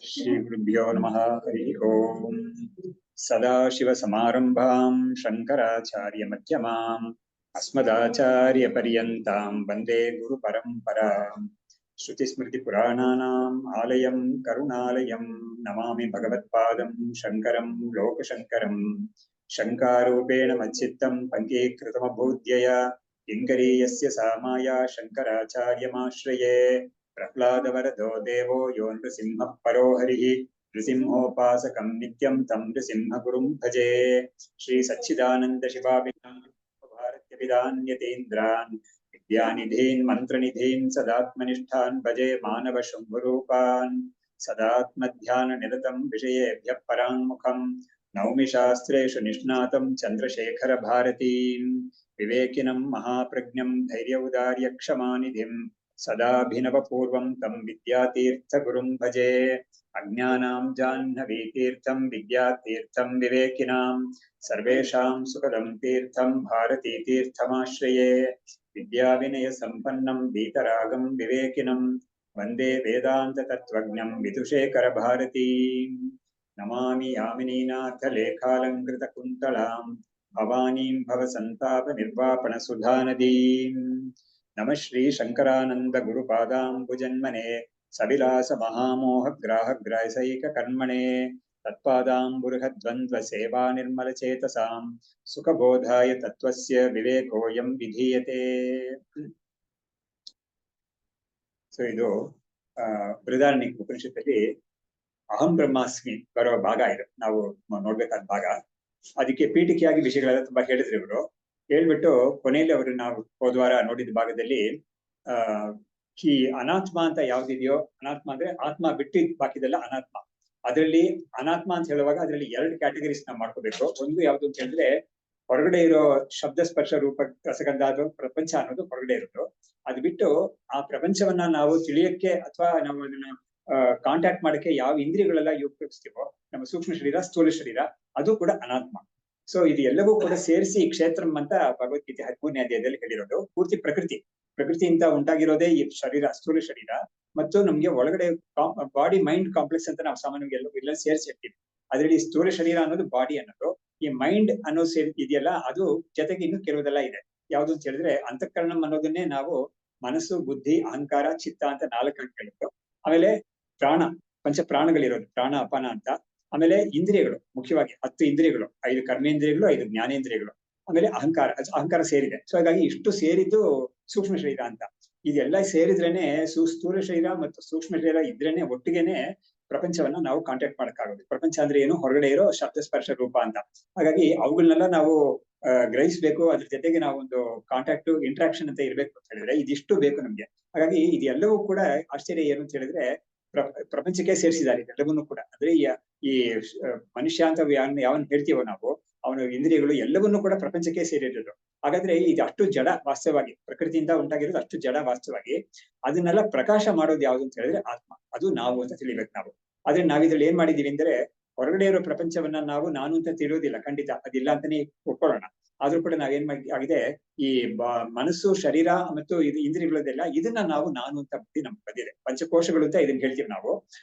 श्रीगुरुभ्यो नमः। हरि ओम्। सदाशिवसमारम्भां शङ्कराचार्यमध्यमाम् अस्मदाचार्यपर्यन्तां वन्दे गुरुपरम्पराम्। श्रुतिस्मृतिपुराणानाम् आलयं करुणालयं नमामि भगवत्पादं शङ्करं लोकशङ्करम्। शङ्कारूपेण मच्चित्तं पङ्कीकृतमभूद्यया किङ्करीयस्य सामाया शङ्कराचार्यमाश्रये। प्रह्लादवरदो देवो यो नृसिंहः परो हरिः नृसिंहोपासकं नित्यं तं नृसिंहगुरुं भजे। श्री सच्चिदानंद शिवाभिधान् यतीन्द्रान् विद्यानिधीन् मन्त्रनिधीन् सदात्मनिष्ठान् भजे मानव शुम्भरूपान्। सदात्मध्याननिरतं विषयेभ्यः पराङ्मुखं नौमि शास्त्रेषु निष्णातं चन्द्रशेखर भारतीं विवेकिनं महाप्रज्ञं धैर्यौदार्यक्षमानिधिं सदाभिनवपूर्वं तं विद्यातीर्थगुरुं भजे। अज्ञानां जाह्नवीतीर्थं विद्यातीर्थं विवेकिनां सर्वेषां सुखदं तीर्थं भारतीतीर्थमाश्रये। विद्याविनयसम्पन्नं वीतरागं विवेकिनं वन्दे वेदान्ततत्त्वज्ञं विदुषेखरभारतीं। नमामि यामिनीनाथलेखालङ्कृतकुन्तलां भवानीं भवसन्तापनिर्वापणसुधानदीं। नमः श्री शंकरानंद गुरुपादाम्बुजन्मने सविलास महामोहग्राहग्रासैककर्मणे तत्पादाम्बुरुहद्वन्द्व सेवा निर्मल चेतसां सुखबोधाय तत्त्वस्य विवेकोऽयं विधीयते। सो ಇದು ಬೃಹದಾರಣ್ಯಕ ಉಪನಿಷತ್ತಲ್ಲಿ ಅಹಂ ಬ್ರಹ್ಮಾಸ್ಮಿ ಬರೋ ಭಾಗ ಇದು ನಾವು ನೋಡ್ಬೇಕಾದ ಭಾಗ. ಅದಕ್ಕೆ ಪೀಠಿಕೆಯಾಗಿ ವಿಷಯಗಳೆಲ್ಲ ತುಂಬಾ ಹೇಳಿದ್ರು ಇವರು. ಹೇಳ್ಬಿಟ್ಟು ಕೊನೆಯಲ್ಲಿ ಅವರು ನಾವು ಹೋದ್ವಾರ ನೋಡಿದ ಭಾಗದಲ್ಲಿ ಈ ಅನಾತ್ಮ ಅಂತ ಯಾವ್ದಿದೆಯೋ, ಅನಾತ್ಮ ಅಂದ್ರೆ ಆತ್ಮ ಬಿಟ್ಟಿದ್ ಬಾಕಿದೆಲ್ಲ ಅನಾತ್ಮ. ಅದರಲ್ಲಿ ಅನಾತ್ಮ ಅಂತ ಹೇಳುವಾಗ ಅದರಲ್ಲಿ 2 ಕ್ಯಾಟಗರೀಸ್ ನಾವು ಮಾಡ್ಕೋಬೇಕು. ಒಂದು ಯಾವ್ದು ಅಂತ ಹೇಳಿದ್ರೆ ಹೊರಗಡೆ ಇರೋ ಶಬ್ದ ಸ್ಪರ್ಶ ರೂಪ ರಸಗಂಧ ಪ್ರಪಂಚ ಅನ್ನೋದು ಹೊರಗಡೆ ಇರೋದು. ಅದು ಬಿಟ್ಟು ಆ ಪ್ರಪಂಚವನ್ನ ನಾವು ತಿಳಿಯಕ್ಕೆ ಅಥವಾ ನಾವು ಅದನ್ನ ಕಾಂಟ್ಯಾಕ್ಟ್ ಮಾಡಕ್ಕೆ ಯಾವ ಇಂದ್ರಿಯಗಳೆಲ್ಲ ಉಪಯೋಗಿಸ್ತೀವೋ, ನಮ್ಮ ಸೂಕ್ಷ್ಮ ಶರೀರ, ಸ್ಥೂಲ ಶರೀರ, ಅದು ಕೂಡ ಅನಾತ್ಮ. ಸೊ ಇದು ಎಲ್ಲವೂ ಕೂಡ ಸೇರಿಸಿ ಕ್ಷೇತ್ರಂ ಅಂತ ಭಗವದ್ಗೀತೆ 13ನೇ ಅಧ್ಯಾಯದಲ್ಲಿ ಹೇಳಿರೋದು. ಪೂರ್ತಿ ಪ್ರಕೃತಿಯಿಂದ ಉಂಟಾಗಿರೋದೇ ಈ ಶರೀರ, ಸ್ಥೂಲ ಶರೀರ. ಮತ್ತು ನಮ್ಗೆ ಒಳಗಡೆ ಬಾಡಿ ಮೈಂಡ್ ಕಾಂಪ್ಲೆಕ್ಸ್ ಅಂತ ನಾವು ಸಾಮಾನ್ಯವಾಗಿ ಎಲ್ಲ ಸೇರಿಸಿರ್ತೀವಿ. ಅದರಲ್ಲಿ ಸ್ಥೂಲ ಶರೀರ ಅನ್ನೋದು ಬಾಡಿ ಅನ್ನೋದು, ಈ ಮೈಂಡ್ ಅನ್ನೋ ಇದೆಯಲ್ಲ ಅದು ಜೊತೆಗೆ ಇನ್ನು ಕೆಲವುದೆಲ್ಲ ಇದೆ. ಯಾವ್ದು ಅಂತ ಹೇಳಿದ್ರೆ ಅಂತಃಕರಣಂ ಅನ್ನೋದನ್ನೇ ನಾವು ಮನಸ್ಸು, ಬುದ್ಧಿ, ಅಹಂಕಾರ, ಚಿತ್ತ ಅಂತ 4 ಹೇಳಿದ್ರು. ಆಮೇಲೆ ಪ್ರಾಣ, ಪಂಚ ಪ್ರಾಣಗಳಿರೋದು, ಪ್ರಾಣ ಅಪಾನ ಅಂತ. ಆಮೇಲೆ ಇಂದ್ರಿಯಗಳು, ಮುಖ್ಯವಾಗಿ 10 ಇಂದ್ರಿಯಗಳು, 5 ಕರ್ಮೇಂದ್ರಿಯಗಳು, 5 ಜ್ಞಾನೇಂದ್ರಿಯಗಳು, ಆಮೇಲೆ ಅಹಂಕಾರ ಸೇರಿದೆ. ಸೊ ಹಾಗಾಗಿ ಇಷ್ಟು ಸೇರಿದ್ದು ಸೂಕ್ಷ್ಮ ಶರೀರ ಅಂತ. ಇದೆಲ್ಲ ಸೇರಿದ್ರೇನೆ ಸ್ಥೂಲ ಶರೀರ ಮತ್ತು ಸೂಕ್ಷ್ಮ ಶರೀರ ಇದ್ರೇನೆ ಒಟ್ಟಿಗೆನೆ ಪ್ರಪಂಚವನ್ನ ನಾವು ಕಾಂಟ್ಯಾಕ್ಟ್ ಮಾಡಕ್ಕಾಗೋದು. ಪ್ರಪಂಚ ಅಂದ್ರೆ ಏನು? ಹೊರಗಡೆ ಇರೋ ಶಬ್ದ ಸ್ಪರ್ಶ ರೂಪ ಅಂತ. ಹಾಗಾಗಿ ಅವುಗಳನ್ನೆಲ್ಲ ನಾವು ಗ್ರಹಿಸ್ಬೇಕು. ಅದ್ರ ಜೊತೆಗೆ ನಾವು ಒಂದು ಕಾಂಟ್ಯಾಕ್ಟ್, ಇಂಟ್ರಾಕ್ಷನ್ ಅಂತ ಇರ್ಬೇಕು ಅಂತ ಹೇಳಿದ್ರೆ ಇದಿಷ್ಟು ಬೇಕು ನಮ್ಗೆ. ಹಾಗಾಗಿ ಇದೆಲ್ಲವೂ ಕೂಡ ಆಶ್ಚರ್ಯ ಏನು ಅಂತ ಹೇಳಿದ್ರೆ ಪ್ರಪಂಚಕ್ಕೆ ಸೇರಿಸಿದ್ದಾರೆ ಇದೆಲ್ಲವನ್ನೂ ಕೂಡ. ಅಂದ್ರೆ ಈ ಮನುಷ್ಯ ಅಂತ ಯಾವನ್ ಹೇಳ್ತೀವೋ ನಾವು, ಅವನ ಇಂದ್ರಿಯಗಳು ಎಲ್ಲವನ್ನೂ ಕೂಡ ಪ್ರಪಂಚಕ್ಕೆ ಸೇರಿರೋದು. ಹಾಗಾದ್ರೆ ಇದು ಅಷ್ಟು ಜಡ ವಾಸ್ತವವಾಗಿ, ಪ್ರಕೃತಿಯಿಂದ ಉಂಟಾಗಿರೋದು ಅಷ್ಟು ಜಡ ವಾಸ್ತವವಾಗಿ. ಅದನ್ನೆಲ್ಲ ಪ್ರಕಾಶ ಮಾಡೋದು ಯಾವ್ದು ಅಂತ ಹೇಳಿದ್ರೆ ಆತ್ಮ, ಅದು ನಾವು ಅಂತ ತಿಳಿಬೇಕು ನಾವು. ಆದ್ರೆ ನಾವಿದ್ರಲ್ಲಿ ಏನ್ ಮಾಡಿದೀವಿ ಅಂದ್ರೆ ಹೊರಗಡೆ ಇರೋ ಪ್ರಪಂಚವನ್ನ ನಾವು ನಾನು ಅಂತ ತಿಳಿಯೋದಿಲ್ಲ, ಖಂಡಿತ ಅದಿಲ್ಲ ಅಂತಾನೆ ಒಪ್ಕೊಳ್ಳೋಣ. ಆದ್ರೂ ಕೂಡ ನಾವೇನ್ ಆಗಿದೆ, ಈ ಮನಸ್ಸು, ಶರೀರ ಮತ್ತು ಇದು ಇಂದ್ರಿಯಗಳದೆಲ್ಲ ಇದನ್ನ ನಾವು ನಾನು ಅಂತ ಬುದ್ಧಿ ನಮ್ಗೆ ಬಂದಿದೆ. ಪಂಚಕೋಶಗಳು ಅಂತ ಇದನ್ನ ಹೇಳ್ತೀವಿ ನಾವು.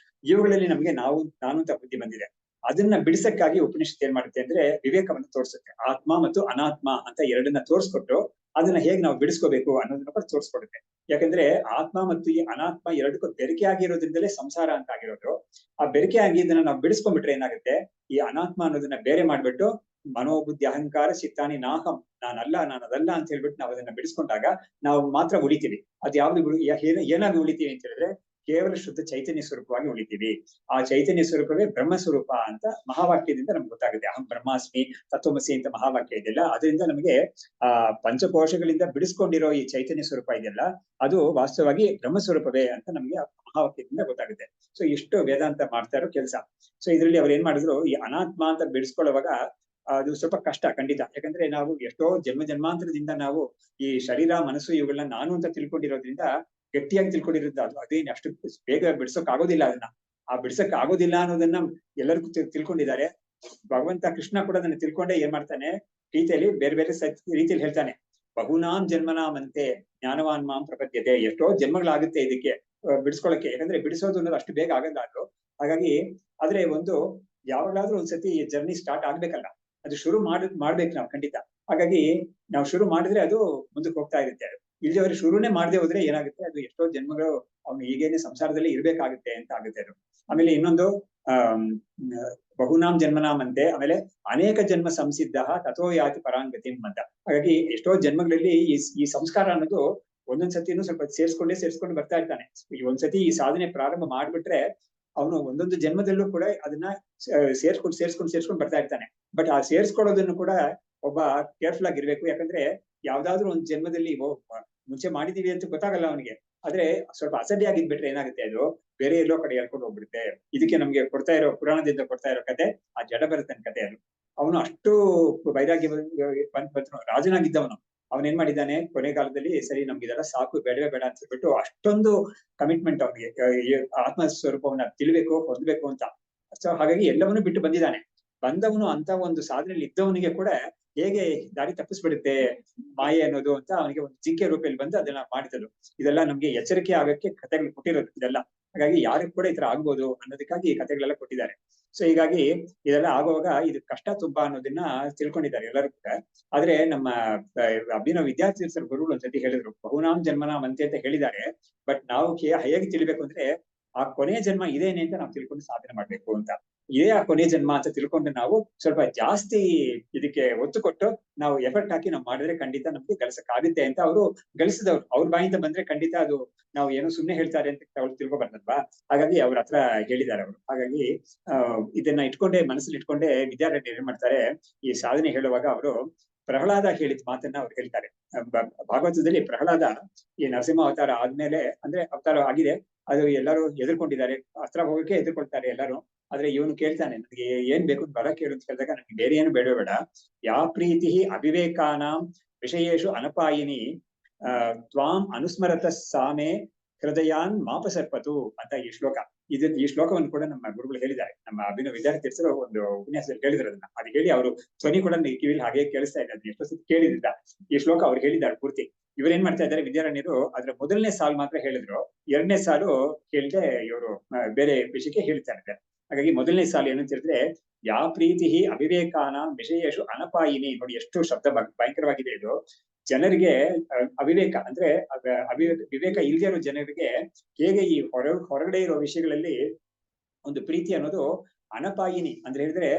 ಇವುಗಳಲ್ಲಿ ನಮ್ಗೆ ನಾನು ಅಂತ ಬುದ್ಧಿ ಬಂದಿದೆ. ಅದನ್ನ ಬಿಡಿಸಕ್ಕಾಗಿ ಉಪನಿಷತ್ ಏನ್ ಮಾಡುತ್ತೆ ಅಂದ್ರೆ ವಿವೇಕವನ್ನು ತೋರಿಸುತ್ತೆ. ಆತ್ಮ ಮತ್ತು ಅನಾತ್ಮ ಅಂತ 2ನ್ನ ತೋರಿಸ್ಕೊಟ್ಟು ಅದನ್ನ ಹೇಗ್ ನಾವು ಬಿಡಿಸ್ಕೋಬೇಕು ಅನ್ನೋದನ್ನ ಕೂಡ ತೋರಿಸ್ಕೊಡುತ್ತೆ. ಯಾಕಂದ್ರೆ ಆತ್ಮ ಮತ್ತು ಈ ಅನಾತ್ಮ 2ಕ್ಕೂ ಬೆರಕೆ ಆಗಿರೋದ್ರಿಂದಲೇ ಸಂಸಾರ ಅಂತ ಆಗಿರೋದು. ಆ ಬೆರಕೆ ಆಗಿದ್ದನ್ನ ನಾವು ಬಿಡಿಸ್ಕೊಂಡ್ಬಿಟ್ರೆ ಏನಾಗುತ್ತೆ, ಈ ಅನಾತ್ಮ ಅನ್ನೋದನ್ನ ಬೇರೆ ಮಾಡ್ಬಿಟ್ಟು ಮನೋಬುದ್ಧಿ ಅಹಂಕಾರ ಚಿತ್ತಾನಿ ನಾಹಂ, ನಾನಲ್ಲ, ನಾನು ಅದಲ್ಲ ಅಂತ ಹೇಳ್ಬಿಟ್ಟು ನಾವು ಅದನ್ನ ಬಿಡಿಸ್ಕೊಂಡಾಗ ನಾವು ಮಾತ್ರ ಉಳಿತೀವಿ. ಅದು ಯಾವ್ದು ಏನಾಗಿ ಉಳಿತೀವಿ ಅಂತ ಹೇಳಿದ್ರೆ ಕೇವಲ ಶುದ್ಧ ಚೈತನ್ಯ ಸ್ವರೂಪವಾಗಿ ಉಳಿತೀವಿ. ಆ ಚೈತನ್ಯ ಸ್ವರೂಪವೇ ಬ್ರಹ್ಮ ಸ್ವರೂಪ ಅಂತ ಮಹಾವಾಕ್ಯದಿಂದ ನಮ್ಗೆ ಗೊತ್ತಾಗುತ್ತೆ. ಅಹಂ ಬ್ರಹ್ಮಾಸ್ಮಿ ತತ್ವಮಸಿ ಅಂತ ಮಹಾವಾಕ್ಯ ಇದೆಯಲ್ಲ, ಅದರಿಂದ ನಮಗೆ ಆ ಪಂಚಕೋಶಗಳಿಂದ ಬಿಡಿಸ್ಕೊಂಡಿರೋ ಈ ಚೈತನ್ಯ ಸ್ವರೂಪ ಇದೆಯಲ್ಲ, ಅದು ವಾಸ್ತವವಾಗಿ ಬ್ರಹ್ಮ ಸ್ವರೂಪವೇ ಅಂತ ನಮ್ಗೆ ಮಹಾವಾಕ್ಯದಿಂದ ಗೊತ್ತಾಗುತ್ತೆ. ಸೊ ಇಷ್ಟು ವೇದಾಂತ ಮಾಡ್ತಾ ಇರೋ ಕೆಲಸ. ಸೊ ಇದರಲ್ಲಿ ಅವ್ರು ಏನ್ ಮಾಡಿದ್ರು, ಈ ಅನಾತ್ಮ ಅಂತ ಬಿಡಿಸ್ಕೊಳ್ಳುವಾಗ ಅದು ಸ್ವಲ್ಪ ಕಷ್ಟ ಖಂಡಿತ. ಯಾಕಂದ್ರೆ ನಾವು ಎಷ್ಟೋ ಜನ್ಮಾಂತರದಿಂದ ನಾವು ಈ ಶರೀರ, ಮನಸ್ಸು ಇವುಗಳನ್ನ ನಾನು ಅಂತ ತಿಳ್ಕೊಂಡಿರೋದ್ರಿಂದ, ಗಟ್ಟಿಯಾಗಿ ತಿಳ್ಕೊಂಡಿರೋದು. ಅದೇನು ಅಷ್ಟು ಬೇಗ ಬಿಡ್ಸೋಕ್ ಆಗೋದಿಲ್ಲ. ಅದನ್ನ ಬಿಡ್ಸಕ್ ಆಗೋದಿಲ್ಲ ಅನ್ನೋದನ್ನ ಎಲ್ಲರಿಗೂ ತಿಳ್ಕೊಂಡಿದ್ದಾರೆ. ಭಗವಂತ ಕೃಷ್ಣ ಕೂಡ ಅದನ್ನ ತಿಳ್ಕೊಂಡೆ ಏನ್ ಮಾಡ್ತಾನೆ, ಗೀತೆಯಲ್ಲಿ ಬೇರೆ ಬೇರೆ ರೀತಿಯಲ್ಲಿ ಹೇಳ್ತಾನೆ, ಬಹುನಾಂ ಜನ್ಮನಾಮಂತೆ ಜ್ಞಾನವಾನ್ ಮಾಂ ಪ್ರಪದ್ಯತೆ. ಎಷ್ಟೋ ಜನ್ಮಗಳಾಗುತ್ತೆ ಇದಕ್ಕೆ, ಬಿಡಿಸ್ಕೊಳಕ್ಕೆ, ಯಾಕಂದ್ರೆ ಬಿಡಿಸೋದು ಅನ್ನೋದು ಅಷ್ಟು ಬೇಗ ಆಗಲ್ಲ ಅದು. ಹಾಗಾಗಿ ಆದ್ರೆ ಒಂದು ಯಾವಾಗ್ಲಾದ್ರೂ ಒಂದ್ಸತಿ ಜರ್ನಿ ಸ್ಟಾರ್ಟ್ ಆಗ್ಬೇಕಲ್ಲ, ಅದು ಶುರು ಮಾಡ್ಬೇಕು ನಾವು ಖಂಡಿತ. ಹಾಗಾಗಿ ನಾವು ಶುರು ಮಾಡಿದ್ರೆ ಅದು ಮುಂದಕ್ಕೆ ಹೋಗ್ತಾ ಇರುತ್ತೆ. ಇಲ್ಲಿವರೆಗೆ ಶುರುನೇ ಮಾಡದೆ ಹೋದ್ರೆ ಏನಾಗುತ್ತೆ, ಅದು ಎಷ್ಟೋ ಜನ್ಮಗಳು ಅವ್ನು ಹೀಗೇನೆ ಸಂಸಾರದಲ್ಲಿ ಇರ್ಬೇಕಾಗುತ್ತೆ ಅಂತ ಆಗುತ್ತೆ ಅದು. ಆಮೇಲೆ ಇನ್ನೊಂದು ಬಹುನಾಂ ಜನ್ಮನಾಮ್ ಅಂತೆ, ಆಮೇಲೆ ಅನೇಕ ಜನ್ಮ ಸಂಸಿದ್ಧ ತಥೋ ಯಾತಿ ಪರಾಂಗತಿಂ ಅಂತ. ಹಾಗಾಗಿ ಎಷ್ಟೋ ಜನ್ಮಗಳಲ್ಲಿ ಈ ಸಂಸ್ಕಾರ ಅನ್ನೋದು ಒಂದೊಂದ್ಸತಿನೂ ಸ್ವಲ್ಪ ಸೇರ್ಸ್ಕೊಂಡು ಬರ್ತಾ ಇರ್ತಾನೆ. ಈ ಒಂದ್ಸತಿ ಈ ಸಾಧನೆ ಪ್ರಾರಂಭ ಮಾಡ್ಬಿಟ್ರೆ ಅವನು ಒಂದೊಂದು ಜನ್ಮದಲ್ಲೂ ಕೂಡ ಅದನ್ನ ಸೇರ್ಸ್ಕೊಂಡು ಬರ್ತಾ ಇರ್ತಾನೆ. ಬಟ್ ಆ ಸೇರ್ಸ್ಕೊಳ್ಳೋದನ್ನು ಕೂಡ ಒಬ್ಬ ಕೇರ್ಫುಲ್ ಆಗಿರ್ಬೇಕು. ಯಾಕಂದ್ರೆ ಯಾವ್ದಾದ್ರು ಒಂದ್ ಜನ್ಮದಲ್ಲಿ ಮುಂಚೆ ಮಾಡಿದೀವಿ ಅಂತ ಗೊತ್ತಾಗಲ್ಲ ಅವನಿಗೆ. ಆದ್ರೆ ಸ್ವಲ್ಪ ಅಸಡ್ಡೆ ಆಗಿದ್ಬಿಟ್ರೆ ಏನಾಗುತ್ತೆ, ಅದು ಬೇರೆ ಎಲ್ಲೋ ಕಡೆ ಹೇಳ್ಕೊಂಡು ಹೋಗ್ಬಿಡುತ್ತೆ. ಇದಕ್ಕೆ ನಮ್ಗೆ ಪುರಾಣದಿಂದ ಕೊಡ್ತಾ ಇರೋ ಕತೆ ಆ ಜಡಭರತನ ಕತೆ. ಅದು ಅವನು ಅಷ್ಟು ವೈರಾಗ್ಯ ಬಂತು, ರಾಜನಾಗಿದ್ದವನು. ಅವನೇನ್ ಮಾಡಿದ್ದಾನೆ ಕೊನೆಗಾಲದಲ್ಲಿ, ಸರಿ ನಮ್ಗೆ ಇದೆಲ್ಲ ಸಾಕು, ಬೇಡವೇ ಬೇಡ ಅಂತ ಹೇಳ್ಬಿಟ್ಟು ಅಷ್ಟೊಂದು ಕಮಿಟ್ಮೆಂಟ್ ಅವನಿಗೆ ಆತ್ಮ ಸ್ವರೂಪವನ್ನ ತಿಳಿಬೇಕು, ಹೊಂದಬೇಕು ಅಂತ. ಸೊ ಹಾಗಾಗಿ ಎಲ್ಲವನ್ನೂ ಬಿಟ್ಟು ಬಂದಿದ್ದಾನೆ. ಬಂದವನು ಅಂತ ಒಂದು ಸಾಧನೆಯಲ್ಲಿ ಇದ್ದವನಿಗೆ ಕೂಡ ಹೇಗೆ ದಾರಿ ತಪ್ಪಿಸ್ಬಿಡುತ್ತೆ ಮಾಯೆ ಅನ್ನೋದು ಅಂತ ಅವನಿಗೆ ಒಂದು ಜಿಂಕೆ ರೂಪದಲ್ಲಿ ಬಂದು ಅದನ್ನ ಮಾಡಿದಳು. ಇದೆಲ್ಲ ನಮ್ಗೆ ಎಚ್ಚರಿಕೆ ಆಗಕ್ಕೆ ಕಥೆಗಳು ಕೊಟ್ಟಿರೋದು ಇದೆಲ್ಲ. ಹಾಗಾಗಿ ಯಾರಿಗೂ ಕೂಡ ಈ ತರ ಆಗ್ಬೋದು ಅನ್ನೋದಕ್ಕಾಗಿ ಈ ಕಥೆಗಳೆಲ್ಲ ಕೊಟ್ಟಿದ್ದಾರೆ. ಸೊ ಹೀಗಾಗಿ ಇದೆಲ್ಲ ಆಗುವಾಗ ಇದು ಕಷ್ಟ ತುಂಬಾ ಅನ್ನೋದನ್ನ ತಿಳ್ಕೊಂಡಿದ್ದಾರೆ ಎಲ್ಲರೂ ಕೂಡ. ಆದ್ರೆ ನಮ್ಮ ಅಭಿನವ ವಿದ್ಯಾರ್ಥಿ ಗುರುಗಳು ಒಂದ್ಸತಿ ಹೇಳಿದ್ರು, ಬಹುನಾಂ ಜನ್ಮನಾಮ್ ಅಂತೆ ಅಂತ ಹೇಳಿದ್ದಾರೆ. ಬಟ್ ನಾವು ಹೇಗೆ ತಿಳಿಬೇಕು ಅಂದ್ರೆ, ಆ ಕೊನೆಯ ಜನ್ಮ ಇದೇನೆ ಅಂತ ನಾವು ತಿಳ್ಕೊಂಡು ಸಾಧನೆ ಮಾಡ್ಬೇಕು ಅಂತ. ಇದೇ ಆ ಕೊನೆಯ ಜನ್ಮ ಅಂತ ತಿಳ್ಕೊಂಡು ನಾವು ಸ್ವಲ್ಪ ಜಾಸ್ತಿ ಇದಕ್ಕೆ ಒತ್ತು ಕೊಟ್ಟು ನಾವು ಎಫರ್ಟ್ ಹಾಕಿ ನಾವು ಮಾಡಿದ್ರೆ ಖಂಡಿತ ನಮ್ಗೆ ಗಳಿಸಕ್ಕಾಗುತ್ತೆ ಅಂತ ಅವರು ಗಳಿಸಿದವ್ರು. ಅವ್ರ ಬಾಯಿಂದ ಬಂದ್ರೆ ಖಂಡಿತ ಅದು ನಾವು ಏನೋ ಸುಮ್ನೆ ಹೇಳ್ತಾರೆ ಅಂತ ಅವ್ರು ತಿಳ್ಕೊಬಾರ್ದಲ್ವಾ. ಹಾಗಾಗಿ ಅವ್ರ ಹತ್ರ ಹೇಳಿದ್ದಾರೆ ಅವರು. ಹಾಗಾಗಿ ಇದನ್ನ ಮನಸ್ಸಲ್ಲಿ ಇಟ್ಕೊಂಡೆ ವಿದ್ಯಾರ್ಥಿ ಏನ್ ಮಾಡ್ತಾರೆ, ಈ ಸಾಧನೆ ಹೇಳುವಾಗ ಅವರು ಪ್ರಹ್ಲಾದ ಹೇಳಿದ ಮಾತನ್ನ ಅವ್ರು ಹೇಳ್ತಾರೆ. ಭಾಗವತದಲ್ಲಿ ಪ್ರಹ್ಲಾದ ಈ ನರಸಿಂಹ ಅವತಾರ ಆದ್ಮೇಲೆ, ಅಂದ್ರೆ ಅವತಾರ ಆಗಿದೆ, ಅದು ಎಲ್ಲರೂ ಎದುರ್ಕೊಂಡಿದ್ದಾರೆ, ಹತ್ರ ಹೋಗಕ್ಕೆ ಎದುರ್ಕೊಳ್ತಾರೆ ಎಲ್ಲರೂ. ಆದ್ರೆ ಇವನು ಕೇಳ್ತಾನೆ, ನನಗೆ ಏನ್ ಬೇಕು ಬರ ಕೇಳು ಅಂತ ಕೇಳಿದಾಗ, ನನಗೆ ಬೇರೆ ಏನು ಬೇಡ, ಯಾ ಪ್ರೀತಿ ಅವಿವೇಕಾನಾಂ ವಿಷಯೇಶು ಅನಪಾಯಿನಿ ತ್ವಾಂ ಅನುಸ್ಮರತ ಸಾಮೆ ಹೃದಯಾನ್ ಮಾಪಸರ್ಪತು ಅಂತ ಈ ಶ್ಲೋಕ. ಈ ಶ್ಲೋಕವನ್ನು ಕೂಡ ನಮ್ಮ ಗುರುಗಳು ಹೇಳಿದ್ದಾರೆ. ನಮ್ಮ ಅಭಿನವ ವಿದ್ಯಾರ್ಥಿ ಒಂದು ಉಪನ್ಯಾಸದಲ್ಲಿ ಹೇಳಿದ್ರು ಅದನ್ನ. ಅದು ಹೇಳಿ ಅವರು ಧ್ವನಿ ಕೂಡ ಕಿವಿಲಿ ಹಾಗೆ ಕೇಳಿಸ್ತಾ ಇದೆ. ಅದನ್ನ ಎಷ್ಟೋ ಸತಿ ಕೇಳಿದ್ದ ಈ ಶ್ಲೋಕ ಅವ್ರು ಹೇಳಿದ್ದಾರೆ ಪೂರ್ತಿ. ಇವ್ರೇನ್ ಮಾಡ್ತಾ ಇದ್ದಾರೆ ವಿದ್ಯಾರಣ್ಯರು, ಅದ್ರ ಮೊದಲನೇ ಸಾಲು ಮಾತ್ರ ಹೇಳಿದ್ರು, ಎರಡನೇ ಸಾಲು ಹೇಳಿದೆ ಇವರು ಬೇರೆ ವಿಷಯಕ್ಕೆ ಹೇಳ್ತಾ ಇದ್ದಾರೆ. ಹಾಗಾಗಿ ಮೊದಲನೇ ಸಾಲು ಏನಂತ ಹೇಳಿದ್ರೆ, ಯಾ ಪ್ರೀತಿ ಅವಿವೇಕಾನ ವಿಷಯೇಶು ಅನಪಾಯಿನಿ. ನೋಡಿ ಎಷ್ಟು ಶಬ್ದ ಭಯಂಕರವಾಗಿದೆ ಇದು. ಜನರಿಗೆ ಅವಿವೇಕ ಅಂದ್ರೆ ವಿವೇಕ ಇಲ್ಲದೆ ಇರೋ ಜನರಿಗೆ ಹೇಗೆ ಈ ಹೊರಗಡೆ ಇರೋ ವಿಷಯಗಳಲ್ಲಿ ಒಂದು ಪ್ರೀತಿ ಅನ್ನೋದು ಅನಪಾಯಿನಿ ಅಂದ್ರೆ ಹೇಳಿದ್ರೆ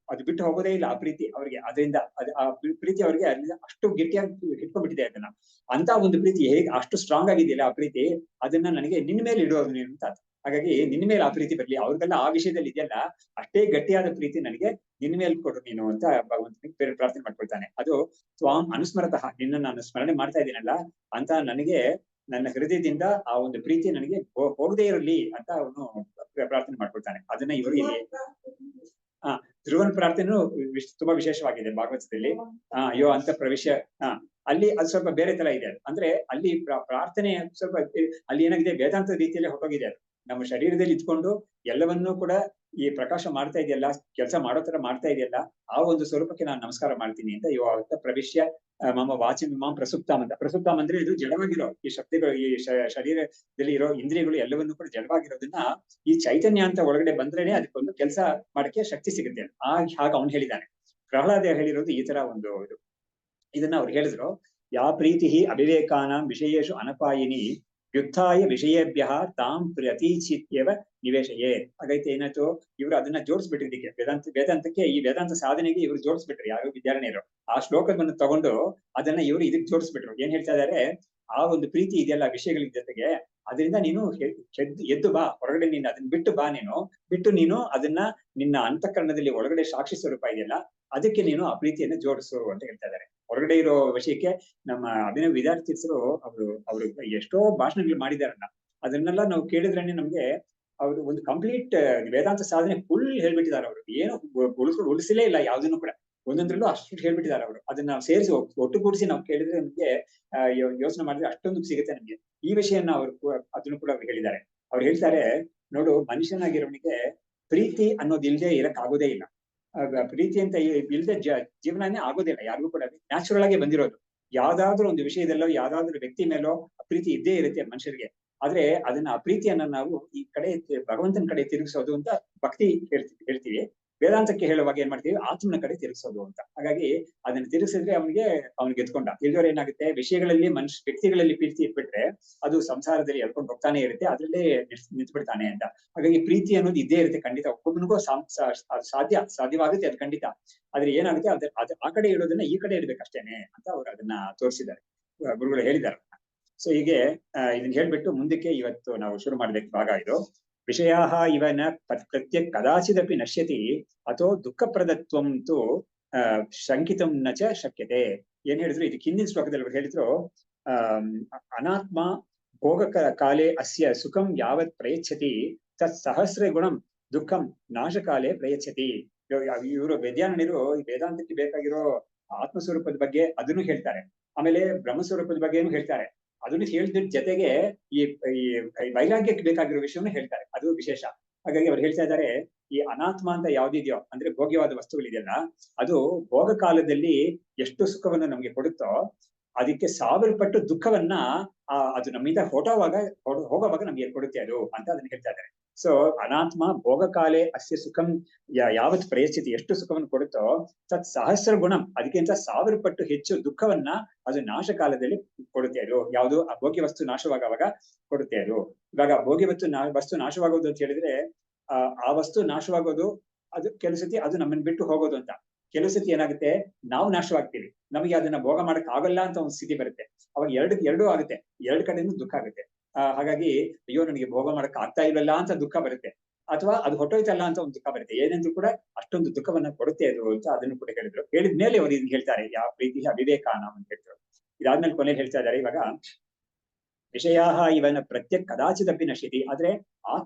ಅದು ಬಿಟ್ಟು ಹೋಗೋದೇ ಇಲ್ಲ ಆ ಪ್ರೀತಿ ಅವ್ರಿಗೆ. ಅದರಿಂದ ಆ ಪ್ರೀತಿ ಅವ್ರಿಗೆ ಅದರಿಂದ ಅಷ್ಟು ಗಟ್ಟಿಯಾಗಿ ಹಿಡ್ಕೊಂಡ್ಬಿಟ್ಟಿದೆ ಅದನ್ನ. ಅಂತ ಒಂದು ಪ್ರೀತಿ ಹೇಗೆ ಅಷ್ಟು ಸ್ಟ್ರಾಂಗ್ ಆಗಿದೆಯಲ್ಲ ಆ ಪ್ರೀತಿ, ಅದನ್ನ ನನಗೆ ನಿನ್ನ ಮೇಲೆ ಇಡೋದು ನೀನು ಅಂತ. ಹಾಗಾಗಿ ನಿನ್ನ ಮೇಲೆ ಆ ಪ್ರೀತಿ ಬರ್ಲಿ, ಅವ್ರಿಗೆಲ್ಲ ಆ ವಿಷಯದಲ್ಲಿ ಇದೆಯಲ್ಲ ಅಷ್ಟೇ ಗಟ್ಟಿಯಾದ ಪ್ರೀತಿ ನನಗೆ ನಿನ್ನ ಮೇಲೆ ಕೊಡು ನೀನು ಅಂತ ಭಗವಂತನಿಗೆ ಬೇರೆ ಪ್ರಾರ್ಥನೆ ಮಾಡ್ಕೊಳ್ತಾನೆ. ಅದು ತ್ವಾಂ ಅನುಸ್ಮರತಃ, ನಿನ್ನ ನಾನು ಸ್ಮರಣೆ ಮಾಡ್ತಾ ಇದ್ದೀನಲ್ಲ ಅಂತ ನನಗೆ ನನ್ನ ಹೃದಯದಿಂದ ಆ ಒಂದು ಪ್ರೀತಿ ನನಗೆ ಹೋಗದೇ ಇರಲಿ ಅಂತ ಅವನು ಪ್ರಾರ್ಥನೆ ಮಾಡ್ಕೊಳ್ತಾನೆ. ಅದನ್ನ ಇವರು ಇಲ್ಲಿ ಧ್ರುವನ ಪ್ರಾರ್ಥನೆಯೂ ತುಂಬಾ ವಿಶೇಷವಾಗಿದೆ ಭಾಗವತದಲ್ಲಿ. ಅಯ್ಯೋ ಅಂತ ಪ್ರವೇಶ ಅಲ್ಲಿ ಅದು ಸ್ವಲ್ಪ ಬೇರೆ ತರ ಇದೆ. ಅಂದ್ರೆ ಅಲ್ಲಿ ಪ್ರಾರ್ಥನೆ ಸ್ವಲ್ಪ ಅಲ್ಲಿ ಏನಾಗಿದೆ, ವೇದಾಂತ ರೀತಿಯಲ್ಲಿ ಹೊರಟೋಗಿದೆ. ಅದು ನಮ್ಮ ಶರೀರದಲ್ಲಿ ಇದ್ಕೊಂಡು ಎಲ್ಲವನ್ನೂ ಕೂಡ ಈ ಪ್ರಕಾಶ ಮಾಡ್ತಾ ಇದೆಯಲ್ಲ, ಕೆಲಸ ಮಾಡೋ ತರ ಮಾಡ್ತಾ ಇದೆಯಲ್ಲ, ಆ ಒಂದು ಸ್ವರೂಪಕ್ಕೆ ನಾನು ನಮಸ್ಕಾರ ಮಾಡ್ತೀನಿ ಅಂತ ಅಂತ ಪ್ರವೇಶ್ಯ ಮಮ ವಾಚಿ ಮಾಂ ಪ್ರಸುಪ್ತಾಮ್ ಅಂತ. ಪ್ರಸುಪ್ತಾಮ್ ಅಂದ್ರೆ ಇದು ಜಡವಾಗಿರೋ ಈ ಶಕ್ತಿಗಳು, ಈ ಶರೀರದಲ್ಲಿ ಇರೋ ಇಂದ್ರಿಯಗಳು ಎಲ್ಲವನ್ನೂ ಕೂಡ ಜಡವಾಗಿರೋದನ್ನ ಈ ಚೈತನ್ಯ ಅಂತ ಒಳಗಡೆ ಬಂದ್ರೇನೆ ಅದಕ್ಕೊಂದು ಕೆಲಸ ಮಾಡಕ್ಕೆ ಶಕ್ತಿ ಸಿಗುತ್ತೆ. ಹಾಗೆ ಅವ್ನು ಹೇಳಿದ್ದಾನೆ. ಪ್ರಹ್ಲಾದ ಹೇಳಿರೋದು ಈ ತರ ಒಂದು ಇದು. ಇದನ್ನ ಅವ್ರು ಹೇಳಿದ್ರು, ಯಾ ಪ್ರೀತಿ ಅವಿವೇಕಾನಾಂ ವಿಷಯೇಶು ಅನಪಾಯಿನಿ ಯುಕ್ತಾಯ ವಿಷಯೇಭ್ಯ ತಾಂ ಪ್ರತೀಚಿತ್ಯವ ನಿವೇಶಯೇ. ಹಾಗೈತೆ ಏನಾಯ್ತು, ಇವರು ಅದನ್ನ ಜೋಡಿಸ್ಬಿಟ್ಟಿದ್ದಕ್ಕೆ ವೇದಾಂತಕ್ಕೆ ಈ ವೇದಾಂತ ಸಾಧನೆಗೆ ಇವರು ಜೋಡಿಸ್ಬಿಟ್ರು ಯಾರು ವಿದ್ಯಾರಣ್ಯರು. ಆ ಶ್ಲೋಕವನ್ನು ತಗೊಂಡು ಅದನ್ನ ಇವರು ಇದಕ್ಕೆ ಜೋಡಿಸ್ಬಿಟ್ರು. ಏನ್ ಹೇಳ್ತಾ ಇದಾರೆ, ಆ ಒಂದು ಪ್ರೀತಿ ಇದೆಯಲ್ಲ ವಿಷಯಗಳ ಜೊತೆಗೆ, ಅದರಿಂದ ನೀನು ಎದ್ದು ಬಾ ಹೊರಗಡೆ, ನೀನು ಅದನ್ನ ಬಿಟ್ಟು ನೀನು ಅದನ್ನ ನಿನ್ನ ಅಂತಃಕರಣದಲ್ಲಿ ಒಳಗಡೆ ಸಾಕ್ಷಿ ಸ್ವರೂಪ ಇದೆಯಲ್ಲ ಅದಕ್ಕೆ ನೀನು ಆ ಪ್ರೀತಿಯನ್ನು ಜೋಡಿಸು ಅಂತ ಹೇಳ್ತಾ ಇದ್ದಾರೆ. ಹೊರಗಡೆ ಇರೋ ವಿಷಯಕ್ಕೆ ನಮ್ಮ ಅಭಿನವ ವಿದ್ಯಾರ್ಥಿಗಳು ಅವರು ಎಷ್ಟೋ ಭಾಷಣಗಳು ಮಾಡಿದಾರಲ್ಲ, ಅದನ್ನೆಲ್ಲ ನಾವು ಕೇಳಿದ್ರೇನೆ ನಮ್ಗೆ ಅವರು ಒಂದು ಕಂಪ್ಲೀಟ್ ವೇದಾಂತ ಸಾಧನೆ ಫುಲ್ ಹೇಳ್ಬಿಟ್ಟಿದ್ದಾರೆ. ಅವರು ಏನು ಉಳಿಸಲೇ ಇಲ್ಲ ಯಾವ್ದನ್ನು ಕೂಡ, ಒಂದೊಂದ್ರಲ್ಲೂ ಅಷ್ಟು ಹೇಳ್ಬಿಟ್ಟಿದ್ದಾರೆ ಅವರು. ಅದನ್ನ ನಾವು ಸೇರಿಸಿ ಒಟ್ಟುಗೂಡಿಸಿ ನಾವು ಕೇಳಿದ್ರೆ ನಮ್ಗೆ ಯೋಚನೆ ಮಾಡಿದ್ರೆ ಅಷ್ಟೊಂದು ಸಿಗುತ್ತೆ ನಮ್ಗೆ. ಈ ವಿಷಯನ ಅದನ್ನು ಕೂಡ ಅವ್ರು ಹೇಳಿದ್ದಾರೆ. ಅವ್ರು ಹೇಳ್ತಾರೆ, ನೋಡು, ಮನುಷ್ಯನಾಗಿರೋನಿಗೆ ಪ್ರೀತಿ ಅನ್ನೋದು ಇಲ್ಲದೆ ಇರಕ್ ಆಗೋದೇ ಇಲ್ಲ. ಪ್ರೀತಿ ಅಂತ ಇಲ್ಲದೆ ಜೀವನನೇ ಆಗೋದಿಲ್ಲ ಯಾರಿಗೂ ಕೂಡ. ನ್ಯಾಚುರಲ್ ಆಗಿ ಬಂದಿರೋದು. ಯಾವ್ದಾದ್ರು ಒಂದು ವಿಷಯದಲ್ಲೋ ಯಾವ್ದಾದ್ರು ವ್ಯಕ್ತಿ ಮೇಲೋ ಪ್ರೀತಿ ಇದ್ದೇ ಇರುತ್ತೆ ಮನುಷ್ಯರಿಗೆ. ಆದ್ರೆ ಅದನ್ನ ಆ ಪ್ರೀತಿಯನ್ನ ನಾವು ಈ ಕಡೆ ಭಗವಂತನ ಕಡೆ ತಿರುಗಿಸೋದು ಅಂತ ಭಕ್ತಿ ಹೇಳ್ತೀವಿ. ವೇದಾಂತಕ್ಕೆ ಹೇಳುವಾಗ ಏನ್ ಮಾಡ್ತೀವಿ, ಆತ್ಮನ ಕಡೆ ತಿರುಗಿಸೋದು ಅಂತ. ಹಾಗಾಗಿ ಅದನ್ನ ತಿರುಗಿಸಿದ್ರೆ ಅವ್ನಿಗೆ ಗೆದ್ಕೊಂಡ. ಇಲ್ದವ್ರು ಏನಾಗುತ್ತೆ, ವಿಷಯಗಳಲ್ಲಿ ವ್ಯಕ್ತಿಗಳಲ್ಲಿ ಪ್ರೀತಿ ಇಟ್ಬಿಟ್ರೆ ಅದು ಸಂಸಾರದಲ್ಲಿ ಎಳ್ಕೊಂಡು ಹೋಗ್ತಾನೆ ಇರುತ್ತೆ, ಅದ್ರಲ್ಲೇ ನಿಂತ್ಬಿಡ್ತಾನೆ ಅಂತ. ಹಾಗಾಗಿ ಪ್ರೀತಿ ಅನ್ನೋದು ಇದ್ದೇ ಇರುತ್ತೆ ಖಂಡಿತ, ಒಬ್ಬೊಬ್ಬನಿಗೂ ಸಾಧ್ಯವಾಗುತ್ತೆ ಅದು ಖಂಡಿತ. ಆದ್ರೆ ಏನಾಗುತ್ತೆ, ಅದು ಆ ಕಡೆ ಇಡೋದನ್ನ ಈ ಕಡೆ ಇಡ್ಬೇಕಷ್ಟೇನೆ ಅಂತ ಅವ್ರು ಅದನ್ನ ತೋರಿಸಿದ್ದಾರೆ, ಗುರುಗಳು ಹೇಳಿದ್ದಾರೆ. ಸೊ ಹೀಗೆ ಇದನ್ನ ಹೇಳ್ಬಿಟ್ಟು ಮುಂದಕ್ಕೆ ಇವತ್ತು ನಾವು ಶುರು ಮಾಡ್ಬೇಕು ಭಾಗ ಇದು. ವಿಷಯಾಹ ಇವನ ಪ್ರತ್ಯಕ್ ಕದಾಚಿದಪಿ ನಶ್ಯತಿ ಅಥೋ ದುಃಖಪ್ರದತ್ವಂ ತು ಶಂಕಿತಂ ನಚ ಶಕ್ಯತೆ. ಏನ್ ಹೇಳಿದ್ರು, ಇದಕ್ಕೆ ಹಿಂದಿನ ಶ್ಲೋಕದಲ್ಲಿ ಹೇಳಿದ್ರು, ಅನಾತ್ಮ ಭೋಗ ಕಾಲೇ ಅಸ್ಯ ಸುಖಂ ಯಾವತ್ ಪ್ರಯಚ್ಛತಿ ತತ್ ಸಹಸ್ರ ಗುಣಂ ದುಃಖಂ ನಾಶಕಾಲೇ ಪ್ರಯಚ್ಛತಿ. ಇವರು ವೇದ್ಯಾನರು ವೇದಾಂತಕ್ಕೆ ಬೇಕಾಗಿರೋ ಆತ್ಮಸ್ವರೂಪದ ಬಗ್ಗೆ ಅದನ್ನು ಹೇಳ್ತಾರೆ, ಆಮೇಲೆ ಬ್ರಹ್ಮಸ್ವರೂಪದ ಬಗ್ಗೆನೂ ಹೇಳ್ತಾರೆ. ಅದನ್ನು ಹೇಳಿದ್ರ ಜೊತೆಗೆ ಈ ವೈರಾಗ್ಯಕ್ಕೆ ಬೇಕಾಗಿರೋ ವಿಷಯವನ್ನು ಹೇಳ್ತಾರೆ, ಅದು ವಿಶೇಷ. ಹಾಗಾಗಿ ಅವ್ರು ಹೇಳ್ತಾ ಇದ್ದಾರೆ, ಈ ಅನಾತ್ಮ ಅಂತ ಯಾವ್ದಿದೆಯೋ ಅಂದ್ರೆ ಭೋಗ್ಯವಾದ ವಸ್ತುಗಳಿದೆಯಲ್ಲ, ಅದು ಭೋಗ ಕಾಲದಲ್ಲಿ ಎಷ್ಟು ಸುಖವನ್ನು ನಮ್ಗೆ ಕೊಡುತ್ತೋ ಅದಕ್ಕೆ 1000 ಪಟ್ಟು ದುಃಖವನ್ನ ಅದು ನಮ್ಮಿಂದ ಹೋಗೋವಾಗ ನಮ್ಗೆ ಕೊಡುತ್ತೆ ಅದು ಅಂತ ಅದನ್ನ ಹೇಳ್ತಾ ಇದ್ದಾರೆ. ಸೊ ಅನಾತ್ಮ ಭೋಗ ಕಾಲೇ ಅಸ್ಯ ಸುಖಂ ಯಾವತ್ ಪ್ರಯಚ್ಛತಿ, ಎಷ್ಟು ಸುಖವನ್ನು ಕೊಡುತ್ತೋ ತತ್ ಸಹಸ್ರ ಗುಣಂ, ಅದಕ್ಕಿಂತ 1000 ಪಟ್ಟು ಹೆಚ್ಚು ದುಃಖವನ್ನ ಅದು ನಾಶ ಕಾಲದಲ್ಲಿ ಕೊಡುತ್ತೆ ಅದು. ಯಾವುದು ಆ ಭೋಗ್ಯ ವಸ್ತು ನಾಶವಾಗುವಾಗ ಕೊಡುತ್ತೆ ಅದು. ಇವಾಗ ಭೋಗ್ಯ ವಸ್ತು ನಾಶವಾಗೋದು ಅಂತ ಹೇಳಿದ್ರೆ ಆ ವಸ್ತು ನಾಶವಾಗೋದು ಅದು ಕೆಲವು ಸತಿ ಅದು ನಮ್ಮನ್ನ ಬಿಟ್ಟು ಹೋಗೋದು ಅಂತ. ಕೆಲವು ಸತಿ ಏನಾಗುತ್ತೆ, ನಾವು ನಾಶವಾಗ್ತೀವಿ, ನಮಗೆ ಅದನ್ನ ಭೋಗ ಮಾಡಕ್ ಆಗಲ್ಲ ಅಂತ ಒಂದು ಸ್ಥಿತಿ ಬರುತ್ತೆ. ಅವಾಗ ಎರಡೂ ಆಗುತ್ತೆ, ಎರಡು ಕಡೆನೂ ದುಃಖ ಆಗುತ್ತೆ. ಹಾಗಾಗಿ ಅಯ್ಯೋ ನನಗೆ ಭೋಗ ಮಾಡಕ್ ಆಗ್ತಾ ಇಲ್ವಲ್ಲ ಅಂತ ದುಃಖ ಬರುತ್ತೆ, ಅಥವಾ ಅದು ಹೊಟ್ಟೋಯ್ತಲ್ಲ ಅಂತ ಒಂದು ದುಃಖ ಬರುತ್ತೆ. ಏನೆಂದ್ರೂ ಕೂಡ ಅಷ್ಟೊಂದು ದುಃಖವನ್ನ ಕೊಡುತ್ತೆ ಅದು ಅಂತ ಅದನ್ನು ಕೂಡ ಹೇಳಿದ್ರು. ಹೇಳಿದ್ಮೇಲೆ ಅವ್ರು ಇದನ್ನ ಹೇಳ್ತಾರೆ, ಯಾವ ಪ್ರೀತಿ ಅವಿವೇಕ ಅಂತ ಹೇಳ್ತಾರೆ. ಇದಾದ್ಮೇಲೆ ಕೊನೆ ಹೇಳ್ತಾ ಇದ್ದಾರೆ, ಇವಾಗ ವಿಷಯಾಹ ಇವನ ಪ್ರತ್ಯಕ್ ಕದಾಚಿದಪಿ ನಶ್ಯತಿ. ಆದ್ರೆ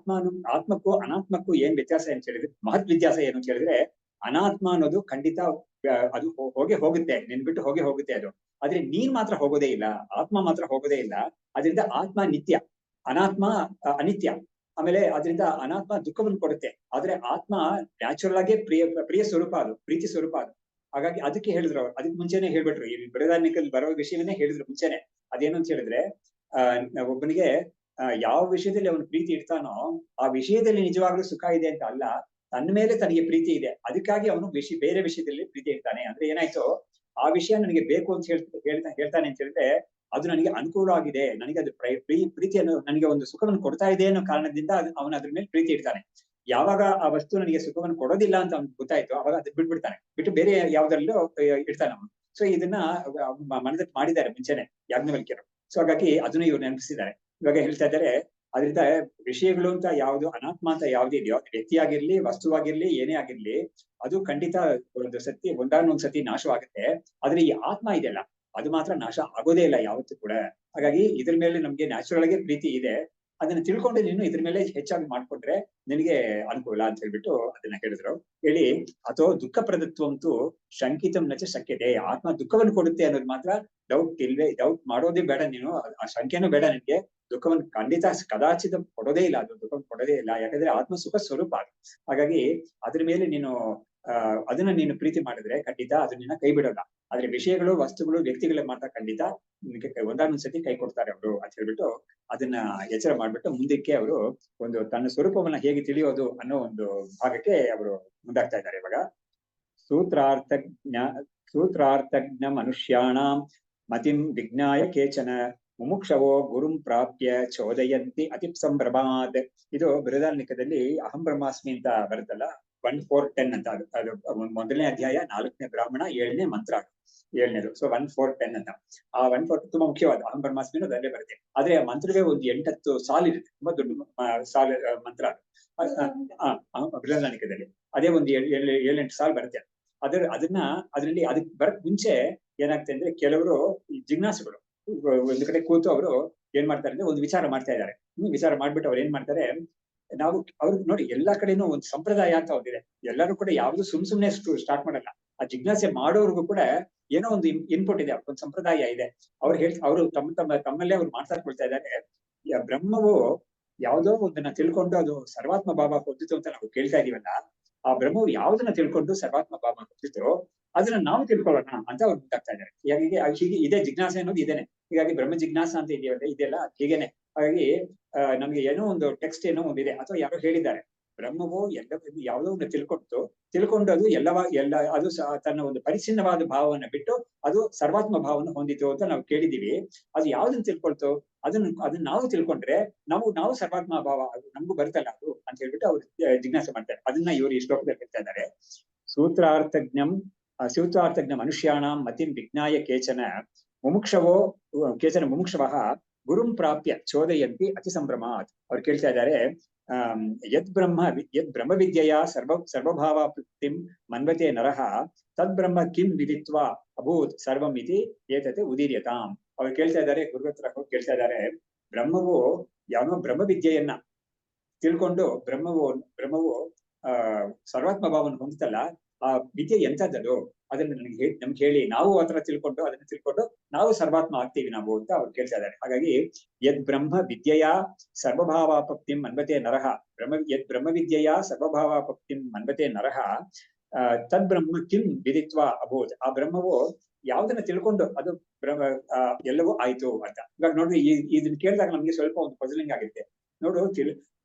ಆತ್ಮಕ್ಕೂ ಅನಾತ್ಮಕ್ಕೂ ಏನ್ ವ್ಯತ್ಯಾಸ ಅಂತ ಹೇಳಿದ್ರೆ, ಮಹತ್ ವ್ಯತ್ಯಾಸ ಏನು ಅಂತ ಹೇಳಿದ್ರೆ, ಅನಾತ್ಮ ಅನ್ನೋದು ಖಂಡಿತ ಅದು ಹೋಗುತ್ತೆ, ನಿನ್ಬಿಟ್ಟು ಹೋಗುತ್ತೆ ಅದು. ಆದ್ರೆ ನೀನ್ ಮಾತ್ರ ಹೋಗೋದೇ ಇಲ್ಲ, ಆತ್ಮ ಮಾತ್ರ ಹೋಗೋದೇ ಇಲ್ಲ. ಅದರಿಂದ ಆತ್ಮ ನಿತ್ಯ, ಅನಾತ್ಮ ಅನಿತ್ಯ. ಆಮೇಲೆ ಅದರಿಂದ ಅನಾತ್ಮ ದುಃಖವನ್ನು ಕೊಡುತ್ತೆ, ಆದ್ರೆ ಆತ್ಮ ನ್ಯಾಚುರಲ್ ಆಗಿ ಪ್ರಿಯ ಸ್ವರೂಪ, ಅದು ಪ್ರೀತಿ ಸ್ವರೂಪ ಅದು. ಹಾಗಾಗಿ ಅದಕ್ಕೆ ಹೇಳಿದ್ರು, ಅದಕ್ಕೆ ಮುಂಚೆನೆ ಹೇಳ್ಬಿಟ್ರು, ಈ ಬೃಹದಾರಣ್ಯಕದಲ್ಲಿ ಬರೋ ವಿಷಯವನ್ನೇ ಹೇಳಿದ್ರು ಮುಂಚೆನೆ. ಅದೇನು ಅಂತ ಹೇಳಿದ್ರೆ, ಒಬ್ಬನಿಗೆ ಯಾವ ವಿಷಯದಲ್ಲಿ ಅವನು ಪ್ರೀತಿ ಇಡ್ತಾನೋ ಆ ವಿಷಯದಲ್ಲಿ ನಿಜವಾಗ್ಲೂ ಸುಖ ಇದೆ ಅಂತ ಅಲ್ಲ, ತನ್ನ ಮೇಲೆ ತನಗೆ ಪ್ರೀತಿ ಇದೆ, ಅದಕ್ಕಾಗಿ ಅವನು ಬೇರೆ ವಿಷಯದಲ್ಲಿ ಪ್ರೀತಿ ಇಡ್ತಾನೆ. ಅಂದ್ರೆ ಏನಾಯ್ತು, ಆ ವಿಷಯ ನನಗೆ ಬೇಕು ಅಂತ ಹೇಳ್ತಾನೆ ಅಂತ ಹೇಳಿದ್ರೆ ಅದು ನನಗೆ ಅನುಕೂಲ ಆಗಿದೆ, ನನಗೆ ಅದು ಪ್ರೀತಿಯನ್ನು ನನಗೆ ಒಂದು ಸುಖವನ್ನು ಕೊಡ್ತಾ ಇದೆ ಅನ್ನೋ ಕಾರಣದಿಂದ ಅವನು ಅದ್ರ ಮೇಲೆ ಪ್ರೀತಿ ಇಡ್ತಾನೆ. ಯಾವಾಗ ಆ ವಸ್ತು ನನಗೆ ಸುಖವನ್ನು ಕೊಡೋದಿಲ್ಲ ಅಂತ ಅವ್ನಿಗೆ ಗೊತ್ತಾಯ್ತು, ಅವಾಗ ಅದನ್ನ ಬಿಟ್ಬಿಡ್ತಾನೆ, ಬಿಟ್ಟು ಬೇರೆ ಯಾವ್ದ್ರಲ್ಲೂ ಇಡ್ತಾನೆ ಅವನು. ಸೊ ಇದನ್ನ ಮನದಟ್ಟು ಮಾಡಿದ್ದಾರೆ ಮುಂಚೆನೆ ಯಾಜ್ಞವಲ್ಕ್ಯರು. ಸೊ ಹಾಗಾಗಿ ಅದನ್ನ ಇವ್ರು ನೆನಪಿಸಿದ್ದಾರೆ. ಇವಾಗ ಹೇಳ್ತಾ ಇದ್ದಾರೆ, ಅದರಿಂದ ವಿಷಯಗಳು ಅಂತ ಯಾವ್ದು, ಅನಾತ್ಮ ಅಂತ ಯಾವ್ದಿದೆಯೋ, ವ್ಯಕ್ತಿಯಾಗಿರ್ಲಿ ವಸ್ತುವಾಗಿರ್ಲಿ ಏನೇ ಆಗಿರ್ಲಿ, ಅದು ಖಂಡಿತ ಒಂದಾನೊಂದ್ ಸತಿ ನಾಶವಾಗುತ್ತೆ. ಆದ್ರೆ ಈ ಆತ್ಮ ಇದೆಯಲ್ಲ, ಅದು ಮಾತ್ರ ನಾಶ ಆಗೋದೇ ಇಲ್ಲ ಯಾವತ್ತೂ ಕೂಡ. ಹಾಗಾಗಿ ಇದ್ರ ಮೇಲೆ ನಮ್ಗೆ ನ್ಯಾಚುರಲ್ ಆಗಿ ಪ್ರೀತಿ ಇದೆ, ಅದನ್ನ ತಿಳ್ಕೊಂಡು ನೀನು ಇದ್ರ ಮೇಲೆ ಹೆಚ್ಚಾಗಿ ಮಾಡ್ಕೊಂಡ್ರೆ ನಿನಗೆ ಅನುಕೂಲ ಅಂತ ಹೇಳ್ಬಿಟ್ಟು ಅದನ್ನ ಹೇಳಿದ್ರು. ಹೇಳಿ, ಅಥವಾ ದುಃಖ ಪ್ರದತ್ವಂತೂ ಶಂಕಿತಂ ನಚ ಶಕ್ಯತೆ. ಆತ್ಮ ದುಃಖವನ್ನು ಕೊಡುತ್ತೆ ಅನ್ನೋದು ಮಾತ್ರ ಡೌಟ್ ಮಾಡೋದೇ ಬೇಡ ನೀನು, ಆ ಶಂಕೆನೂ ಬೇಡ ನಿನ್ಗೆ. ದುಃಖವನ್ನು ಖಂಡಿತ ಕದಾಚಿತ ಕೊಡೋದೇ ಇಲ್ಲ, ಅದು ದುಃಖವನ್ನು ಕೊಡೋದೇ ಇಲ್ಲ, ಯಾಕಂದ್ರೆ ಆತ್ಮ ಸುಖ ಸ್ವರೂಪ ಅದು. ಹಾಗಾಗಿ ಅದ್ರ ಮೇಲೆ ನೀನು ಅದನ್ನ ನೀನು ಪ್ರೀತಿ ಮಾಡಿದ್ರೆ ಖಂಡಿತ ಅದು ನಿನ್ನ ಕೈ ಬಿಡೋಲ್ಲ. ಆದ್ರೆ ವಿಷಯಗಳು ವಸ್ತುಗಳು ವ್ಯಕ್ತಿಗಳ ಮಾತ್ರ ಖಂಡಿತ ನಿನಗೆ ಒಂದಾನೊಂದ್ ಸತಿ ಕೈ ಕೊಡ್ತಾರೆ ಅವರು ಅಂತ ಹೇಳ್ಬಿಟ್ಟು ಅದನ್ನ ಎಚ್ಚರ ಮಾಡ್ಬಿಟ್ಟು ಮುಂದಕ್ಕೆ ಅವರು ಒಂದು ತನ್ನ ಸ್ವರೂಪವನ್ನ ಹೇಗೆ ತಿಳಿಯೋದು ಅನ್ನೋ ಒಂದು ಭಾಗಕ್ಕೆ ಅವರು ಮುಂದಾಗ್ತಾ ಇದ್ದಾರೆ. ಇವಾಗ ಸೂತ್ರಾರ್ಥಜ್ಞ ಮನುಷ್ಯಾಣಾಂ ಮತಿಂ ವಿಜ್ಞಾಯ ಕೇಚನ ಮುಮುಕ್ಷವೋ ಗುರುಂ ಪ್ರಾಪ್ಯ ಚೋದಯಂತಿ ಅತಿ ಸಂಭ್ರಮಾತ್. ಇದು ಬೃಹದಾರಣ್ಯಕದಲ್ಲಿ ಅಹಂ ಬ್ರಹ್ಮಾಸ್ಮಿ ಅಂತ ಬರುತ್ತಲ್ಲ, 1-4-10 ಅಂತ. ಅದು ಮೊದಲನೇ ಅಧ್ಯಾಯ 4ನೇ ಬ್ರಾಹ್ಮಣ 7ನೇ ಮಂತ್ರ, 7ನೇದು. ಸೊ 1-4-10 ಅಂತ. ಆ 1-4 ತುಂಬಾ ಮುಖ್ಯವಾದ ಅಹಂ ಬ್ರಹ್ಮಾಸ್ಮಿ ಅದರಲ್ಲೇ ಬರುತ್ತೆ. ಆದ್ರೆ ಆ ಮಂತ್ರವೇ ಒಂದು 8-10 ಸಾಲು ಇರುತ್ತೆ, ತುಂಬಾ ದೊಡ್ಡ ಸಾಲು ಮಂತ್ರ. ಬೃಹದಾರಣ್ಯಕದಲ್ಲಿ ಅದೇ ಒಂದು 7-8 ಸಾಲು ಬರುತ್ತೆ. ಅದರಲ್ಲಿ ಅದಕ್ಕೆ ಬರಕ್ ಮುಂಚೆ ಏನಾಗ್ತದೆ ಅಂದ್ರೆ, ಕೆಲವರು ಜಿಜ್ಞಾಸುಗಳು ಒಂದು ಕಡೆ ಕೂತು ಅವರು ಏನ್ ಮಾಡ್ತಾರೆ ಅಂದ್ರೆ ಒಂದು ವಿಚಾರ ಮಾಡ್ತಾ ಇದ್ದಾರೆ. ವಿಚಾರ ಮಾಡ್ಬಿಟ್ಟು ಅವ್ರು ಏನ್ ಮಾಡ್ತಾರೆ, ಅವ್ರಿಗೆ ನೋಡಿ ಎಲ್ಲಾ ಕಡೆನೂ ಒಂದು ಸಂಪ್ರದಾಯ ಅಂತ ಒಂದಿದೆ. ಎಲ್ಲರೂ ಕೂಡ ಯಾವ್ದು ಸುಮ್ನೆ ಸ್ಟಾರ್ಟ್ ಮಾಡಲ್ಲ. ಆ ಜಿಜ್ಞಾಸೆ ಮಾಡೋರ್ಗು ಕೂಡ ಏನೋ ಒಂದು ಇನ್ಪುಟ್ ಇದೆ, ಒಂದು ಸಂಪ್ರದಾಯ ಇದೆ. ಅವರು ತಮ್ಮಲ್ಲೇ ಅವ್ರು ಮಾತಾಡ್ಕೊಳ್ತಾ ಇದ್ದಾರೆ, ಬ್ರಹ್ಮವು ಯಾವ್ದೋ ಒಂದನ್ನ ತಿಳ್ಕೊಂಡು ಅದು ಸರ್ವಾತ್ಮ ಭಾವ ಹೊಂದಿತು ಅಂತ ನಾವು ಕೇಳ್ತಾ ಇದೀವಲ್ಲ, ಆ ಬ್ರಹ್ಮವು ಯಾವ್ದನ್ನ ತಿಳ್ಕೊಂಡು ಸರ್ವಾತ್ಮ ಭಾವ ಹೊಂದಿದ್ರು ಅದನ್ನ ನಾವು ತಿಳ್ಕೊಳ್ಳೋಣ ಅಂತ ಅವ್ರು ಮುಂದಾಗ್ತಾ ಇದ್ದಾರೆ. ಹೀಗೆ ಇದೇ ಜಿಜ್ಞಾಸೆ ಅನ್ನೋದು ಇದೇನೆ. ಹೀಗಾಗಿ ಬ್ರಹ್ಮ ಜಿಜ್ಞಾಸ ಅಂತ ಇದೆಯಲ್ಲ, ಇದೆಲ್ಲ ಹೀಗೇನೆ. ಹಾಗಾಗಿ ನಮ್ಗೆ ಏನೋ ಒಂದು ಟೆಕ್ಸ್ಟ್ ಏನೋ ಒಂದಿದೆ ಅಥವಾ ಯಾರೋ ಹೇಳಿದ್ದಾರೆ, ಬ್ರಹ್ಮವು ಯಾವುದೋ ಒಂದು ತಿಳ್ಕೊಂಡು ಅದು ಅದು ತನ್ನ ಒಂದು ಪರಿಚ್ಛಿನ್ನವಾದ ಭಾವವನ್ನು ಬಿಟ್ಟು ಅದು ಸರ್ವಾತ್ಮ ಭಾವವನ್ನು ಹೊಂದಿತು ಅಂತ ನಾವು ಕೇಳಿದೀವಿ. ಅದು ಯಾವ್ದನ್ನ ತಿಳ್ಕೊಳ್ತು, ಅದನ್ನ ನಾವು ತಿಳ್ಕೊಂಡ್ರೆ ನಾವು ಸರ್ವಾತ್ಮ ಭಾವ ಅದು ನಮಗೂ ಬರ್ತಲ್ಲ ಅದು ಅಂತ ಹೇಳ್ಬಿಟ್ಟು ಅವ್ರು ಜಿಜ್ಞಾಸೆ ಮಾಡ್ತಾರೆ. ಅದನ್ನ ಇವರು ಈ ಶ್ಲೋಕದಲ್ಲಿ ಹೇಳ್ತಾ ಇದ್ದಾರೆ. ಸೂತ್ರಾರ್ಥಜ್ಞಂ ಮನುಷ್ಯಾಣಾಂ ಮತಿಂ ವಿಜ್ಞಾಯ ಕೇಚನ ಮುಮುಕ್ಷವಃ ಗುರುಂ ಪ್ರಾಪ್ಯ ಚೋದಯಂತಿ ಅತಿ ಸಂಭ್ರಮಾತ್. ಅವ್ರು ಕೇಳ್ತಾ ಇದ್ದಾರೆ, ಯದ್ ಬ್ರಹ್ಮ ವಿದ್ಯೆಯ ಸರ್ವಭಾವಾಪ್ತಿಂ ಮನ್ವತೆ ನರಃ ತದ್ ಬ್ರಹ್ಮ ಕಿಂ ವಿದಿತ್ವಾ ಅಭೂತ್ ಸರ್ವಂ ಇತಿ ಏತತೆ ಉದೀರ್ಯತಾಂ. ಅವ್ರು ಕೇಳ್ತಾ ಇದ್ದಾರೆ, ಗುರು ಹತ್ರ ಕೇಳ್ತಾ ಇದ್ದಾರೆ, ಬ್ರಹ್ಮವು ಯಾವನೋ ಬ್ರಹ್ಮ ವಿದ್ಯೆಯನ್ನ ತಿಳ್ಕೊಂಡು ಬ್ರಹ್ಮವು ಸರ್ವಾತ್ಮ ಭಾವವನ್ನು ಹೊಂದುತ್ತಲ್ಲ, ಆ ವಿದ್ಯೆ ಎಂಥದ್ದದು ಅದನ್ನ ನಮ್ಗೆ ಹೇಳಿ, ನಾವು ಆತರ ಅದನ್ನ ತಿಳ್ಕೊಂಡು ನಾವು ಸರ್ವಾತ್ಮ ಆಗ್ತೀವಿ ನಾವು ಅಂತ ಅವ್ರು ಕೇಳ್ತಾ ಇದ್ದಾರೆ. ಹಾಗಾಗಿ ಯದ್ ಬ್ರಹ್ಮ ವಿದ್ಯೆಯ ಸರ್ವಭಾವಾಪಕ್ತಿಂ ಮನ್ವತೆ ನರಃ ಯದ್ ಬ್ರಹ್ಮ ವಿದ್ಯೆಯ ಸರ್ವಭಾವಾಪಕ್ತಿಂ ಮನ್ವತೆ ನರಃ ತದ್ ಬ್ರಹ್ಮ ಕಿಂ ವಿದಿತ್ವಾ ಅಭೂತ್. ಆ ಬ್ರಹ್ಮವು ಯಾವ್ದನ್ನ ತಿಳ್ಕೊಂಡು ಅದು ಎಲ್ಲವೂ ಆಯ್ತು ಅಂತ. ಇವಾಗ ನೋಡ್ರಿ, ಇದನ್ನ ಕೇಳಿದಾಗ ನಮ್ಗೆ ಸ್ವಲ್ಪ ಒಂದು ಪಜಲಿಂಗ್ ಆಗುತ್ತೆ. ನೋಡು,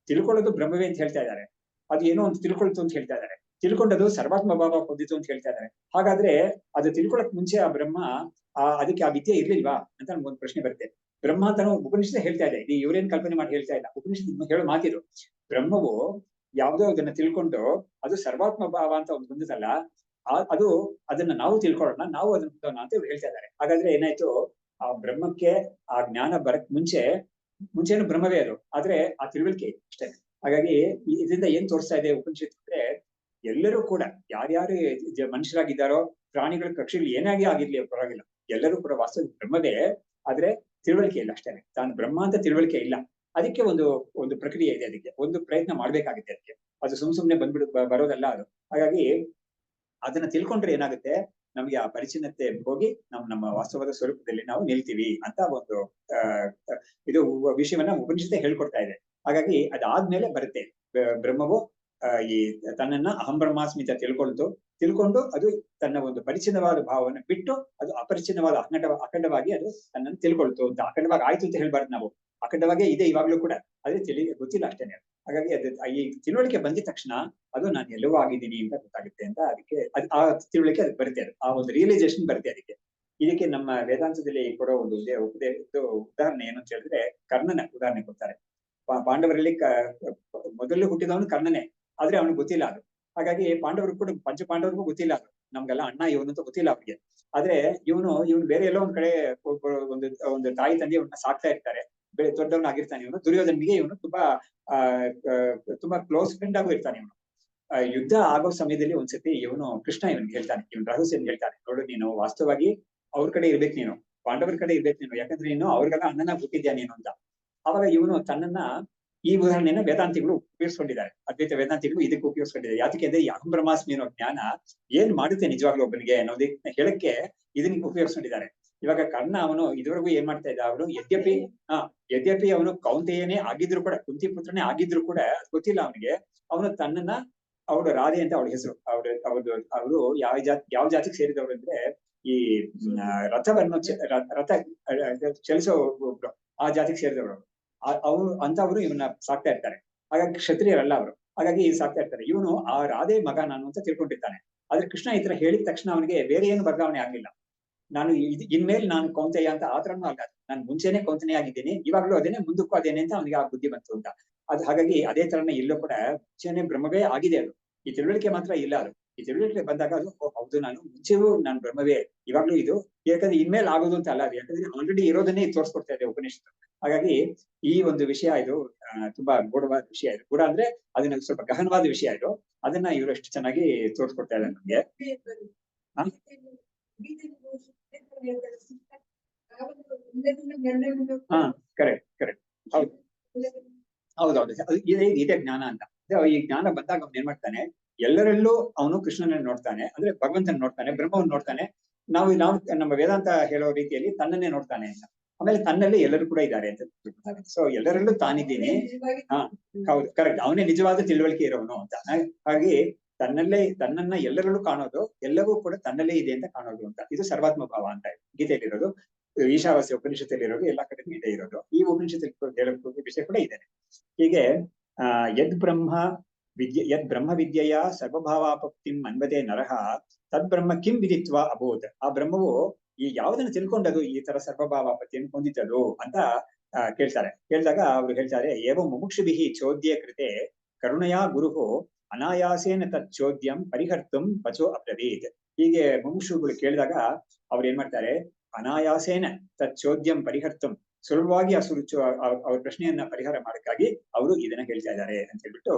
ತಿಳ್ಕೊಳ್ಳೋದು ಬ್ರಹ್ಮವೇ ಅಂತ ಹೇಳ್ತಾ ಇದ್ದಾರೆ, ಅದು ಏನೋ ಒಂದು ತಿಳ್ಕೊಳ್ತು ಅಂತ ಹೇಳ್ತಾ ಇದ್ದಾರೆ, ತಿಳ್ಕೊಂಡದು ಸರ್ವಾತ್ಮ ಭಾವ ಹೊಂದಿತು ಅಂತ ಹೇಳ್ತಾ ಇದ್ದಾರೆ. ಹಾಗಾದ್ರೆ ಅದು ತಿಳ್ಕೊಳಕ್ ಮುಂಚೆ ಆ ಬ್ರಹ್ಮ ಅದಕ್ಕೆ ಆ ವಿದ್ಯೆ ಇರ್ಲಿಲ್ವಾ ಅಂತ ನಮ್ಗೊಂದು ಪ್ರಶ್ನೆ ಬರುತ್ತೆ. ಬ್ರಹ್ಮ ಅಂತ ಉಪನಿಷತ್ ಹೇಳ್ತಾ ಇದೆ, ಇವ್ರೇನ್ ಕಲ್ಪನೆ ಮಾಡಿ ಹೇಳ್ತಾ ಇಲ್ಲ, ಉಪನಿಷತ್ ಹೇಳೋ ಮಾತಿದು. ಬ್ರಹ್ಮವು ಯಾವ್ದೋ ಅದನ್ನ ತಿಳ್ಕೊಂಡು ಅದು ಸರ್ವಾತ್ಮ ಭಾವ ಅಂತ ಒಂದು ಹೊಂದಿದಲ್ಲ, ಅದನ್ನ ನಾವು ತಿಳ್ಕೊಳ್ಳೋಣ, ನಾವು ಅದನ್ನ ಹೊಂದೋಣ ಅಂತ ಇವ್ರು ಹೇಳ್ತಾ ಇದ್ದಾರೆ. ಹಾಗಾದ್ರೆ ಏನಾಯ್ತು, ಆ ಬ್ರಹ್ಮಕ್ಕೆ ಆ ಜ್ಞಾನ ಬರಕ್ ಮುಂಚೆನು ಬ್ರಹ್ಮವೇ ಅದು, ಆದ್ರೆ ಆ ತಿಳುವಳಿಕೆ ಅಷ್ಟೇ. ಹಾಗಾಗಿ ಇದರಿಂದ ಏನ್ ತೋರಿಸ್ತಾ ಇದೆ ಉಪನಿಷತ್ ಅಂದ್ರೆ, ಎಲ್ಲರೂ ಕೂಡ ಯಾರ್ಯಾರು ಮನುಷ್ಯರಾಗಿದ್ದಾರೋ, ಪ್ರಾಣಿಗಳು ಪಕ್ಷಿಗಳು ಏನಾಗಿ ಆಗಿರ್ಲಿ ಪರವಾಗಿಲ್ಲ, ಎಲ್ಲರೂ ಕೂಡ ವಾಸ್ತವ ಬ್ರಹ್ಮವೇ, ಆದ್ರೆ ತಿಳುವಳಿಕೆ ಇಲ್ಲ ಅಷ್ಟೇ. ತಾನು ಬ್ರಹ್ಮ ಅಂತ ತಿಳುವಳಿಕೆ ಇಲ್ಲ. ಅದಕ್ಕೆ ಒಂದು ಪ್ರಕ್ರಿಯೆ ಇದೆ, ಅದಕ್ಕೆ ಒಂದು ಪ್ರಯತ್ನ ಮಾಡ್ಬೇಕಾಗುತ್ತೆ. ಅದಕ್ಕೆ ಅದು ಸುಮ್ನೆ ಬರೋದಲ್ಲ ಅದು. ಹಾಗಾಗಿ ಅದನ್ನ ತಿಳ್ಕೊಂಡ್ರೆ ಏನಾಗುತ್ತೆ, ನಮ್ಗೆ ಆ ಪರಿಚಿನ್ನತೆ ಹೋಗಿ ನಮ್ಮ ವಾಸ್ತವದ ಸ್ವರೂಪದಲ್ಲಿ ನಾವು ನಿಲ್ತೀವಿ ಅಂತ ಒಂದು ಇದು ವಿಷಯವನ್ನ ಉಪನಿಷತ್ತೇ ಹೇಳ್ಕೊಡ್ತಾ ಇದೆ. ಹಾಗಾಗಿ ಅದಾದ್ಮೇಲೆ ಬರುತ್ತೆ ಬ್ರಹ್ಮವು ಈ ತನ್ನನ್ನ ಅಹಂ ಬ್ರಹ್ಮಾಸ್ಮಿ ಅಂತ ತಿಳ್ಕೊಂಡು ಅದು ತನ್ನ ಒಂದು ಪರಿಚಿನ್ನವಾದ ಭಾವವನ್ನು ಬಿಟ್ಟು ಅದು ಅಪರಿಚಿನ್ನವಾದ ಅಖಂಡವಾಗಿ ಅದು ತನ್ನನ್ನು ತಿಳ್ಕೊಳ್ತು ಅಂತ. ಅಖಂಡವಾಗಿ ಆಯ್ತು ಅಂತ ಹೇಳ್ಬಾರ್ದು ನಾವು, ಅಖಂಡವಾಗೇ ಇದೆ ಇವಾಗ್ಲೂ ಕೂಡ, ಅದೇ ಗೊತ್ತಿಲ್ಲ ಅಷ್ಟೇನೆ. ಹಾಗಾಗಿ ಈ ತಿಳುವಳಿಕೆ ಬಂದಿದ ತಕ್ಷಣ ಅದು ನಾನು ಎಲ್ಲವೂ ಆಗಿದ್ದೀನಿ ಅಂತ ಗೊತ್ತಾಗುತ್ತೆ ಅಂತ. ಅದಕ್ಕೆ ಆ ತಿಳುವಳಿಕೆ ಅದಕ್ಕೆ ಬರುತ್ತೆ, ಆ ಒಂದು ರಿಯಲೈಸೇಷನ್ ಬರುತ್ತೆ ಅದಕ್ಕೆ. ಇದಕ್ಕೆ ನಮ್ಮ ವೇದಾಂತದಲ್ಲಿ ಕೊಡೋ ಒಂದು ಉದಾಹರಣೆ ಏನು ಅಂತ ಹೇಳಿದ್ರೆ, ಕರ್ಣನ ಉದಾಹರಣೆ ಕೊಡ್ತಾರೆ. ಪಾಂಡವರಲ್ಲಿ ಮೊದಲು ಹುಟ್ಟಿದವನು ಕರ್ಣನೇ, ಆದ್ರೆ ಅವನಿಗೆ ಗೊತ್ತಿಲ್ಲ ಅದು. ಹಾಗಾಗಿ ಪಾಂಡವರು ಕೂಡ ಪಂಚಪಾಂಡವರಿಗೂ ಗೊತ್ತಿಲ್ಲ ಅದು, ನಮ್ಗೆಲ್ಲ ಅಣ್ಣ ಇವನು ಅಂತ ಗೊತ್ತಿಲ್ಲ ಅವ್ರಿಗೆ. ಆದ್ರೆ ಇವನು ಬೇರೆ ಎಲ್ಲೋ ಒಂದ್ ಕಡೆ ಒಂದು ತಾಯಿ ತಂದೆ ಇವನ್ನ ಸಾಕ್ತಾ ಇರ್ತಾರೆ, ದೊಡ್ಡವನಾಗಿರ್ತಾನೆ ಇವನು. ದುರ್ಯೋಧನಿಗೆ ಇವನು ತುಂಬಾ ಕ್ಲೋಸ್ ಫ್ರೆಂಡ್ ಆಗು ಇರ್ತಾನೆ ಇವನು. ಯುದ್ಧ ಆಗೋ ಸಮಯದಲ್ಲಿ ಒಂದ್ಸತಿ ಕೃಷ್ಣ ಇವನ್ಗೆ ಹೇಳ್ತಾನೆ, ಇವನ್ ರಹಸ್ಯ ಹೇಳ್ತಾನೆ, ನೋಡು ನೀನು ವಾಸ್ತವವಾಗಿ ಅವ್ರ ಕಡೆ ಇರ್ಬೇಕು, ನೀನು ಪಾಂಡವರ ಕಡೆ ಇರ್ಬೇಕು ನೀನು, ಯಾಕಂದ್ರೆ ನೀನು ಅವ್ರಿಗೆಲ್ಲ ಅಣ್ಣನ ಹುಟ್ಟಿದ್ಯಾ ನೀನು ಅಂತ. ಅವಾಗ ಇವನು ತನ್ನನ್ನ, ಈ ಉದಾಹರಣೆನ ವೇದಾಂತಿಗಳು ಉಪಯೋಗಿಸ್ಕೊಂಡಿದ್ದಾರೆ, ಅದ್ವೈತ ವೇದಾಂತಿಗಳು ಇದಕ್ಕೆ ಉಪಯೋಗಿಸ್ಕೊಂಡಿದ್ದಾರೆ. ಯಾಕೆ ಅಂದ್ರೆ ಅಹಂ ಬ್ರಹ್ಮಾಸ್ಮಿ ಅನ್ನೋ ಜ್ಞಾನ ಏನ್ ಮಾಡುತ್ತೆ ನಿಜವಾಗ್ಲೂ ಒಬ್ಬನಿಗೆ ಅನ್ನೋದಕ್ಕೆ ಹೇಳಕ್ಕೆ ಇದನ್ನ ಉಪಯೋಗಿಸ್ಕೊಂಡಿದ್ದಾರೆ. ಇವಾಗ ಕರ್ಣ ಅವನು ಇದುವರೆಗೂ ಏನ್ ಮಾಡ್ತಾ ಇದ್ದ, ಅವನು ಯದ್ಯಪಿ ಅವನು ಕೌಂತೆಯನೇ ಆಗಿದ್ರು ಕೂಡ, ಕುಂತಿ ಪುತ್ರನೇ ಆಗಿದ್ರು ಕೂಡ ಗೊತ್ತಿಲ್ಲ ಅವನಿಗೆ. ಅವನು ತನ್ನನ್ನ, ಅವಳು ರಾಧೆ ಅಂತ ಅವಳ ಹೆಸರು, ಅವರು ಯಾವ ಜಾತಿಗೆ ಸೇರಿದವರು ಅಂದ್ರೆ, ಈ ರಥವನ್ನು ಚಲಿಸೋ ಆ ಜಾತಿಗೆ ಸೇರಿದವರು ಅವರು ಇವನ್ನ ಸಾಕ್ತಾ ಇರ್ತಾರೆ. ಹಾಗಾಗಿ ಕ್ಷತ್ರಿಯರಲ್ಲ ಅವರು, ಹಾಗಾಗಿ ಸಾಕ್ತಾ ಇರ್ತಾರೆ. ಇವನು ಆ ರಾಧೆ ಮಗ ನಾನು ಅಂತ ತಿಳ್ಕೊಂಡಿರ್ತಾನೆ. ಆದ್ರೆ ಕೃಷ್ಣ ಈ ತರ ಹೇಳಿದ ತಕ್ಷಣ ಅವನಿಗೆ ಬೇರೆ ಏನು ಬದಲಾವಣೆ ಆಗ್ಲಿಲ್ಲ. ಇನ್ಮೇಲೆ ನಾನು ಕೌಂತೆಯ ಅಂತ ಆತರನೂ ಅಲ್ಲ, ನಾನು ಮುಂಚೆನೆ ಕೌಂತನೇ ಆಗಿದ್ದೀನಿ, ಇವಾಗ್ಲೂ ಅದೇನೆ, ಮುಂದಕ್ಕೂ ಅದೇನೆ ಅಂತ ಅವನಿಗೆ ಆ ಬುದ್ಧಿ ಬಂತು ಅಂತ. ಅದು ಹಾಗಾಗಿ ಅದೇ ತರನೇ ಇಲ್ಲೂ ಕೂಡ ಮುಂಚೆನೆ ಬ್ರಹ್ಮವೇ ಆಗಿದೆ ಅದು, ಈ ತಿಳುವಳಿಕೆ ಮಾತ್ರ ಇಲ್ಲ ಅದು. ಈ ತಿಳುವಳಿಕೆ ಬಂದಾಗ ಅದು ಹೌದು, ಮುಂಚೆವೂ ನಾನು ಬ್ರಹ್ಮವೇ, ಇವಾಗ್ಲೂ ಇದು, ಯಾಕಂದ್ರೆ ಇನ್ಮೇಲೆ ಆಗೋದು ಅಂತ ಅಲ್ಲ ಅದು, ಯಾಕಂದ್ರೆ ಆಲ್ರೆಡಿ ಇರೋದನ್ನೇ ತೋರಿಸ್ಕೊಡ್ತಾ ಇದೆ ಉಪನಿಷತ್ತು. ಹಾಗಾಗಿ ಈ ಒಂದು ವಿಷಯ ಇದು ತುಂಬಾ ಗೂಢವಾದ ವಿಷಯ ಇದು, ಗೂಢ ಅಂದ್ರೆ ಅದನ್ನ ಸ್ವಲ್ಪ ಗಹನವಾದ ವಿಷಯ ಇದು. ಅದನ್ನ ಇವರು ಎಷ್ಟು ಚೆನ್ನಾಗಿ ತೋರಿಸ್ಕೊಡ್ತಾ ಇದ್ದಾರೆ ನಮ್ಗೆ. ಕರೆಕ್ಟ್ ಹೌದೌದು, ಇದೇ ಜ್ಞಾನ ಅಂತ. ಈ ಜ್ಞಾನ ಬಂದಾಗ ಅವ್ನು ಏನ್ ಮಾಡ್ತಾನೆ, ಎಲ್ಲರಲ್ಲೂ ಅವನು ಕೃಷ್ಣನನ್ನು ನೋಡ್ತಾನೆ, ಅಂದ್ರೆ ಭಗವಂತನ ನೋಡ್ತಾನೆ, ಬ್ರಹ್ಮವನ್ನು ನೋಡ್ತಾನೆ. ನಾವು ನಮ್ಮ ವೇದಾಂತ ಹೇಳೋ ರೀತಿಯಲ್ಲಿ ತನ್ನನ್ನೇ ನೋಡ್ತಾನೆ ಅಂತ. ಆಮೇಲೆ ತನ್ನಲ್ಲಿ ಎಲ್ಲರೂ ಕೂಡ ಇದ್ದಾರೆ ಅಂತ. ಸೊ ಎಲ್ಲರಲ್ಲೂ ತಾನಿದ್ದೀನಿ, ಹೌದು ಕರೆಕ್ಟ್, ಅವನೇ ನಿಜವಾದ ತಿಳುವಳಿಕೆ ಇರೋನು ಅಂತ. ಹಾಗೆ ತನ್ನನ್ನ ಎಲ್ಲರಲ್ಲೂ ಕಾಣೋದು, ಎಲ್ಲವೂ ಕೂಡ ತನ್ನಲ್ಲೇ ಇದೆ ಅಂತ ಕಾಣೋದು ಅಂತ. ಇದು ಸರ್ವಾತ್ಮ ಭಾವ ಅಂತ ಗೀತೆಯಲ್ಲಿರೋದು. ಈಶಾವಾಸ್ಯ ಉಪನಿಷತ್ತಲ್ಲಿ ಇರೋದು ಎಲ್ಲಾ ಕಡೆನೂ ಇದೆ ಇರೋದು. ಈ ಉಪನಿಷತ್ತಲ್ಲಿ ಹೇಳೋ ವಿಷಯ ಕೂಡ ಇದೆ. ಹೀಗೆ ಯದ್ ಬ್ರಹ್ಮ ವಿದ್ಯೆಯ ಸರ್ವಭಾವಾಪತ್ತಿಂ ಅನ್ವತೆ ನರಹ ತದ್ ಬ್ರಹ್ಮ ಕಿಂ ವಿದಿತ್ವ ಅಭೂತ್. ಆ ಬ್ರಹ್ಮವು ಈ ಯಾವುದನ್ನು ತಿಳ್ಕೊಂಡದು ಈ ತರ ಸರ್ವಭಾವಾಪತ್ತಿಯನ್ನು ಹೊಂದಿದ್ದದು ಅಂತ ಕೇಳ್ತಾರೆ. ಕೇಳಿದಾಗ ಅವ್ರು ಹೇಳ್ತಾರೆ, ಏವಂ ಮುಮುಕ್ಷುಭಿಃ ಚೋದ್ಯ ಕೃತೆ ಕರುಣೆಯ ಗುರುಹು ಅನಾಯಾಸೇನ ತತ್ ಚೋದ್ಯಂ ಪರಿಹರ್ತುಂ ವಚೋ ಅಬ್ರವೀತ್. ಹೀಗೆ ಮುಮುಕ್ಷುಗಳು ಕೇಳಿದಾಗ ಅವ್ರು ಏನ್ ಮಾಡ್ತಾರೆ, ಅನಾಯಾಸೇನ ತತ್ ಚೋದ್ಯಂ ಪರಿಹರ್ತುಂ, ಸುಲಭವಾಗಿ ಅವ್ರ ಪ್ರಶ್ನೆಯನ್ನ ಪರಿಹಾರ ಮಾಡಕ್ಕಾಗಿ ಅವರು ಇದನ್ನ ಹೇಳ್ತಾ ಇದ್ದಾರೆ ಅಂತ ಹೇಳ್ಬಿಟ್ಟು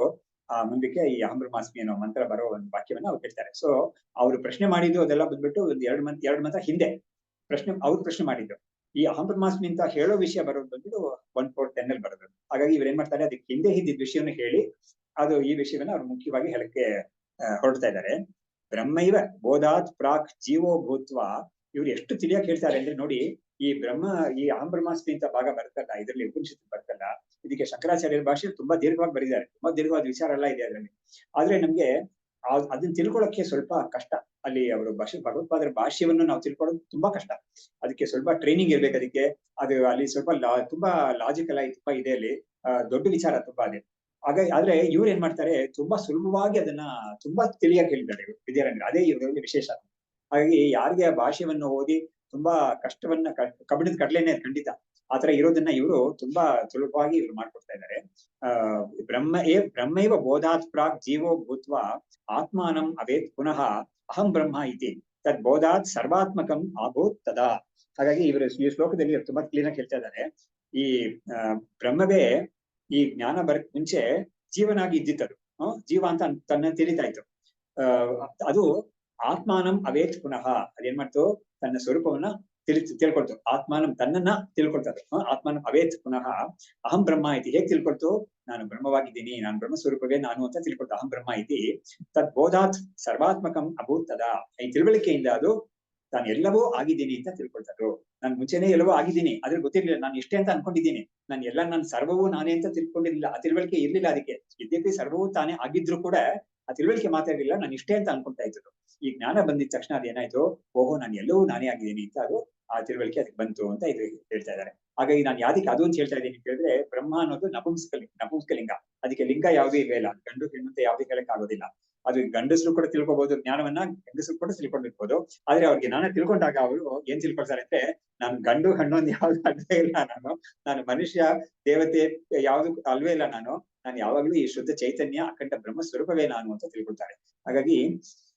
ಮುಂದಕ್ಕೆ ಈ ಅಹಂ ಬ್ರಹ್ಮಾಸ್ಮಿ ಅನ್ನೋ ಮಂತ್ರ ಬರೋ ಒಂದು ವಾಕ್ಯವನ್ನ ಅವ್ರು ಹೇಳ್ತಾರೆ. ಸೊ ಅವ್ರು ಪ್ರಶ್ನೆ ಮಾಡಿದ್ದು ಅದೆಲ್ಲ ಬಂದ್ಬಿಟ್ಟು ಒಂದು ಎರಡು ಮಂತ್ರ ಹಿಂದೆ ಅವ್ರು ಪ್ರಶ್ನೆ ಮಾಡಿದ್ದು. ಈ ಅಹಂ ಬ್ರಹ್ಮಾಸ್ಮಿ ಅಂತ ಹೇಳೋ ವಿಷಯ ಬರೋದು ಬಂದ್ಬಿಟ್ಟು 1/4 ಅಲ್ಲಿ ಬರೋದು. ಹಾಗಾಗಿ ಇವ್ರು ಏನ್ ಮಾಡ್ತಾರೆ, ಅದಕ್ಕೆ ಹಿಂದೆ ಇದ್ದಿದ್ದ ವಿಷಯವನ್ನು ಹೇಳಿ ಅದು ಈ ವಿಷಯವನ್ನ ಅವ್ರು ಮುಖ್ಯವಾಗಿ ಹೇಳಕ್ಕೆ ಹೊರಡ್ತಾ ಇದ್ದಾರೆ. ಬ್ರಹ್ಮೈವ ಬೋಧಾತ್ ಪ್ರಾಕ್ ಜೀವೋ ಭೂತ್ವ. ಇವ್ರು ಎಷ್ಟು ತಿಳಿಯಕ್ ಹೇಳ್ತಾರೆ ಅಂದ್ರೆ ನೋಡಿ, ಈ ಅಹಂ ಬ್ರಹ್ಮಾಸ್ಮಿ ಅಂತ ಭಾಗ ಬರ್ತಲ್ಲ, ಇದರಲ್ಲಿ ಉಪನಿಷತ್ತು ಬರ್ತಲ್ಲ, ಇದಕ್ಕೆ ಶಂಕರಾಚಾರ್ಯರ ಭಾಷೆ ತುಂಬಾ ದೀರ್ಘವಾಗಿ ಬರೆದಿದ್ದಾರೆ. ತುಂಬಾ ದೀರ್ಘವಾದ ವಿಚಾರ ಎಲ್ಲ ಇದೆ ಅದರಲ್ಲಿ. ಆದ್ರೆ ನಮ್ಗೆ ಅದನ್ನ ತಿಳ್ಕೊಳ್ಳೋಕೆ ಸ್ವಲ್ಪ ಕಷ್ಟ. ಅಲ್ಲಿ ಅವರು ಭಗವತ್ಪಾದರ ಭಾಷ್ಯವನ್ನು ನಾವು ತಿಳ್ಕೊಳ್ಳೋದು ತುಂಬಾ ಕಷ್ಟ. ಅದಕ್ಕೆ ಸ್ವಲ್ಪ ಟ್ರೈನಿಂಗ್ ಇರ್ಬೇಕು. ಅದಕ್ಕೆ ಅದು ಅಲ್ಲಿ ಸ್ವಲ್ಪ ತುಂಬಾ ಲಾಜಿಕಲ್ ಆಗಿ ತುಂಬಾ ಇದೆ ಅಲ್ಲಿ, ದೊಡ್ಡ ವಿಚಾರ ತುಂಬಾ ಇದೆ. ಆದ್ರೆ ಇವ್ರು ಏನ್ ಮಾಡ್ತಾರೆ, ತುಂಬಾ ಸುಲಭವಾಗಿ ಅದನ್ನ ತುಂಬಾ ತಿಳಿಯಾಗಿ ಹೇಳಿದ್ದಾರೆ ವಿದ್ಯಾರಣ್ಯರು. ಅದೇ ಇವರಲ್ಲಿ ವಿಶೇಷ. ಹಾಗಾಗಿ ಯಾರಿಗೆ ಆ ಭಾಷೆಯನ್ನು ಓದಿ ತುಂಬಾ ಕಷ್ಟವನ್ನ ಕಬ್ಬಿಣದ ಕಡ್ಲೆನೆ ಖಂಡಿತ ಆತರ ಇರೋದನ್ನ ಇವರು ತುಂಬಾ ಸುಲಭವಾಗಿ ಇವ್ರು ಮಾಡ್ಕೊಡ್ತಾ ಇದ್ದಾರೆ. ಬ್ರಹ್ಮೈವ ಬೋಧಾತ್ ಪ್ರಾಕ್ ಜೀವೋ ಭೂತ್ವ ಆತ್ಮಾನಂ ಅವೇತ್ ಪುನಃ ಅಹಂ ಬ್ರಹ್ಮ ಇತಿ ತದ್ ಬೋಧಾತ್ ಸರ್ವಾತ್ಮಕಂ ಅಭೂತ್ ತದಾ. ಹಾಗಾಗಿ ಇವರು ಈ ಶ್ಲೋಕದಲ್ಲಿ ತುಂಬಾ ಕ್ಲೀನ್ ಆಗಿ ಹೇಳ್ತಾ ಇದ್ದಾರೆ, ಈ ಬ್ರಹ್ಮವೇ ಈ ಜ್ಞಾನ ಬರಕ್ ಮುಂಚೆ ಜೀವನಾಗಿ ಇದ್ದಿತ್ತದು. ಜೀವ ಅಂತ ತನ್ನ ತಿಳಿತಾ ಇತ್ತು. ಅದು ಆತ್ಮಾನಂ ಅವೇತ್ ಪುನಃ, ಅದೇನ್ ಮಾಡ್ತು, ತನ್ನ ಸ್ವರೂಪವನ್ನ ತಿಳ್ಕೊಳ್ತು. ಆತ್ಮಾನಂ ತನ್ನನ್ನ ತಿಳ್ಕೊಳ್ತದೆ. ಆತ್ಮಾನಂ ಅವೇತ್ ಪುನಃ ಅಹಂ ಬ್ರಹ್ಮ ಇತಿ. ಹೇಗ್ ತಿಳ್ಕೊಳ್ತು, ನಾನು ಬ್ರಹ್ಮವಾಗಿದ್ದೀನಿ, ನಾನು ಬ್ರಹ್ಮ ಸ್ವರೂಪವೇ ನಾನು ಅಂತ ತಿಳ್ಕೊಳ್ತು. ಅಹಂ ಬ್ರಹ್ಮ ಇತಿ ತದ್ ಬೋಧಾತ್ ಸರ್ವಾತ್ಮಕಂ ಅಭೂತ್ ತದಾ. ಈ ತಿಳುವಳಿಕೆಯಿಂದ ಅದು ನಾನು ಎಲ್ಲವೂ ಆಗಿದ್ದೀನಿ ಅಂತ ತಿಳ್ಕೊಳ್ತದ್ದು. ನಾನು ಮುಂಚೆನೆ ಎಲ್ಲವೂ ಆಗಿದ್ದೀನಿ, ಅದ್ರ ಗೊತ್ತಿರ್ಲಿಲ್ಲ, ನಾನು ಇಷ್ಟೇ ಅಂತ ಅನ್ಕೊಂಡಿದ್ದೀನಿ. ನಾನು ಸರ್ವವೂ ನಾನೇ ಅಂತ ತಿಳ್ಕೊಂಡಿರ್ಲಿಲ್ಲ, ಆ ತಿಳುವಳಿಕೆ ಇರ್ಲಿಲ್ಲ. ಅದಕ್ಕೆ ಯದ್ಯಪಿ ಸರ್ವವೂ ತಾನೇ ಆಗಿದ್ರು ಕೂಡ ಆ ತಿಳುವಳಿಕೆ ಮಾತಾಡಿಲ್ಲ, ನಾನು ಇಷ್ಟೇ ಅಂತ ಅನ್ಕೊಂತಾ ಇದ್ದು. ಈ ಜ್ಞಾನ ಬಂದಿದ ತಕ್ಷಣ ಅದೇನಾಯ್ತು, ಓಹೋ ನಾನು ಎಲ್ಲವೂ ನಾನೇ ಆಗಿದ್ದೀನಿ ಅಂತ ಅದು ಆ ತಿಳುವಳಿಕೆ ಅದಕ್ಕೆ ಬಂತು ಅಂತ ಇದು ಹೇಳ್ತಾ ಇದ್ದಾರೆ. ಹಾಗಾಗಿ ನಾನು ಯಾವ್ದಕ್ಕೆ ಅದು ಅಂತ ಹೇಳ್ತಾ ಇದ್ದೀನಿ ಕೇಳಿದ್ರೆ, ಬ್ರಹ್ಮ ಅನ್ನೋದು ನಪುಂಸಕಲಿಂಗ. ಅದಕ್ಕೆ ಲಿಂಗ ಯಾವುದೂ ಇಲ್ವೇ, ಗಂಡು ಹೆಣ್ಣಂತೆ ಯಾವುದೇ ಹೇಳಕ್ ಆಗೋದಿಲ್ಲ. ಅದು ಗಂಡಸರು ಕೂಡ ತಿಳ್ಕೊಬಹುದು ಜ್ಞಾನವನ್ನ, ಹೆಂಗಸರು ಕೂಡ ತಿಳ್ಕೊಂಡಿರ್ಬೋದು. ಆದ್ರೆ ಅವ್ರಿಗೆ ಜ್ಞಾನ ತಿಳ್ಕೊಂಡಾಗ ಅವರು ಏನ್ ತಿಳ್ಕೊಳ್ತಾರೆ ಅಂದ್ರೆ, ನಾನು ಗಂಡು ಹೆಣ್ಣು ಅಂತ ಯಾವ್ದು ಅಲ್ವೇ ಇಲ್ಲ, ನಾನು ಮನುಷ್ಯ ದೇವತೆ ಯಾವ್ದು ಅಲ್ವೇ ಇಲ್ಲ, ನಾನು ಯಾವಾಗ್ಲೂ ಈ ಶುದ್ಧ ಚೈತನ್ಯ ಅಖಂಡ ಬ್ರಹ್ಮ ಸ್ವರೂಪವೇ ನಾನು ಅಂತ ತಿಳ್ಕೊಳ್ತಾರೆ. ಹಾಗಾಗಿ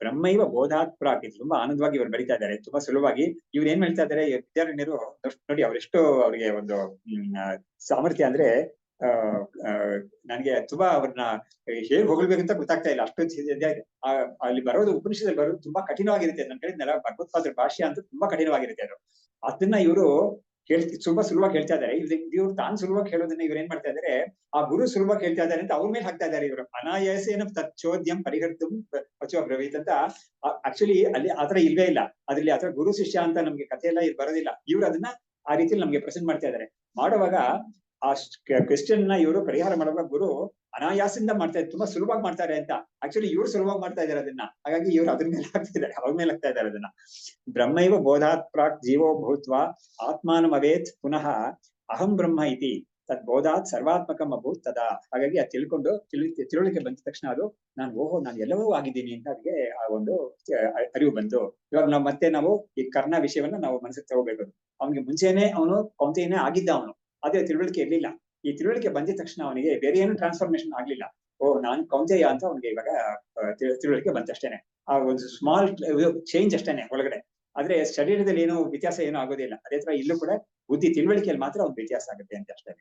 ಬ್ರಹ್ಮೈವ ಬೋಧಾತ್ ಪ್ರಾಕ್, ತುಂಬಾ ಆನಂದವಾಗಿ ಇವರು ಬರೀತಾ ಇದ್ದಾರೆ, ತುಂಬಾ ಸುಲಭವಾಗಿ. ಇವ್ರು ಏನ್ ಹೇಳ್ತಾ ಇದ್ದಾರೆ ವಿದ್ಯಾರಣ್ಯರು ನೋಡಿ, ಅವರೆಷ್ಟು ಅವ್ರಿಗೆ ಒಂದು ಸಾಮರ್ಥ್ಯ ಅಂದ್ರೆ ನನಗೆ ತುಂಬಾ ಅವ್ರನ್ನ ಹೇಗ್ ಹೊಗಳ್ಬೇಕಂತ ಗೊತ್ತಾಗ್ತಾ ಇಲ್ಲ. ಅಷ್ಟು ಅಲ್ಲಿ ಬರೋದು ಉಪನಿಷದಲ್ಲಿ ಬರೋದು ತುಂಬಾ ಕಠಿಣವಾಗಿರುತ್ತೆ. ನನ್ನ ಹೇಳಿದ್ನಲ್ಲ, ಭಗವತ್ಪಾದರ ಭಾಷೆ ಅಂತ ತುಂಬಾ ಕಠಿಣವಾಗಿರುತ್ತೆ ಅದು. ಅದನ್ನ ಇವರು ತುಂಬಾ ಸುಲಭವಾಗಿ ಹೇಳ್ತಾ ಇದ್ದಾರೆ. ಇವ್ರು ತಾನು ಸುಲಭವಾಗಿ ಹೇಳೋದನ್ನ ಇವ್ರು ಏನ್ ಮಾಡ್ತಾ ಇದ್ದಾರೆ, ಆ ಗುರು ಸುಲಭವಾಗಿ ಹೇಳ್ತಾ ಇದ್ದಾರೆ ಅಂತ ಅವ್ರ ಮೇಲೆ ಹಾಕ್ತಾ ಇದ್ದಾರೆ. ಇವರು ಅನಾಯಾಸೇನ ತಚ್ಚೋದ್ಯಂ ಪರಿಹರ್ತುಂ ವಚೋ ಬ್ರವೀತ್ ಅಂತ. ಆಕ್ಚುಲಿ ಅಲ್ಲಿ ಆತರ ಇಲ್ವೇ ಇಲ್ಲ. ಅದ್ರಲ್ಲಿ ಆತರ ಗುರು ಶಿಷ್ಯ ಅಂತ ನಮ್ಗೆ ಕಥೆ ಎಲ್ಲ ಬರೋದಿಲ್ಲ. ಇವ್ರು ಅದನ್ನ ಆ ರೀತಿಯಲ್ಲಿ ನಮ್ಗೆ ಪ್ರೆಸೆಂಟ್ ಮಾಡ್ತಾ ಇದ್ದಾರೆ. ಮಾಡುವಾಗ ಆ ಕ್ವೆಶ್ಚನ್ ನ ಇವರು ಪರಿಹಾರ ಮಾಡುವಾಗ ಗುರು ಅನಾಯಾಸದಿಂದ ಮಾಡ್ತಾ ಇದ್ದಾರೆ, ತುಂಬಾ ಸುಲಭವಾಗಿ ಮಾಡ್ತಾರೆ ಅಂತ. ಆಕ್ಚುಲಿ ಇವ್ರು ಸುಲಭವಾಗಿ ಮಾಡ್ತಾ ಇದ್ದಾರೆ ಅದನ್ನ. ಹಾಗಾಗಿ ಇವ್ರು ಅದ್ರ ಮೇಲೆ ಹಾಕ್ತಾ ಇದ್ದಾರೆ, ಅವ್ರ ಮೇಲೆ ಹಾಕ್ತಾ ಇದ್ದಾರೆ ಅದನ್ನ. ಬ್ರಹ್ಮೈವ ಬೋಧಾತ್ ಪ್ರಾಕ್ ಜೀವೋ ಭೂತ್ವ ಆತ್ಮಾನಂ ಅವೇತ್ ಪುನಃ ಅಹಂ ಬ್ರಹ್ಮ ಇತಿ ತದ್ ಬೋಧಾತ್ ಸರ್ವಾತ್ಮಕಂ ಅಭೂತ್ ತದಾ. ಹಾಗಾಗಿ ಅದು ತಿಳ್ಕೊಂಡು ತಿಳುವಳಿಕೆ ಬಂದ ತಕ್ಷಣ ಅದು ನಾನು ಎಲ್ಲವೂ ಆಗಿದ್ದೀನಿ ಅಂತ ಅದಕ್ಕೆ ಆ ಒಂದು ಅರಿವು ಬಂತು. ಇವಾಗ ನಾವು ಈ ಕರ್ಣ ವಿಷಯವನ್ನ ನಾವು ಮನಸ್ಸಿಗೆ ತಗೋಬೇಕು. ಅವನಿಗೆ ಮುಂಚೆನೆ ಅವನು ಕೌಂತೆಯನೇ ಆಗಿದ್ದ ಅವನು, ಆದ್ರೆ ತಿಳುವಳಿಕೆ ಇರ್ಲಿಲ್ಲ. ಈ ತಿಳುವಳಿಕೆ ಬಂದಿದ ತಕ್ಷಣ ಅವನಿಗೆ ಬೇರೆ ಏನು ಟ್ರಾನ್ಸ್ಫಾರ್ಮೇಶನ್ ಆಗ್ಲಿಲ್ಲ. ನಾನು ಕೌಂತೆಯ ಅಂತ ಅವನಿಗೆ ಇವಾಗ ತಿಳುವಳಿಕೆ ಬಂತಷ್ಟೇನೆ. ಆ ಒಂದು ಸ್ಮಾಲ್ ಚೇಂಜ್ ಅಷ್ಟೇನೆ ಒಳಗಡೆ. ಆದ್ರೆ ಶರೀರದಲ್ಲಿ ಏನೋ ವ್ಯತ್ಯಾಸ ಏನೋ ಆಗೋದಿಲ್ಲ. ಅದೇ ತರ ಇಲ್ಲೂ ಕೂಡ ಬುದ್ಧಿ ತಿಳುವಳಿಕೆಯಲ್ಲಿ ಮಾತ್ರ ಒಂದು ವ್ಯತ್ಯಾಸ ಆಗುತ್ತೆ ಅಂತ ಅಷ್ಟೇ.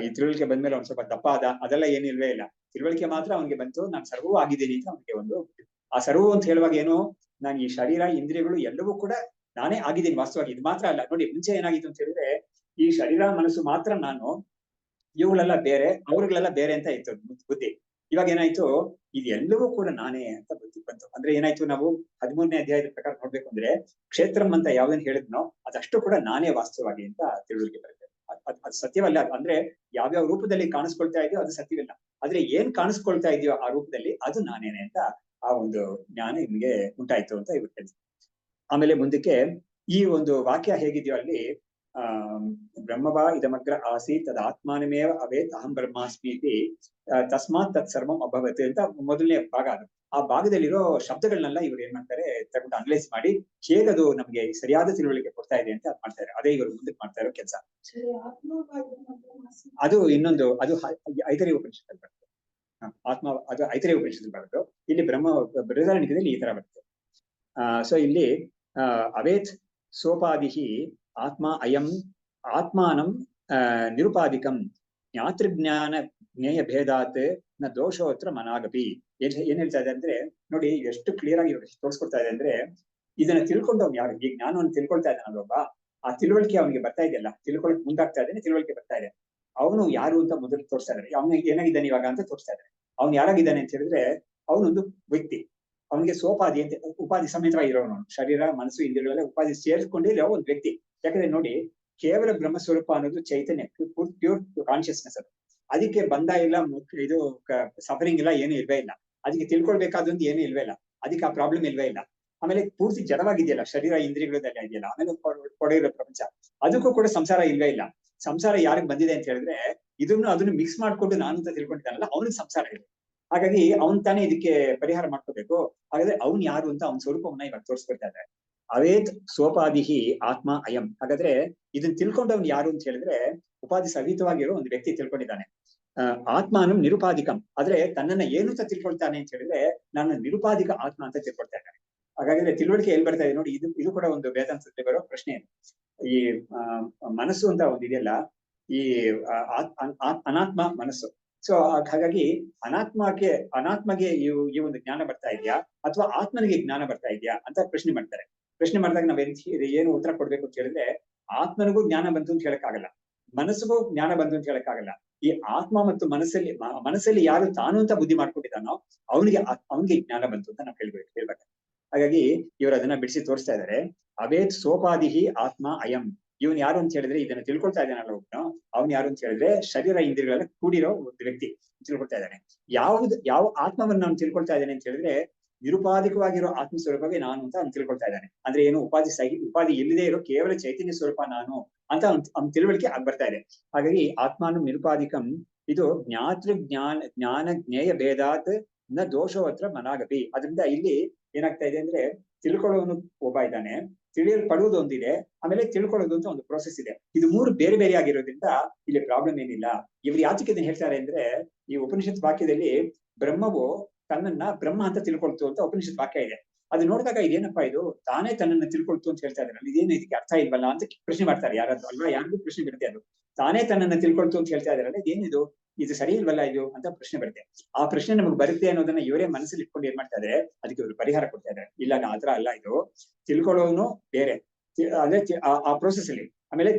ಈ ತಿಳುವಳಿಕೆ ಬಂದ್ಮೇಲೆ ಅವ್ನು ಸ್ವಲ್ಪ ದಪ್ಪ ಅದೆಲ್ಲ ಏನಿಲ್ವೇ ಇಲ್ಲ. ತಿಳುವಳಿಕೆ ಮಾತ್ರ ಅವನಿಗೆ ಬಂತು, ನಾನು ಸರ್ವೂ ಆಗಿದ್ದೀನಿ ಅಂತ ಅವನಿಗೆ ಒಂದು. ಆ ಸರ್ವು ಅಂತ ಹೇಳುವಾಗ ಏನು, ನಾನು ಈ ಶರೀರ ಇಂದ್ರಿಯಗಳು ಎಲ್ಲವೂ ಕೂಡ ನಾನೇ ಆಗಿದ್ದೀನಿ ವಾಸ್ತವವಾಗಿ. ಇದು ಮಾತ್ರ ಅಲ್ಲ ನೋಡಿ, ಮುಂಚೆ ಏನಾಗಿತ್ತು ಅಂತ ಹೇಳಿದ್ರೆ, ಈ ಶರೀರ ಮನಸ್ಸು ಮಾತ್ರ ನಾನು, ಇವುಗಳೆಲ್ಲ ಬೇರೆ, ಅವ್ರುಗಳೆಲ್ಲ ಬೇರೆ ಅಂತ ಇತ್ತು ಬುದ್ಧಿ. ಇವಾಗ ಏನಾಯ್ತು, ಇದೆಲ್ಲವೂ ಕೂಡ ನಾನೇ ಅಂತ ಬುದ್ಧಿ ಬಂತು. ಅಂದ್ರೆ ಏನಾಯ್ತು, ನಾವು 13ನೇ ಅಧ್ಯಾಯದ ಪ್ರಕಾರ ನೋಡ್ಬೇಕು ಅಂದ್ರೆ, ಕ್ಷೇತ್ರಂ ಅಂತ ಯಾವ್ದನ್ನ ಹೇಳಿದ್ನೋ ಅದಷ್ಟು ಕೂಡ ನಾನೇ ವಾಸ್ತವವಾಗಿ ಅಂತ ತಿಳುವಳಿಕೆ ಬರುತ್ತೆ. ಅದು ಸತ್ಯವಲ್ಲ. ಅಂದ್ರೆ ಯಾವ್ಯಾವ ರೂಪದಲ್ಲಿ ಕಾಣಿಸ್ಕೊಳ್ತಾ ಇದೆಯೋ ಅದು ಸತ್ಯವಿಲ್ಲ. ಆದ್ರೆ ಏನ್ ಕಾಣಿಸ್ಕೊಳ್ತಾ ಇದೆಯೋ ಆ ರೂಪದಲ್ಲಿ ಅದು ನಾನೇನೆ ಅಂತ ಆ ಒಂದು ಜ್ಞಾನ ನಿಮ್ಗೆ ಉಂಟಾಯ್ತು ಅಂತ ಇವ್ರು ಹೇಳ್ತಾರೆ. ಆಮೇಲೆ ಮುಂದಕ್ಕೆ ಈ ಒಂದು ವಾಕ್ಯ ಹೇಗಿದೆಯೋ ಅಲ್ಲಿ ಬ್ರಹ್ಮವಾ ಇದಮಗ್ರ ಆಸೀತ್ ತದ್ ಆತ್ಮಾನಮೇವ ಅವೇತ್ ಅಹಂ ಬ್ರಹ್ಮಾಸ್ಮಿ ಇತಿ ತಸ್ಮಾತ್ ತತ್ ಸರ್ವಂ ಅಭವತ್ ಅಂತ ಮೊದಲನೇ ಭಾಗ ಅದು. ಆ ಭಾಗದಲ್ಲಿರೋ ಶಬ್ದಗಳನ್ನೆಲ್ಲ ಇವರು ಏನ್ ಮಾಡ್ತಾರೆ ತಗೊಂಡು ಅನಲೈಸ್ ಮಾಡಿ ಹೇಗದು ನಮ್ಗೆ ಸರಿಯಾದ ತಿಳುವಳಿಕೆ ಕೊಡ್ತಾ ಇದೆ ಅಂತ ಮಾಡ್ತಾರೆ. ಅದೇ ಇವರು ಮುಂದಕ್ಕೆ ಮಾಡ್ತಾ ಇರೋ ಕೆಲಸ. ಅದು ಇನ್ನೊಂದು, ಅದು ಐತರೇಯ ಉಪನಿಷತ್ತಲ್ಲಿ ಬರ್ತದೆ. ಆತ್ಮ ಅದು ಐತರೇಯ ಉಪನಿಷತ್ತಲ್ಲಿ ಬರೋದು. ಇಲ್ಲಿ ಬೃಹದಾರಣ್ಯಕದಲ್ಲಿ ಈ ತರ ಬರ್ತದೆ. ಸೊ ಇಲ್ಲಿ ಅವೇತ್ ಸೋಪಾದಿಹಿ ಆತ್ಮ ಅಯಂ ಆತ್ಮಾನಂ ನಿರುಪಾದಿಕಂ ಜ್ಞಾತೃಜ್ಞಾನ ಜ್ಞೇಯ ಭೇದಾತ್ ನ ದೋಷೋತ್ರ ಮನಾಗಪಿ. ಏನ್ ಹೇಳ್ತಾ ಇದೆ ಅಂದ್ರೆ ನೋಡಿ, ಎಷ್ಟು ಕ್ಲಿಯರ್ ಆಗಿ ತೋರಿಸ್ಕೊಡ್ತಾ ಇದೆ ಅಂದ್ರೆ, ಇದನ್ನ ತಿಳ್ಕೊಂಡವ್ನು ಯಾರು, ಈ ಜ್ಞಾನವನ್ನು ತಿಳ್ಕೊಳ್ತಾ ಇದ್ದಾನಲ್ಲ ಒಬ್ಬ, ಆ ತಿಳುವಳಿಕೆ ಅವನಿಗೆ ಬರ್ತಾ ಇದೆಯಲ್ಲ, ತಿಳ್ಕೊಳಕ್ ಮುಂದಾಗ್ತಾ ಇದ್ದಾನೆ, ತಿಳುವಳಿಕೆ ಬರ್ತಾ ಇದೆ. ಅವನು ಯಾರು ಅಂತ ಮೊದಲು ತೋರಿಸ್ತಾ ಇದ್ದಾರೆ. ಅವನು ಏನಾಗಿದ್ದಾನೆ ಇವಾಗ ಅಂತ ತೋರಿಸ್ತಾ ಇದ್ದಾರೆ. ಅವ್ನು ಯಾರಾಗಿದ್ದಾನೆ ಅಂತ ಹೇಳಿದ್ರೆ ಅವನೊಂದು ವ್ಯಕ್ತಿ. ಅವನಿಗೆ ಸೋಪಾದಿ ಅಂತ ಉಪಾಧಿ ಸಮೇತವಾಗಿ ಇರೋನು, ಶರೀರ ಮನಸ್ಸು ಇಂದ್ರಿಯಗಳೆಲ್ಲ ಉಪಾಧಿ ಸೇರಿಸ್ಕೊಂಡಿರೋ ಒಂದು ವ್ಯಕ್ತಿ. ಯಾಕಂದ್ರೆ ನೋಡಿ, ಕೇವಲ ಬ್ರಹ್ಮಸ್ವರೂಪ ಅನ್ನೋದು ಚೈತನ್ಯ, ಪ್ಯೂರ್ ಕಾನ್ಶಿಯಸ್ನೆಸ್ ಅದು. ಅದಕ್ಕೆ ಬಂಧ ಇಲ್ಲ, ಇದು ಸಫರಿಂಗ್ ಇಲ್ಲ, ಏನು ಇಲ್ವೇ ಇಲ್ಲ. ಅದಕ್ಕೆ ತಿಳ್ಕೊಳ್ಬೇಕಾದೊಂದು ಏನು ಇಲ್ವೇ ಇಲ್ಲ. ಅದಕ್ಕೆ ಆ ಪ್ರಾಬ್ಲಮ್ ಇಲ್ವೇ ಇಲ್ಲ. ಆಮೇಲೆ ಪೂರ್ತಿ ಜಡವಾಗಿದೆಯಲ್ಲ, ಶರೀರ ಇಂದ್ರಿಯಗಳದೆಲ್ಲ ಇದೆಯಲ್ಲ, ಆಮೇಲೆ ಕೊಡೆಯಿರೋ ಪ್ರಪಂಚ, ಅದಕ್ಕೂ ಕೂಡ ಸಂಸಾರ ಇಲ್ವೇ ಇಲ್ಲ. ಸಂಸಾರ ಯಾರಿಗೆ ಬಂದಿದೆ ಅಂತ ಹೇಳಿದ್ರೆ ಅದನ್ನು ಮಿಕ್ಸ್ ಮಾಡ್ಕೊಂಡು ನಾನು ಅಂತ ತಿಳ್ಕೊಂಡಿದ್ದಾನಲ್ಲ, ಅವನಿಗೆ ಸಂಸಾರ ಇದೆ. ಹಾಗಾಗಿ ಅವನ್ ತಾನೇ ಇದಕ್ಕೆ ಪರಿಹಾರ ಮಾಡ್ಕೋಬೇಕು. ಹಾಗಾದ್ರೆ ಅವ್ನ್ ಯಾರು ಅಂತ ಅವನ ಸ್ವರೂಪವನ್ನ ಇವಾಗ ತೋರಿಸ್ಕೊಡ್ತಾ ಇದ್ದಾರೆ. ಅವೇತ್ ಸೋಪಾದಿಹಿ ಆತ್ಮ ಅಯಂ. ಹಾಗಾದ್ರೆ ಇದನ್ನ ತಿಳ್ಕೊಂಡವ್ನು ಯಾರು ಅಂತ ಹೇಳಿದ್ರೆ ಉಪಾಧಿ ಸಹಿತವಾಗಿರೋ ಒಂದು ವ್ಯಕ್ತಿ ತಿಳ್ಕೊಂಡಿದ್ದಾನೆ. ಆತ್ಮಾನಂ ನಿರುಪಾಧಿಕಂ, ಆದ್ರೆ ತನ್ನನ್ನ ಏನು ಅಂತ ತಿಳ್ಕೊಳ್ತಾನೆ ಅಂತ ಹೇಳಿದ್ರೆ ನಾನು ನಿರುಪಾಧಿಕ ಆತ್ಮ ಅಂತ ತಿಳ್ಕೊಳ್ತಾ ಇದ್ದಾನೆ. ಹಾಗಾದ್ರೆ ತಿಳುವಳಿಕೆ ಎಲ್ಲಿ ಬರ್ತಾ ಇದೆ ನೋಡಿ, ಇದು ಕೂಡ ಒಂದು ವೇದಾಂತದಲ್ಲಿ ಬರೋ ಪ್ರಶ್ನೆ. ಈ ಮನಸ್ಸು ಅಂತ ಒಂದು ಇದೆಯಲ್ಲ, ಈ ಅನಾತ್ಮ ಮನಸ್ಸು. ಸೊ ಹಾಗಾಗಿ ಅನಾತ್ಮಗೆ ಈ ಒಂದು ಜ್ಞಾನ ಬರ್ತಾ ಇದೆಯಾ ಅಥವಾ ಆತ್ಮನಿಗೆ ಜ್ಞಾನ ಬರ್ತಾ ಇದೆಯಾ ಅಂತ ಪ್ರಶ್ನೆ ಮಾಡ್ತಾರೆ. ಪ್ರಶ್ನೆ ಮಾಡಿದಾಗ ಏನು ಉತ್ತರ ಕೊಡ್ಬೇಕು ಅಂತ ಹೇಳಿದ್ರೆ, ಆತ್ಮನಿಗೂ ಜ್ಞಾನ ಬಂತು ಅಂತ ಹೇಳಕ್ಕಾಗಲ್ಲ, ಮನಸ್ಸಿಗೂ ಜ್ಞಾನ ಬಂತು ಅಂತ ಹೇಳಕ್ಕಾಗಲ್ಲ. ಈ ಆತ್ಮ ಮತ್ತು ಮನಸ್ಸಲ್ಲಿ ಯಾರು ತಾನು ಅಂತ ಬುದ್ಧಿ ಮಾಡ್ಕೊಂಡಿದ್ದಾನೋ ಅವನಿಗೆ ಜ್ಞಾನ ಬಂತು ಅಂತ ನಾವು ಹೇಳ್ಬೇಕು. ಹಾಗಾಗಿ ಇವರು ಅದನ್ನ ಬಿಡಿಸಿ ತೋರಿಸ್ತಾ ಇದ್ದಾರೆ. ಅವೇತ್ ಸೋಪಾದಿಹಿ ಆತ್ಮ ಅಯಂ. ಇವನ್ ಯಾರು ಅಂತ ಹೇಳಿದ್ರೆ ಇದನ್ನ ತಿಳ್ಕೊಳ್ತಾ ಇದ್ದಾನಲ್ಲ ಒಬ್ಬನು, ಅವ್ನು ಯಾರು ಅಂತ ಹೇಳಿದ್ರೆ ಶರೀರ ಇಂದ್ರಿಯಗಳೆಲ್ಲ ಕೂಡಿರೋ ಒಂದು ವ್ಯಕ್ತಿ ತಿಳ್ಕೊಳ್ತಾ ಇದ್ದಾನೆ. ಯಾವ ಆತ್ಮವನ್ನು ನಾನು ತಿಳ್ಕೊಳ್ತಾ ಇದ್ದೇನೆ ಅಂತ ಹೇಳಿದ್ರೆ ನಿರುಪಾಧಿಕವಾಗಿರೋ ಆತ್ಮ ಸ್ವರೂಪವೇ ನಾನು ಅಂತ ಅವ್ನು ತಿಳ್ಕೊಳ್ತಾ ಇದ್ದಾನೆ. ಅಂದ್ರೆ ಏನು, ಉಪಾಧಿ ಇಲ್ಲದೆ ಇರೋ ಕೇವಲ ಚೈತನ್ಯ ಸ್ವರೂಪ ನಾನು ಅಂತ ಅವ್ನ ತಿಳುವಳಿಕೆ ಬರ್ತಾ ಇದೆ. ಹಾಗಾಗಿ ಆತ್ಮಾನು ನಿರುಪಾಧಿಕಂ ಇದು ಜ್ಞಾನ ಜ್ಞೇಯ ಭೇದಾತ್ ನ ದೋಷವತ್ರ ಮನಾಗಪಿ. ಅದರಿಂದ ಇಲ್ಲಿ ಏನಾಗ್ತಾ ಇದೆ ಅಂದ್ರೆ ತಿಳ್ಕೊಳ್ಳೋನು ಒಬ್ಬ ಇದ್ದಾನೆ, ತಿಳಿಯಲ್ಪಡುವುದು ಒಂದಿದೆ, ಆಮೇಲೆ ತಿಳ್ಕೊಳ್ಳೋದು ಅಂತ ಒಂದು ಪ್ರೋಸೆಸ್ ಇದೆ. ಇದು ಮೂರು ಬೇರೆ ಬೇರೆ ಆಗಿರೋದ್ರಿಂದ ಇಲ್ಲಿ ಪ್ರಾಬ್ಲಮ್ ಏನಿಲ್ಲ. ಇವ್ರು ಯಾತಕ್ಕೆ ಇದನ್ನ ಹೇಳ್ತಾರೆ ಅಂದ್ರೆ, ಈ ಉಪನಿಷತ್ ವಾಕ್ಯದಲ್ಲಿ ಬ್ರಹ್ಮವು ತನ್ನನ್ನ ಬ್ರಹ್ಮ ಅಂತ ತಿಳ್ಕೊಳ್ತು ಅಂತ ಉಪನಿಷತ್ ವಾಕ್ಯ ಇದೆ. ಅದು ನೋಡಿದಾಗ ಇದೇನಪ್ಪಾ ಇದು ತಾನೇ ತನ್ನನ್ನ ತಿಳ್ಕೊಳ್ತು ಅಂತ ಹೇಳ್ತಾ ಇದಾರೆ, ಇದೇನು ಇದಕ್ಕೆ ಅರ್ಥ ಇಲ್ವಲ್ಲ ಅಂತ ಪ್ರಶ್ನೆ ಮಾಡ್ತಾರೆ ಯಾರಾದ್ರೂ ಅಲ್ವಾ. ಯಾರಿಗೂ ಪ್ರಶ್ನೆ ಬರುತ್ತೆ, ಅದು ತಾನೇ ತನ್ನನ್ನ ತಿಳ್ಕೊಳ್ತು ಅಂತ ಹೇಳ್ತಾ ಇದಾರಲ್ಲ, ಇದೇನಿದು, ಇದು ಸರಿ ಇಲ್ವಲ್ಲ ಇದು ಅಂತ ಪ್ರಶ್ನೆ ಬರುತ್ತೆ. ಆ ಪ್ರಶ್ನೆ ನಮ್ಗೆ ಬರುತ್ತೆ ಅನ್ನೋದನ್ನ ಇವರೇ ಮನಸ್ಸಲ್ಲಿ ಇಟ್ಕೊಂಡು ಏನ್ ಮಾಡ್ತಾ ಇದಾರೆ, ಅದಕ್ಕೆ ಇವರು ಪರಿಹಾರ ಕೊಡ್ತಾ ಇದ್ದಾರೆ. ಇಲ್ಲ ಆತರ ಅಲ್ಲ, ಇದು ತಿಳ್ಕೊಳ್ಳೋನು ಬೇರೆ, ಅಂದ್ರೆ ಆ ಪ್ರೋಸೆಸ್ ಅಲ್ಲಿ. ಆಮೇಲೆ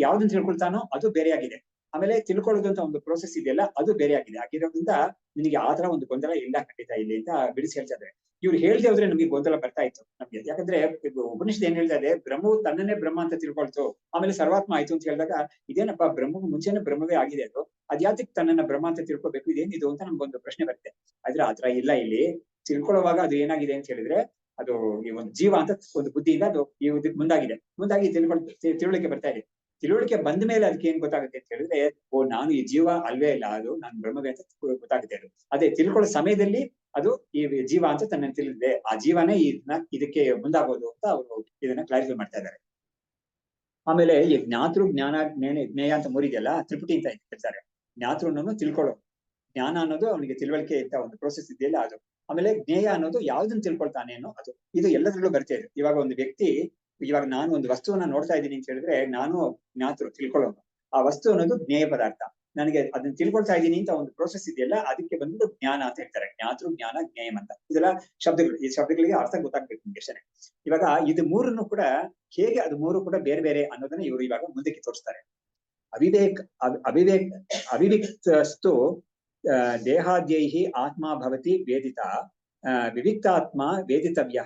ಯಾವ್ದನ್ನ ತಿಳ್ಕೊಳ್ತಾನೋ ಅದು ಬೇರೆ ಆಗಿದೆ. ಆಮೇಲೆ ತಿಳ್ಕೊಳ್ಳೋದು ಅಂತ ಒಂದು ಪ್ರೋಸೆಸ್ ಇದೆಯಲ್ಲ ಅದು ಬೇರೆ ಆಗಿದೆ. ಆಗಿರೋದ್ರಿಂದ ನಿನಗೆ ಆತರ ಒಂದು ಗೊಂದಲ ಇಲ್ಲ ಖಂಡಿತ ಇಲ್ಲಿ ಅಂತ ಬಿಡಿಸಿ ಹೇಳ್ತಾ ಇದ್ದಾರೆ. ಇವ್ರು ಹೇಳ್ದೆ ಹೋದ್ರೆ ನಮ್ಗೆ ಗೊಂದಲ ಬರ್ತಾ ಇತ್ತು ನಮ್ಗೆ. ಯಾಕಂದ್ರೆ ಉಪನಿಷತ್ ಏನ್ ಹೇಳ್ತಾ ಇದೆ, ಬ್ರಹ್ಮವು ತನ್ನನ್ನೇ ಬ್ರಹ್ಮ ಅಂತ ತಿಳ್ಕೊಳ್ತು ಆಮೇಲೆ ಸರ್ವಾತ್ಮ ಆಯ್ತು ಅಂತ ಹೇಳಿದಾಗ ಇದೇನಪ್ಪ, ಬ್ರಹ್ಮವು ಮುಂಚೆನೆ ಬ್ರಹ್ಮವೇ ಆಗಿದೆ, ಅದು ಅದ್ಯಾತಿಕ್ ತನ್ನನ್ನ ಬ್ರಹ್ಮ ಅಂತ ತಿಳ್ಕೊಬೇಕು, ಇದೇನಿದು ಅಂತ ನಮ್ಗೊಂದು ಪ್ರಶ್ನೆ ಬರುತ್ತೆ. ಆದ್ರೆ ಆತರ ಇಲ್ಲ. ಇಲ್ಲಿ ತಿಳ್ಕೊಳ್ಳುವಾಗ ಅದು ಏನಾಗಿದೆ ಅಂತ ಹೇಳಿದ್ರೆ ಅದು ಈ ಒಂದು ಜೀವ ಅಂತ ಒಂದು ಬುದ್ಧಿಯಿಂದ ಅದು ಈ ಮುಂದಾಗಿ ತಿಳುವಳಿಕೆ ಬರ್ತಾ ಇದೆ. ತಿಳುವಳಿಕೆ ಬಂದ ಮೇಲೆ ಅದಕ್ಕೆ ಏನ್ ಗೊತ್ತಾಗುತ್ತೆ ಅಂತ ಹೇಳಿದ್ರೆ, ನಾನು ಈ ಜೀವ ಅಲ್ವೇ ಇಲ್ಲ, ಅದು ನಾನು ಬ್ರಹ್ಮವೇ ಅಂತ ಗೊತ್ತಾಗುತ್ತೆ. ಅದು ಅದೇ ತಿಳ್ಕೊಳ್ಳೋ ಸಮಯದಲ್ಲಿ ಅದು ಈ ಜೀವ ಅಂತ ತನ್ನನ್ನು ತಿಳಿದಿದೆ, ಆ ಜೀವನೇ ಇದಕ್ಕೆ ಮುಂದಾಗೋದು ಅಂತ ಅವರು ಇದನ್ನ ಕ್ಲಾರಿಫೈ ಮಾಡ್ತಾ ಇದ್ದಾರೆ. ಆಮೇಲೆ ಈ ಜ್ಞಾತೃ ಜ್ಞಾನ ಜ್ಞೇಯ ಅಂತ ಮೂರಿದೆಯಲ್ಲ, ತ್ರಿಪುಟಿ ಅಂತ ಹೇಳ್ತಾರೆ. ಜ್ಞಾತೃ ಅನ್ನೋದು ತಿಳ್ಕೊಳ್ಳೋ, ಜ್ಞಾನ ಅನ್ನೋದು ಅವನಿಗೆ ತಿಳುವಳಿಕೆ ಅಂತ ಒಂದು ಪ್ರೋಸೆಸ್ ಇದೆಯಲ್ಲ ಅದು. ಆಮೇಲೆ ಜ್ಞೇಯ ಅನ್ನೋದು ಯಾವ್ದನ್ನ ತಿಳ್ಕೊಳ್ತಾನೆ ಅನ್ನೋ ಅದು. ಇದು ಎಲ್ಲದರಲ್ಲೂ ಬರ್ತಾ ಇದೆ. ಇವಾಗ ಒಂದು ವ್ಯಕ್ತಿ, ಇವಾಗ ನಾನು ಒಂದು ವಸ್ತುವನ್ನ ನೋಡ್ತಾ ಇದ್ದೀನಿ ಅಂತ ಹೇಳಿದ್ರೆ ನಾನು ಜ್ಞಾತೃ ತಿಳ್ಕೊಳ್ಳೋನು. ಆ ವಸ್ತು ಅನ್ನೋದು ಜ್ಞೇಯ ಪದಾರ್ಥ. ನನಗೆ ಅದನ್ನ ತಿಳ್ಕೊಳ್ತಾ ಇದ್ದೀನಿ ಅಂತ ಒಂದು ಪ್ರೋಸೆಸ್ ಇದೆಯಲ್ಲ, ಅದಕ್ಕೆ ಬಂದು ಜ್ಞಾನ ಅಂತ ಹೇಳ್ತಾರೆ. ಜ್ಞಾತೃ ಜ್ಞಾನ ಜ್ಞೇಯಂ ಅಂತ. ಇದೆಲ್ಲ ಶಬ್ದಗಳು. ಈ ಶಬ್ದಗಳಿಗೆ ಅರ್ಥ ಗೊತ್ತಾಗ್ಬೇಕು ನಿಮ್ಗೆ ಅಷ್ಟೇ. ಇವಾಗ ಇದು ಮೂರನ್ನು ಕೂಡ ಹೇಗೆ ಅದು ಮೂರು ಕೂಡ ಬೇರೆ ಬೇರೆ ಅನ್ನೋದನ್ನ ಇವರು ಇವಾಗ ಮುಂದಕ್ಕೆ ತೋರಿಸ್ತಾರೆ. ಅವಿವಿಕ್ತಸ್ತು ದೇಹಾದ್ಯೈಹಿ ಆತ್ಮ ಭವತಿ ವೇದಿತ ವಿವಿಕ್ತಾತ್ಮ ವೇದಿತವ್ಯ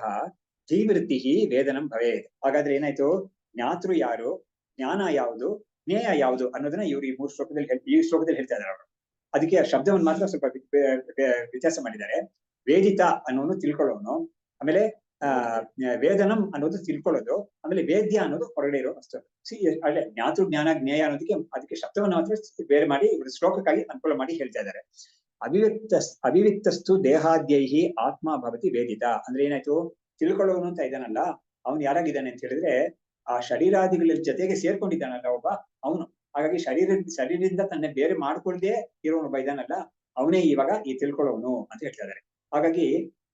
ಧೀವೃತ್ತಿ ವೇದನಂ ಭವೇತ್. ಹಾಗಾದ್ರೆ ಏನಾಯ್ತು, ಜ್ಞಾತೃ ಯಾರು, ಜ್ಞಾನ ಯಾವುದು, ಜ್ಞೇಯ ಯಾವುದು ಅನ್ನೋದನ್ನ ಇವರು ಈ ಶ್ಲೋಕದಲ್ಲಿ ಹೇಳ್ತಾ ಇದ್ದಾರೆ ಅವರು. ಅದಕ್ಕೆ ಶಬ್ದವನ್ನು ಮಾತ್ರ ಸ್ವಲ್ಪ ವ್ಯತ್ಯಾಸ ಮಾಡಿದ್ದಾರೆ. ವೇದಿತ ಅನ್ನೋನು ತಿಳ್ಕೊಳ್ಳೋನು, ಆಮೇಲೆ ವೇದನಂ ಅನ್ನೋದು ತಿಳ್ಕೊಳ್ಳೋದು, ಆಮೇಲೆ ವೇದ್ಯ ಅನ್ನೋದು ಹೊರಗಡೆ ಇರೋ ವಸ್ತು. ಅಲ್ಲೇ ಜ್ಞಾತೃ ಜ್ಞಾನ ಜ್ಞೇಯ ಅನ್ನೋದಕ್ಕೆ ಅದಕ್ಕೆ ಶಬ್ದವನ್ನು ಮಾತ್ರ ಬೇರೆ ಮಾಡಿ ಇವರು ಶ್ಲೋಕಕ್ಕಾಗಿ ಅನುಕೂಲ ಮಾಡಿ ಹೇಳ್ತಾ ಇದ್ದಾರೆ. ಅವಿವಿಕ್ತಸ್ತು ದೇಹಾದ್ಯೈಹಿ ಆತ್ಮ ಭವತಿ ವೇದಿತ ಅಂದ್ರೆ ಏನಾಯ್ತು, ತಿಳ್ಕೊಳ್ಳೋನು ಅಂತ ಇದ್ದಾನಲ್ಲ ಅವನು ಯಾರಾಗಿದ್ದಾನೆ ಅಂತ ಹೇಳಿದ್ರೆ ಆ ಶರೀರಾದಿಗಳ ಜೊತೆಗೆ ಸೇರ್ಕೊಂಡಿದ್ದಾನಲ್ಲ ಒಬ್ಬ ಅವನು. ಹಾಗಾಗಿ ಶರೀರದಿಂದ ತನ್ನೇ ಬೇರೆ ಮಾಡ್ಕೊಳ್ದೆ ಇರೋನೊಬ್ಬ ಇದ್ದಾನಲ್ಲ ಅವನೇ ಇವಾಗ ಈ ತಿಳ್ಕೊಳ್ಳೋನು ಅಂತ ಹೇಳ್ತಾ ಇದ್ದಾರೆ. ಹಾಗಾಗಿ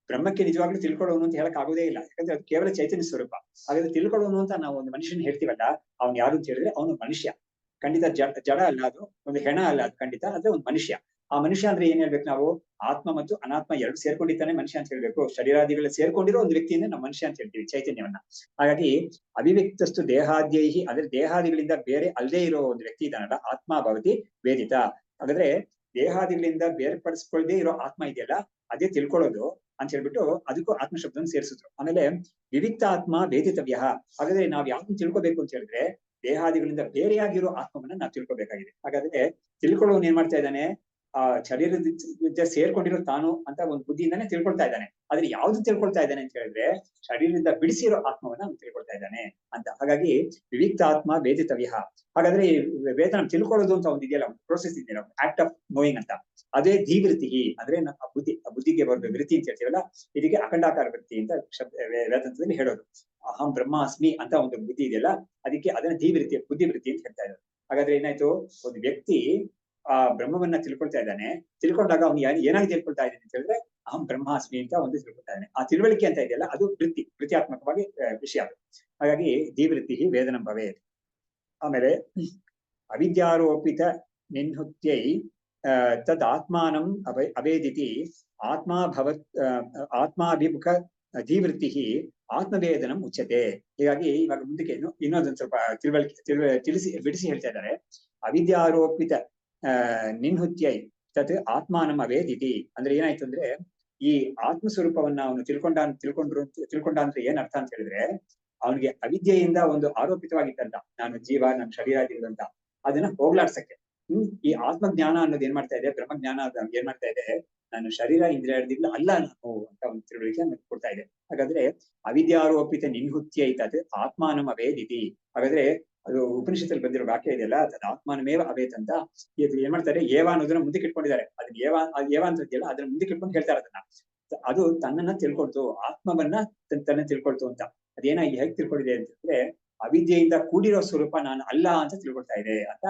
ಬ್ರಹ್ಮಕ್ಕೆ ನಿಜವಾಗ್ಲೂ ತಿಳ್ಕೊಳ್ಳೋನು ಅಂತ ಹೇಳಕ್ ಆಗೋದೇ ಇಲ್ಲ, ಯಾಕಂದ್ರೆ ಅದು ಕೇವಲ ಚೈತನ್ಯ ಸ್ವರೂಪ. ಹಾಗಾದ್ರೆ ತಿಳ್ಕೊಳ್ಳೋನು ಅಂತ ನಾವು ಒಂದು ಮನುಷ್ಯನ ಹೇಳ್ತೀವಲ್ಲ ಅವ್ನು ಯಾರು ಅಂತ ಹೇಳಿದ್ರೆ ಅವನು ಮನುಷ್ಯ, ಖಂಡಿತ ಜಡ ಅಲ್ಲ, ಅದು ಒಂದು ಹೆಣ ಅಲ್ಲ, ಅದು ಖಂಡಿತ ಅದ್ರೆ ಒಂದು ಮನುಷ್ಯ. ಆ ಮನುಷ್ಯ ಅಂದ್ರೆ ಏನ್ ಹೇಳ್ಬೇಕು ನಾವು, ಆತ್ಮ ಮತ್ತು ಅನಾತ್ಮ ಎರಡು ಸೇರ್ಕೊಂಡಿದ್ದಾನೆ ಮನುಷ್ಯ ಅಂತ ಹೇಳ್ಬೇಕು. ಶರೀರಾದಿಗಳ ಸೇರ್ಕೊಂಡಿರೋ ಒಂದು ವ್ಯಕ್ತಿಯಿಂದ ನಾವು ಮನುಷ್ಯ ಅಂತ ಹೇಳ್ತೀವಿ ಚೈತನ್ಯವನ್ನ. ಹಾಗಾಗಿ ಅವಿವಿಕ್ತಸ್ತು ದೇಹಾದ್ಯೈಹಿ ಅಂದ್ರೆ ದೇಹಾದಿಗಳಿಂದ ಬೇರೆ ಅಲ್ಲದೆ ಇರೋ ಒಂದು ವ್ಯಕ್ತಿ ಇದ್ದಾನಲ್ಲ ಆತ್ಮ ಭವತಿ ವೇದಿತ. ಹಾಗಾದ್ರೆ ದೇಹಾದಿಗಳಿಂದ ಬೇರ್ಪಡಿಸ್ಕೊಳ್ಳದೆ ಇರೋ ಆತ್ಮ ಇದೆಯಲ್ಲ ಅದೇ ತಿಳ್ಕೊಳ್ಳೋದು ಅಂತ ಹೇಳ್ಬಿಟ್ಟು ಅದಕ್ಕೂ ಆತ್ಮ ಶಬ್ದವನ್ನು ಸೇರಿಸಿದ್ರು. ಆಮೇಲೆ ವಿವಿಕ್ತ ಆತ್ಮ ವೇದಿತವ್ಯ. ಹಾಗಾದ್ರೆ ನಾವ್ ಯಾವ್ದನ್ನ ತಿಳ್ಕೊಬೇಕು ಅಂತ ಹೇಳಿದ್ರೆ ದೇಹಾದಿಗಳಿಂದ ಬೇರೆಯಾಗಿರೋ ಆತ್ಮವನ್ನ ನಾವು ತಿಳ್ಕೊಬೇಕಾಗಿದೆ. ಹಾಗಾದ್ರೆ ತಿಳ್ಕೊಳ್ಳೋನು ಏನ್ ಮಾಡ್ತಾ ಇದ್ದಾನೆ, ಆ ಶರೀರದ ಸೇರ್ಕೊಂಡಿರೋ ತಾನು ಅಂತ ಒಂದು ಬುದ್ಧಿಯಿಂದಾನೇ ತಿಳ್ಕೊಳ್ತಾ ಇದ್ದಾನೆ. ಆದ್ರೆ ಯಾವ್ದು ತಿಳ್ಕೊಳ್ತಾ ಇದ್ದಾನೆ ಅಂತ ಹೇಳಿದ್ರೆ ಶರೀರದಿಂದ ಬಿಡಿಸಿರೋ ಆತ್ಮವನ್ನ ಅವ್ನು ತಿಳ್ಕೊಳ್ತಾ ಇದ್ದಾನೆ ಅಂತ. ಹಾಗಾಗಿ ವಿವಿಕ್ತ ಆತ್ಮ ವೇದಿತವ್ಯ. ಹಾಗಾದ್ರೆ ವೇದನ ತಿಳ್ಕೊಳ್ಳೋದು ಅಂತ ಒಂದು ಇದೆಯಲ್ಲ, ಒಂದು ಪ್ರೋಸೆಸ್ ಇದೆಯಲ್ಲ, ಆಕ್ಟ್ ಆಫ್ ನೋಯಿಂಗ್ ಅಂತ, ಅದೇ ಧೀವೃತ್ತಿ ಅಂದ್ರೆ ಬುದ್ಧಿಗೆ ಬರೋ ವೃತ್ತಿ ಅಂತ ಹೇಳ್ತೀವಲ್ಲ, ಇದಕ್ಕೆ ಅಖಂಡಾಕಾರ ವೃತ್ತಿ ಅಂತ ವೇದಾಂತದಲ್ಲಿ ಹೇಳೋದು. ಅಹಂ ಬ್ರಹ್ಮಾಸ್ಮಿ ಅಂತ ಒಂದು ಬುದ್ಧಿ ಇದೆಯಲ್ಲ ಅದಕ್ಕೆ ಅದನ್ನ ಧೀವೃತ್ತಿ ಬುದ್ಧಿವೃತ್ತಿ ಅಂತ ಹೇಳ್ತಾ ಇದ್ದಾರೆ. ಹಾಗಾದ್ರೆ ಏನಾಯ್ತು, ಒಂದು ವ್ಯಕ್ತಿ ಆ ಬ್ರಹ್ಮವನ್ನ ತಿಳ್ಕೊಳ್ತಾ ಇದ್ದಾನೆ, ತಿಳ್ಕೊಂಡಾಗ ಅವ್ನು ಏನಾಗಿ ತಿಳ್ಕೊಳ್ತಾ ಇದ್ದಾನೆ ಅಂತ ಹೇಳಿದ್ರೆ ಅಹಂ ಬ್ರಹ್ಮಾಸ್ಮಿ ಅಂತ ಒಂದು ತಿಳ್ಕೊಳ್ತಾ ಇದ್ದಾನೆ. ಆ ತಿಳುವಳಿಕೆ ಅಂತ ಇದೆಯಲ್ಲ ಅದು ವೃತ್ತಿಯಾತ್ಮಕವಾಗಿ ವಿಷಯ ಅದು. ಹಾಗಾಗಿ ಧೀವೃತ್ತಿ ವೇದನಂ ಭವೇತ್. ಆಮೇಲೆ ಅವಿದ್ಯಾರೋಪಿತ ನಿನ್ಹುತ್ಯೈ ತದ್ ಆತ್ಮಾನಂ ಅವೇದಿತಿ ಆತ್ಮಾಭಿಮುಖ ಧೀವೃತ್ತಿ ಆತ್ಮವೇದನಂ ಉಚ್ಯತೆ. ಹೀಗಾಗಿ ಇವಾಗ ಮುಂದಕ್ಕೆ ಇನ್ನೊಂದೊಂದು ಸ್ವಲ್ಪ ಬಿಡಿಸಿ ಹೇಳ್ತಾ ಇದ್ದಾರೆ. ಅವಿದ್ಯಾರೋಪಿತ ನಿನ್ಹುತ್ಯೈ ತತ್ ಆತ್ಮಾನಂ ಅವೇದಿತಿ ಅಂದ್ರೆ ಏನಾಯ್ತು ಅಂದ್ರೆ ಈ ಆತ್ಮ ಸ್ವರೂಪವನ್ನ ಅವನು ತಿಳ್ಕೊಂಡ ಅಂದ್ರೆ ಏನ್ ಅರ್ಥ ಅಂತ ಹೇಳಿದ್ರೆ ಅವನಿಗೆ ಅವಿದ್ಯೆಯಿಂದ ಒಂದು ಆರೋಪಿತವಾಗಿತ್ತಂತ ನಾನು ಜೀವ ನನ್ನ ಶರೀರಾದಿಗಳು ಅಂತ ಅದನ್ನ ಹೋಗ್ಲಾಡ್ಸಕ್ಕೆ ಈ ಆತ್ಮಜ್ಞಾನ ಅನ್ನೋದು ಏನ್ ಮಾಡ್ತಾ ಇದೆ, ಬ್ರಹ್ಮಜ್ಞಾನ ಏನ್ ಮಾಡ್ತಾ ಇದೆ, ನಾನು ಶರೀರ ಇಂದ್ರಿಯಾದಿಗಳು ಅಲ್ಲ ನಾನು ಅಂತ ಒಂದು ತಿಳುವಳಿಕೆ ಕೊಡ್ತಾ ಇದೆ. ಹಾಗಾದ್ರೆ ಅವಿದ್ಯಾರೋಪಿತ ನಿನ್ಹುತ್ಯ ಐತದ್ ಆತ್ಮಾನಂ ಅವೇದಿತಿ. ಹಾಗಾದ್ರೆ ಅದು ಉಪನಿಷತ್ತಲ್ಲಿ ಬಂದಿರೋ ವಾಕ್ಯ ಇದೆಯಲ್ಲ ಅದು ಆತ್ಮಾನಮೇವ ಅವೇತ್ ಅಂತ. ಏನ್ ಮಾಡ್ತಾರೆ, ಏವ ಅನ್ನೋದನ್ನ ಮುಂದಕ್ಕೆ ಇಟ್ಕೊಂಡಿದ್ದಾರೆ. ಅದನ್ನ ಏವ ಅಂತ ಇದೆಯಲ್ಲ ಅದನ್ನ ಮುಂದಕ್ಕೆ ಇಟ್ಕೊಂಡು ಹೇಳ್ತಾರೆ ಅದನ್ನ. ಅದು ತನ್ನನ್ನ ತಿಳ್ಕೊಳ್ತು, ಆತ್ಮವನ್ನ ತನ್ನ ತಿಳ್ಕೊಳ್ತು ಅಂತ. ಅದೇನಾಗಿ ಹೇಗೆ ತಿಳ್ಕೊಂಡಿದೆ ಅಂತಂದ್ರೆ ಅವಿದ್ಯೆಯಿಂದ ಕೂಡಿರೋ ಸ್ವರೂಪ ನಾನು ಅಲ್ಲ ಅಂತ ತಿಳ್ಕೊಳ್ತಾ ಇದೆ ಅಂತ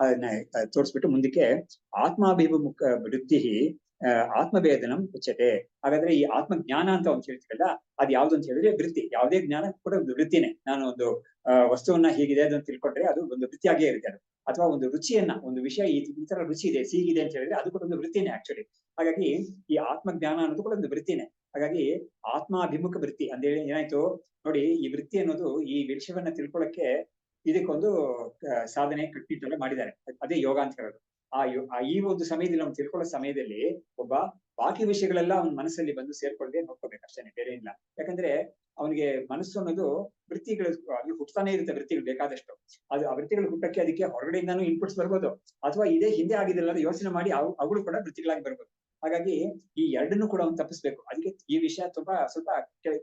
ಅದನ್ನ ತೋರಿಸ್ಬಿಟ್ಟು ಮುಂದಕ್ಕೆ ಆತ್ಮಾಭಿಮುಖ ವೃತ್ತಿ ಆತ್ಮವೇದನಂ ಉಚ್ಯತೆ. ಹಾಗಾದ್ರೆ ಈ ಆತ್ಮಜ್ಞಾನ ಅಂತ ಒಂದು ಹೇಳ್ತೀವಲ್ಲ ಅದು ಯಾವ್ದು ಅಂತ ಹೇಳಿದ್ರೆ ವೃತ್ತಿ. ಯಾವುದೇ ಜ್ಞಾನ ಕೂಡ ಒಂದು ವೃತ್ತಿನೇ. ನಾನು ಒಂದು ವಸ್ತುವನ್ನ ಹೀಗಿದೆ ಅದನ್ನು ತಿಳ್ಕೊಂಡ್ರೆ ಅದು ಒಂದು ವೃತ್ತಿಯಾಗಿಯೇ ಇರುತ್ತೆ ಅದು. ಅಥವಾ ಒಂದು ರುಚಿಯನ್ನ, ಒಂದು ವಿಷಯ ಈ ತರ ರುಚಿ ಇದೆ, ಸಿಹಿಗಿದೆ ಅಂತ ಹೇಳಿದ್ರೆ ಅದು ಕೂಡ ಒಂದು ವೃತ್ತಿನೇ ಆಕ್ಚುಲಿ. ಹಾಗಾಗಿ ಈ ಆತ್ಮಜ್ಞಾನ ಅನ್ನೋದು ಕೂಡ ಒಂದು ವೃತ್ತಿನೇ. ಹಾಗಾಗಿ ಆತ್ಮಾಭಿಮುಖ ವೃತ್ತಿ ಅಂದ್ರೆ ಏನಾಯ್ತು ನೋಡಿ, ಈ ವೃತ್ತಿ ಅನ್ನೋದು ಈ ವಿಷಯವನ್ನ ತಿಳ್ಕೊಳ್ಳಕ್ಕೆ ಇದಕ್ಕೊಂದು ಸಾಧನೆ ಕಟ್ಟಿಟ್ಟೆಲ್ಲ ಮಾಡಿದ್ದಾರೆ. ಅದೇ ಯೋಗ ಅಂತ ಹೇಳೋದು. ಈ ಒಂದು ಸಮಯದಲ್ಲಿ ಅವ್ನು ತಿಳ್ಕೊಳ್ಳೋ ಸಮಯದಲ್ಲಿ ಒಬ್ಬ ಬಾಕಿ ವಿಷಯಗಳೆಲ್ಲ ಅವ್ನ ಮನಸ್ಸಲ್ಲಿ ಬಂದು ಸೇರ್ಕೊಳ್ಳದೆ ನೋಡ್ಕೋಬೇಕು ಅಷ್ಟೇನೆ, ಬೇರೆ ಇಲ್ಲ. ಯಾಕಂದ್ರೆ ಅವನಿಗೆ ಮನಸ್ಸು ಅನ್ನೋದು ವೃತ್ತಿಗಳು ಅಲ್ಲಿ ಹುಟ್ತಾನೆ ಇರುತ್ತೆ, ವೃತ್ತಿಗಳು ಬೇಕಾದಷ್ಟು. ಅದು ಆ ವೃತ್ತಿಗಳು ಹುಟ್ಟಕ್ಕೆ ಅದಕ್ಕೆ ಹೊರಗಡೆಯಿಂದಾನು ಇನ್ಪುಟ್ಸ್ ಬರ್ಬೋದು, ಅಥವಾ ಇದೇ ಹಿಂದೆ ಆಗಿದೆಲ್ಲ ಯೋಚನೆ ಮಾಡಿ ಅವುಗಳು ಕೂಡ ವೃತ್ತಿಗಳಾಗಿ ಬರ್ಬೋದು. ಹಾಗಾಗಿ ಈ ಎರಡನ್ನೂ ಕೂಡ ಅವ್ನು ತಪ್ಪಿಸ್ಬೇಕು. ಅದಕ್ಕೆ ಈ ವಿಷಯ ಸ್ವಲ್ಪ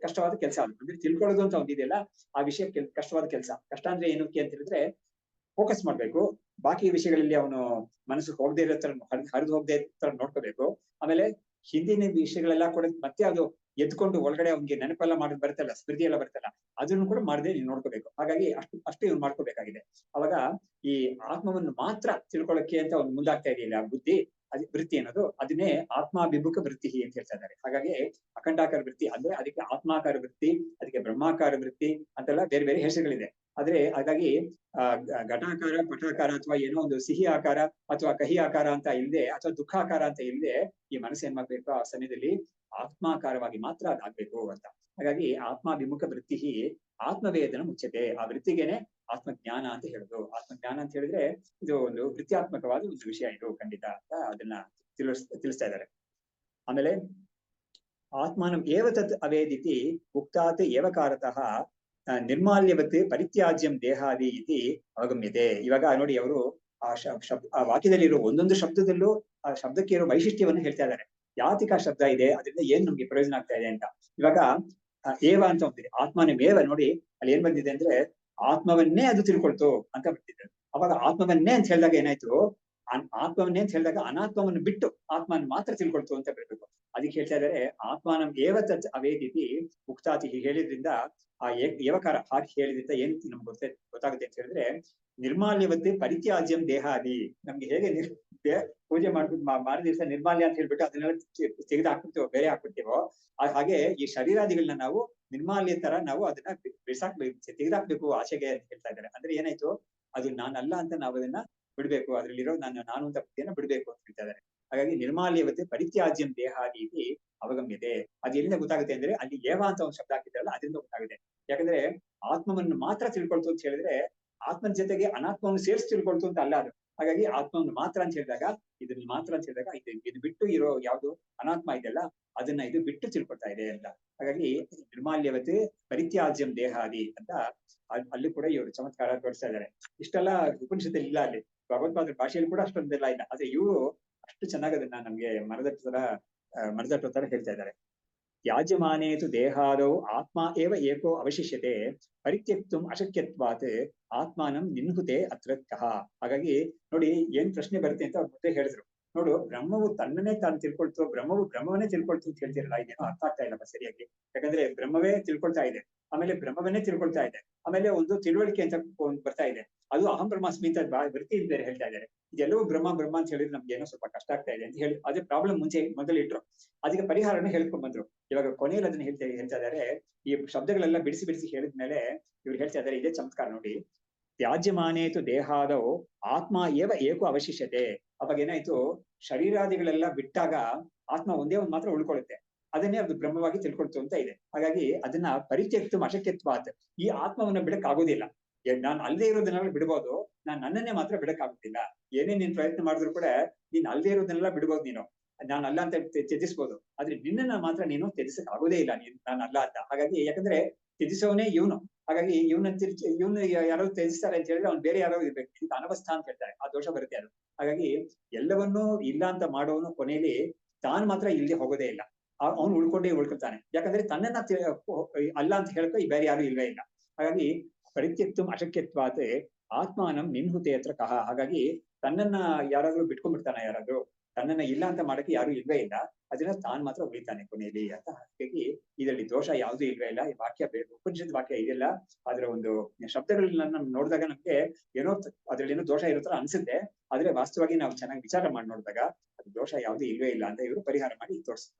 ಕಷ್ಟವಾದ ಕೆಲಸ. ಅಂದ್ರೆ ತಿಳ್ಕೊಳ್ಳೋದು ಅಂತ ಒಂದಿದೆಯಲ್ಲ ಆ ವಿಷಯ ಕಷ್ಟವಾದ ಕೆಲಸ. ಕಷ್ಟ ಅಂದ್ರೆ ಏನಕ್ಕೆ ಅಂತ ಹೇಳಿದ್ರೆ ಫೋಕಸ್ ಮಾಡ್ಬೇಕು. ಬಾಕಿ ವಿಷಯಗಳಲ್ಲಿ ಅವನು ಮನಸ್ಸು ಹೋಗದೆ ಇರೋ ತರ ಹರಿದು ಹೋಗದೆ ಇರೋ ತರ ನೋಡ್ಕೋಬೇಕು. ಆಮೇಲೆ ಹಿಂದಿನ ವಿಷಯಗಳೆಲ್ಲ ಕೂಡ ಮತ್ತೆ ಅದು ಎದ್ಕೊಂಡು ಒಳಗಡೆ ಅವ್ನಿಗೆ ನೆನಪೆಲ್ಲ ಮಾಡೋದು ಬರ್ತಲ್ಲ, ಸ್ಮೃತಿ ಎಲ್ಲ ಬರ್ತಲ್ಲ, ಅದನ್ನು ಕೂಡ ಮಾಡದೆ ನೀನು ನೋಡ್ಕೋಬೇಕು. ಹಾಗಾಗಿ ಅಷ್ಟು ಇವ್ನು ಮಾಡ್ಕೋಬೇಕಾಗಿದೆ. ಅವಾಗ ಈ ಆತ್ಮವನ್ನು ಮಾತ್ರ ತಿಳ್ಕೊಳ್ಳಕ್ಕೆ ಅಂತ ಅವ್ನು ಮುಂದಾಗ್ತಾ ಇದೆಯಲ್ಲ ಬುದ್ಧಿ, ಅದು ವೃತ್ತಿ ಅನ್ನೋದು ಅದನ್ನೇ ಆತ್ಮಾಭಿಮುಖ ವೃತ್ತಿ ಅಂತ ಹೇಳ್ತಾ ಇದ್ದಾರೆ. ಹಾಗಾಗಿ ಅಖಂಡಾಕಾರ ವೃತ್ತಿ ಅಂದ್ರೆ ಅದಕ್ಕೆ ಆತ್ಮಾಕಾರ ವೃತ್ತಿ, ಅದಕ್ಕೆ ಬ್ರಹ್ಮಾಕಾರ ವೃತ್ತಿ ಅಂತೆಲ್ಲ ಬೇರೆ ಬೇರೆ ಹೆಸರುಗಳಿದೆ. ಆದ್ರೆ ಹಾಗಾಗಿ ಘಟಾಕಾರ ಪಟಾಕಾರ ಅಥವಾ ಏನೋ ಒಂದು ಸಿಹಿ ಆಕಾರ ಅಥವಾ ಕಹಿ ಆಕಾರ ಅಂತ ಇಲ್ಲದೆ, ಅಥವಾ ದುಃಖಾಕಾರ ಅಂತ ಇಲ್ಲದೆ ಈ ಮನಸ್ಸು ಏನ್ ಮಾಡ್ಬೇಕು ಆ ಸಮಯದಲ್ಲಿ ಆತ್ಮಾಕಾರವಾಗಿ ಮಾತ್ರ ಅದಾಗ್ಬೇಕು ಅಂತ. ಹಾಗಾಗಿ ಆತ್ಮಾಭಿಮುಖ ವೃತ್ತಿ ಆತ್ಮವೇದನ ಮುಚ್ಚತೆ. ಆ ವೃತ್ತಿಗೆನೆ ಆತ್ಮಜ್ಞಾನ ಅಂತ ಹೇಳುದು. ಆತ್ಮಜ್ಞಾನ ಅಂತ ಹೇಳಿದ್ರೆ ಇದು ಒಂದು ವೃತ್ತಿಯಾತ್ಮಕವಾದ ಒಂದು ವಿಷಯ ಇದು ಖಂಡಿತ ಅಂತ ಅದನ್ನ ತಿಳಿಸ್ತಾ ಇದ್ದಾರೆ. ಆಮೇಲೆ ಆತ್ಮಾನಂ ಏವ ತತ್ ಅವೇದಿತಿ ಉಕ್ತಾತ್ ಏವಕಾರತಃ ನಿರ್ಮಾಲ್ಯವತ್ ಪರಿತ್ಯಾಜ್ಯಂ ದೇಹಾದಿ ಇತಿ ಅವಗಮ್ಯತೆ. ಇವಾಗ ನೋಡಿ ಅವರು ಆ ವಾಕ್ಯದಲ್ಲಿ ಇರೋ ಒಂದೊಂದು ಶಬ್ದದಲ್ಲೂ ಆ ಶಬ್ದಕ್ಕೆ ಇರೋ ವೈಶಿಷ್ಟ್ಯವನ್ನು ಹೇಳ್ತಾ ಇದ್ದಾರೆ. ಯಾತಿಕ ಶಬ್ದ ಇದೆ, ಅದರಿಂದ ಏನ್ ನಮ್ಗೆ ಪ್ರಯೋಜನ ಆಗ್ತಾ ಇದೆ ಅಂತ. ಇವಾಗ ಏವ ಅಂತ ಹೋಗ್ತಿದೆ, ಆತ್ಮನೇವ ನೋಡಿ ಅಲ್ಲಿ ಏನ್ ಬಂದಿದೆ ಅಂದ್ರೆ ಆತ್ಮವನ್ನೇ ಅದು ತಿಳ್ಕೊಳ್ತು ಅಂತ ಬರ್ತಿದೆ. ಅವಾಗ ಆತ್ಮವನ್ನೇ ಅಂತ ಹೇಳಿದಾಗ ಏನಾಯ್ತು, ಆತ್ಮವನ್ನೇ ಅಂತ ಹೇಳಿದಾಗ ಅನಾತ್ಮವನ್ನು ಬಿಟ್ಟು ಆತ್ಮನ ಮಾತ್ರ ತಿಳ್ಕೊಳ್ತು ಅಂತ ಬರ್ಬೇಕು. ಅದಕ್ಕೆ ಹೇಳ್ತಾ ಇದಾರೆ ಆತ್ಮಾನಂ ಏವ ತತ್ ಅವೇದಿತಿ ಉಕ್ತಾತಿ ಹೇಳಿದ್ರಿಂದ ಆ ಏವಕಾರ ಹಾಕಿ ಹೇಳಿದ್ರಿಂದ ಏನ್ ನಮ್ಗೆ ಗೊತ್ತಾಗುತ್ತೆ ಅಂತ ಹೇಳಿದ್ರೆ, ನಿರ್ಮಾಲ್ಯವತ್ತೆ ಪರಿತ್ಯಾಜ್ಯಂ ದೇಹಾದಿ. ನಮ್ಗೆ ಹೇಗೆ ಪೂಜೆ ಮಾಡ್ಬಿಟ್ಟು ಮಾರನೇ ದಿವಸ ನಿರ್ಮಾಲ್ಯ ಅಂತ ಹೇಳ್ಬಿಟ್ಟು ಅದನ್ನೆಲ್ಲ ತೆಗೆದು ಹಾಕ್ಬಿಡ್ತೀವೋ, ಬೇರೆ ಹಾಕ್ಬಿಡ್ತೀವೋ, ಹಾಗೆ ಈ ಶರೀರಾದಿಗಳನ್ನ ನಾವು ನಿರ್ಮಾಲ್ಯ ತರ ನಾವು ಅದನ್ನ ಬಿಸಾಕ್ಬೇಕು, ತೆಗೆದಾಕ್ಬೇಕು ಆಚೆಗೆ ಅಂತ ಹೇಳ್ತಾ ಇದ್ದಾರೆ. ಅಂದ್ರೆ ಏನಾಯ್ತು, ಅದು ನಾನಲ್ಲ ಅಂತ ನಾವು ಅದನ್ನ ಬಿಡ್ಬೇಕು, ಅದ್ರಲ್ಲಿರೋ ನಾನು ಅಂತ ಬುದ್ಧಿಯನ್ನ ಬಿಡ್ಬೇಕು ಅಂತ ಹೇಳ್ತಾ ಇದ್ದಾರೆ. ಹಾಗಾಗಿ ನಿರ್ಮಾಲ್ಯವತ್ತೆ ಪರಿತ್ಯಾಜ್ಯಂ ದೇಹಾದಿ ಅವಗಮ್ಯತೆ. ಅದು ಎಲ್ಲಿಂದ ಗೊತ್ತಾಗುತ್ತೆ ಅಂದ್ರೆ ಅಲ್ಲಿ ಏವ ಅಂತ ಒಂದು ಶಬ್ದ ಹಾಕಿದ್ರಲ್ಲ ಅದರಿಂದ ಗೊತ್ತಾಗುತ್ತೆ. ಯಾಕಂದ್ರೆ ಆತ್ಮವನ್ನು ಮಾತ್ರ ತಿಳ್ಕೊಳ್ತು ಅಂತ ಹೇಳಿದ್ರೆ ಆತ್ಮನ ಜೊತೆಗೆ ಅನಾತ್ಮವನ್ನು ಸೇರಿಸಿ ತಿಳ್ಕೊಳ್ತು ಅಂತ ಅಲ್ಲ ಅದು. ಹಾಗಾಗಿ ಆತ್ಮವನ್ನು ಮಾತ್ರ ಅಂತ ಹೇಳಿದಾಗ, ಇದನ್ನ ಮಾತ್ರ ಅಂತ ಹೇಳಿದಾಗ ಇದು ಬಿಟ್ಟು ಇರೋ ಯಾವ್ದು ಅನಾತ್ಮ ಇದೆಯಲ್ಲ ಅದನ್ನ ಇದು ಬಿಟ್ಟು ತಿಳ್ಕೊಳ್ತಾ ಇದೆ ಅಂತ. ಹಾಗಾಗಿ ನಿರ್ಮಾಲ್ಯವತೆ ಪರಿತ್ಯಾಜ್ಯಂ ದೇಹಾದಿ ಅಂತ ಅಲ್ಲಿ ಕೂಡ ಇವರು ಚಮತ್ಕಾರ ತೋರಿಸ್ತಾ ಇದ್ದಾರೆ. ಇಷ್ಟೆಲ್ಲ ಉಪನಿಷತ್ತಲ್ಲಿ ಇಲ್ಲ, ಅಲ್ಲಿ ಭಗವತ್ಪಾದರ ಭಾಷೆಯಲ್ಲಿ ಕೂಡ ಅಷ್ಟೊಂದೆಲ್ಲ ಇಲ್ಲ. ಆದ್ರೆ ಇವರು ಅಷ್ಟು ಚೆನ್ನಾಗಿ ಅದನ್ನ ನಮ್ಗೆ ಮರದಟ್ಟು ತರ ಹೇಳ್ತಾ ಇದ್ದಾರೆ. ಯಾಜ್ಯಮಾನೇತು ದೇಹಾದೌ ಆತ್ಮ ಏವ ಏಕೋ ಅವಶಿಷ್ಯತೆ ಪರಿತ್ಯಕ್ತುಂ ಅಶಕ್ಯತ್ವಾತ್ ಆತ್ಮಾನಂ ನಿನ್ಹುತೆ ಅತ್ರ ಕಹ. ಹಾಗಾಗಿ ನೋಡಿ ಏನ್ ಪ್ರಶ್ನೆ ಬರುತ್ತೆ ಅಂತ ಅವ್ರು ಮೊದಲೇ ಹೇಳಿದ್ರು. ನೋಡು, ಬ್ರಹ್ಮವು ತನ್ನನ್ನೇ ತಾನು ತಿಳ್ಕೊಳ್ತು, ಬ್ರಹ್ಮವನ್ನೇ ತಿಳ್ಕೊಳ್ತು ಅಂತ ಹೇಳ್ತಿರಲ್ಲ, ಇದೇನೋ ಅರ್ಥ ಆಗ್ತಾ ಇಲ್ಲಪ್ಪ ಸರಿಯಾಗಿ. ಯಾಕಂದ್ರೆ ಬ್ರಹ್ಮವೇ ತಿಳ್ಕೊಳ್ತಾ ಇದೆ, ಆಮೇಲೆ ಬ್ರಹ್ಮವನ್ನೇ ತಿಳ್ಕೊಳ್ತಾ ಇದೆ, ಆಮೇಲೆ ಒಂದು ತಿಳುವಳಿಕೆ ಅಂತ ಬರ್ತಾ ಇದೆ, ಅದು ಅಹಂ ಬ್ರಹ್ಮಾಸ್ಮಿ ಅಂತ ವೃತ್ತಿ ಬೇರೆ ಹೇಳ್ತಾ ಇದ್ದಾರೆ. ಇದೆಲ್ಲವೂ ಬ್ರಹ್ಮ ಅಂತ ಹೇಳಿದ್ರೆ ನಮ್ಗೆ ಏನೋ ಸ್ವಲ್ಪ ಕಷ್ಟ ಆಗ್ತಾ ಇದೆ ಅಂತ ಹೇಳಿ ಅದೇ ಪ್ರಾಬ್ಲಮ್ ಮೊದಲಿಟ್ರು. ಅದಕ್ಕೆ ಪರಿಹಾರನ ಹೇಳ್ಕೊಂಡ್ ಬಂದ್ರು. ಇವಾಗ ಕೊನೆಯಲ್ಲಿ ಅದನ್ನ ಹೇಳ್ತಾ ಇದ್ದಾರೆ. ಈ ಶಬ್ದಗಳೆಲ್ಲ ಬಿಡಿಸಿ ಹೇಳಿದ್ಮೇಲೆ ಇವ್ರು ಹೇಳ್ತಾ ಇದ್ದಾರೆ, ಇದೇ ಚಮತ್ಕಾರ ನೋಡಿ. ತ್ಯಾಜ್ಯಮಾನೇತು ದೇಹಾದೌ ಆತ್ಮ ಏವ ಏಕೋ ಅವಶಿಷ್ಯತೆ. ಅವಾಗ ಏನಾಯ್ತು, ಶರೀರಾದಿಗಳೆಲ್ಲ ಬಿಟ್ಟಾಗ ಆತ್ಮ ಒಂದೇ ಒಂದು ಮಾತ್ರ ಉಳ್ಕೊಳ್ಳುತ್ತೆ, ಅದನ್ನೇ ಅದು ಬ್ರಹ್ಮವಾಗಿ ತಿಳ್ಕೊಳ್ತು ಅಂತ ಇದೆ. ಹಾಗಾಗಿ ಅದನ್ನ ಪರಿತ್ಯಕ್ತು ಅಶಕ್ಯತ್ವಾತ್, ಈ ಆತ್ಮವನ್ನ ಬಿಡಕ್ ಆಗೋದಿಲ್ಲ. ನಾನು ಅಲ್ಲದೆ ಇರೋದನ್ನೆಲ್ಲ ಬಿಡ್ಬೋದು, ನಾನು ನನ್ನನ್ನೇ ಮಾತ್ರ ಬಿಡಕ್ಕಾಗುತ್ತಿಲ್ಲ. ಏನೇ ನೀನ್ ಪ್ರಯತ್ನ ಮಾಡಿದ್ರು ಕೂಡ ನೀನ್ ಅಲ್ಲದೆ ಇರೋದನ್ನೆಲ್ಲ ಬಿಡ್ಬೋದು, ನೀನು ನಾನು ಅಲ್ಲ ಅಂತ ತ್ಯಜಿಸ್ಬೋದು, ಆದ್ರೆ ನಿನ್ನನ್ನ ಮಾತ್ರ ನೀನು ತ್ಯಜಿಸಕ್ ಆಗೋದೇ ಇಲ್ಲ, ನಾನು ಅಲ್ಲ ಅಂತ. ಹಾಗಾಗಿ ಯಾಕಂದ್ರೆ ತ್ಯಜಿಸೋನೇ ಇವನು. ಹಾಗಾಗಿ ಇವನು ಯಾರೋ ತ್ಯಜಿಸ್ತಾರೆ ಅಂತ ಹೇಳಿದ್ರೆ ಅವ್ನು ಬೇರೆ ಯಾರೋ ಇರ್ಬೇಕು, ಇದು ಅನವಸ್ಥಾ ಅಂತ ಹೇಳ್ತಾರೆ, ಆ ದೋಷ ಬರುತ್ತೆ ಅದು. ಹಾಗಾಗಿ ಎಲ್ಲವನ್ನೂ ಇಲ್ಲ ಅಂತ ಮಾಡೋನು ಕೊನೆಯಲ್ಲಿ ತಾನು ಮಾತ್ರ ಇಲ್ಲದೆ ಹೋಗೋದೇ ಇಲ್ಲ, ಅವ್ನು ಉಳ್ಕೊಳ್ತಾನೆ. ಯಾಕಂದ್ರೆ ತನ್ನನ್ನ ಅಲ್ಲ ಅಂತ ಹೇಳ್ಕೊ ಬೇರೆ ಯಾರು ಇಲ್ವೇ ಇಲ್ಲ. ಹಾಗಾಗಿ ಪರಿತ್ಯಕ್ತು ಅಶಕ್ಯತ್ವಾತ್ ಆತ್ಮಾನಂ ನಿನ್ಹುತೆ ಹತ್ರ ಕಹ. ಹಾಗಾಗಿ ತನ್ನನ್ನ ಯಾರಾದ್ರೂ ಬಿಟ್ಕೊಂಡ್ಬಿಡ್ತಾನ, ಯಾರಾದ್ರೂ ತನ್ನನ್ನ ಇಲ್ಲ ಅಂತ ಮಾಡಕ್ಕೆ ಯಾರು ಇಲ್ವೇ ಇಲ್ಲ, ಅದನ್ನ ತಾನ್ ಮಾತ್ರ ಉಳಿತಾನೆ ಕೊನೆಯಲ್ಲಿ ಅಂತ. ಹಾಗಾಗಿ ಇದರಲ್ಲಿ ದೋಷ ಯಾವ್ದು ಇಲ್ವೇ ಇಲ್ಲ. ಈ ವಾಕ್ಯ ಉಪನಿಷತ್ ವಾಕ್ಯ ಇದೆಲ್ಲ ಅದರ ಒಂದು ಶಬ್ದಗಳನ್ನ ನೋಡಿದಾಗ ನಮ್ಗೆ ಏನೋ ಅದ್ರಲ್ಲಿ ಏನೋ ದೋಷ ಇರೋ ತರ ಅನ್ಸುತ್ತೆ, ಆದ್ರೆ ವಾಸ್ತವವಾಗಿ ನಾವು ಚೆನ್ನಾಗಿ ವಿಚಾರ ಮಾಡಿ ನೋಡಿದಾಗ ಅದು ದೋಷ ಯಾವ್ದು ಇಲ್ವೇ ಇಲ್ಲ ಅಂತ ಇವರು ಪರಿಹಾರ ಮಾಡಿ ತೋರಿಸ್ತಾರೆ.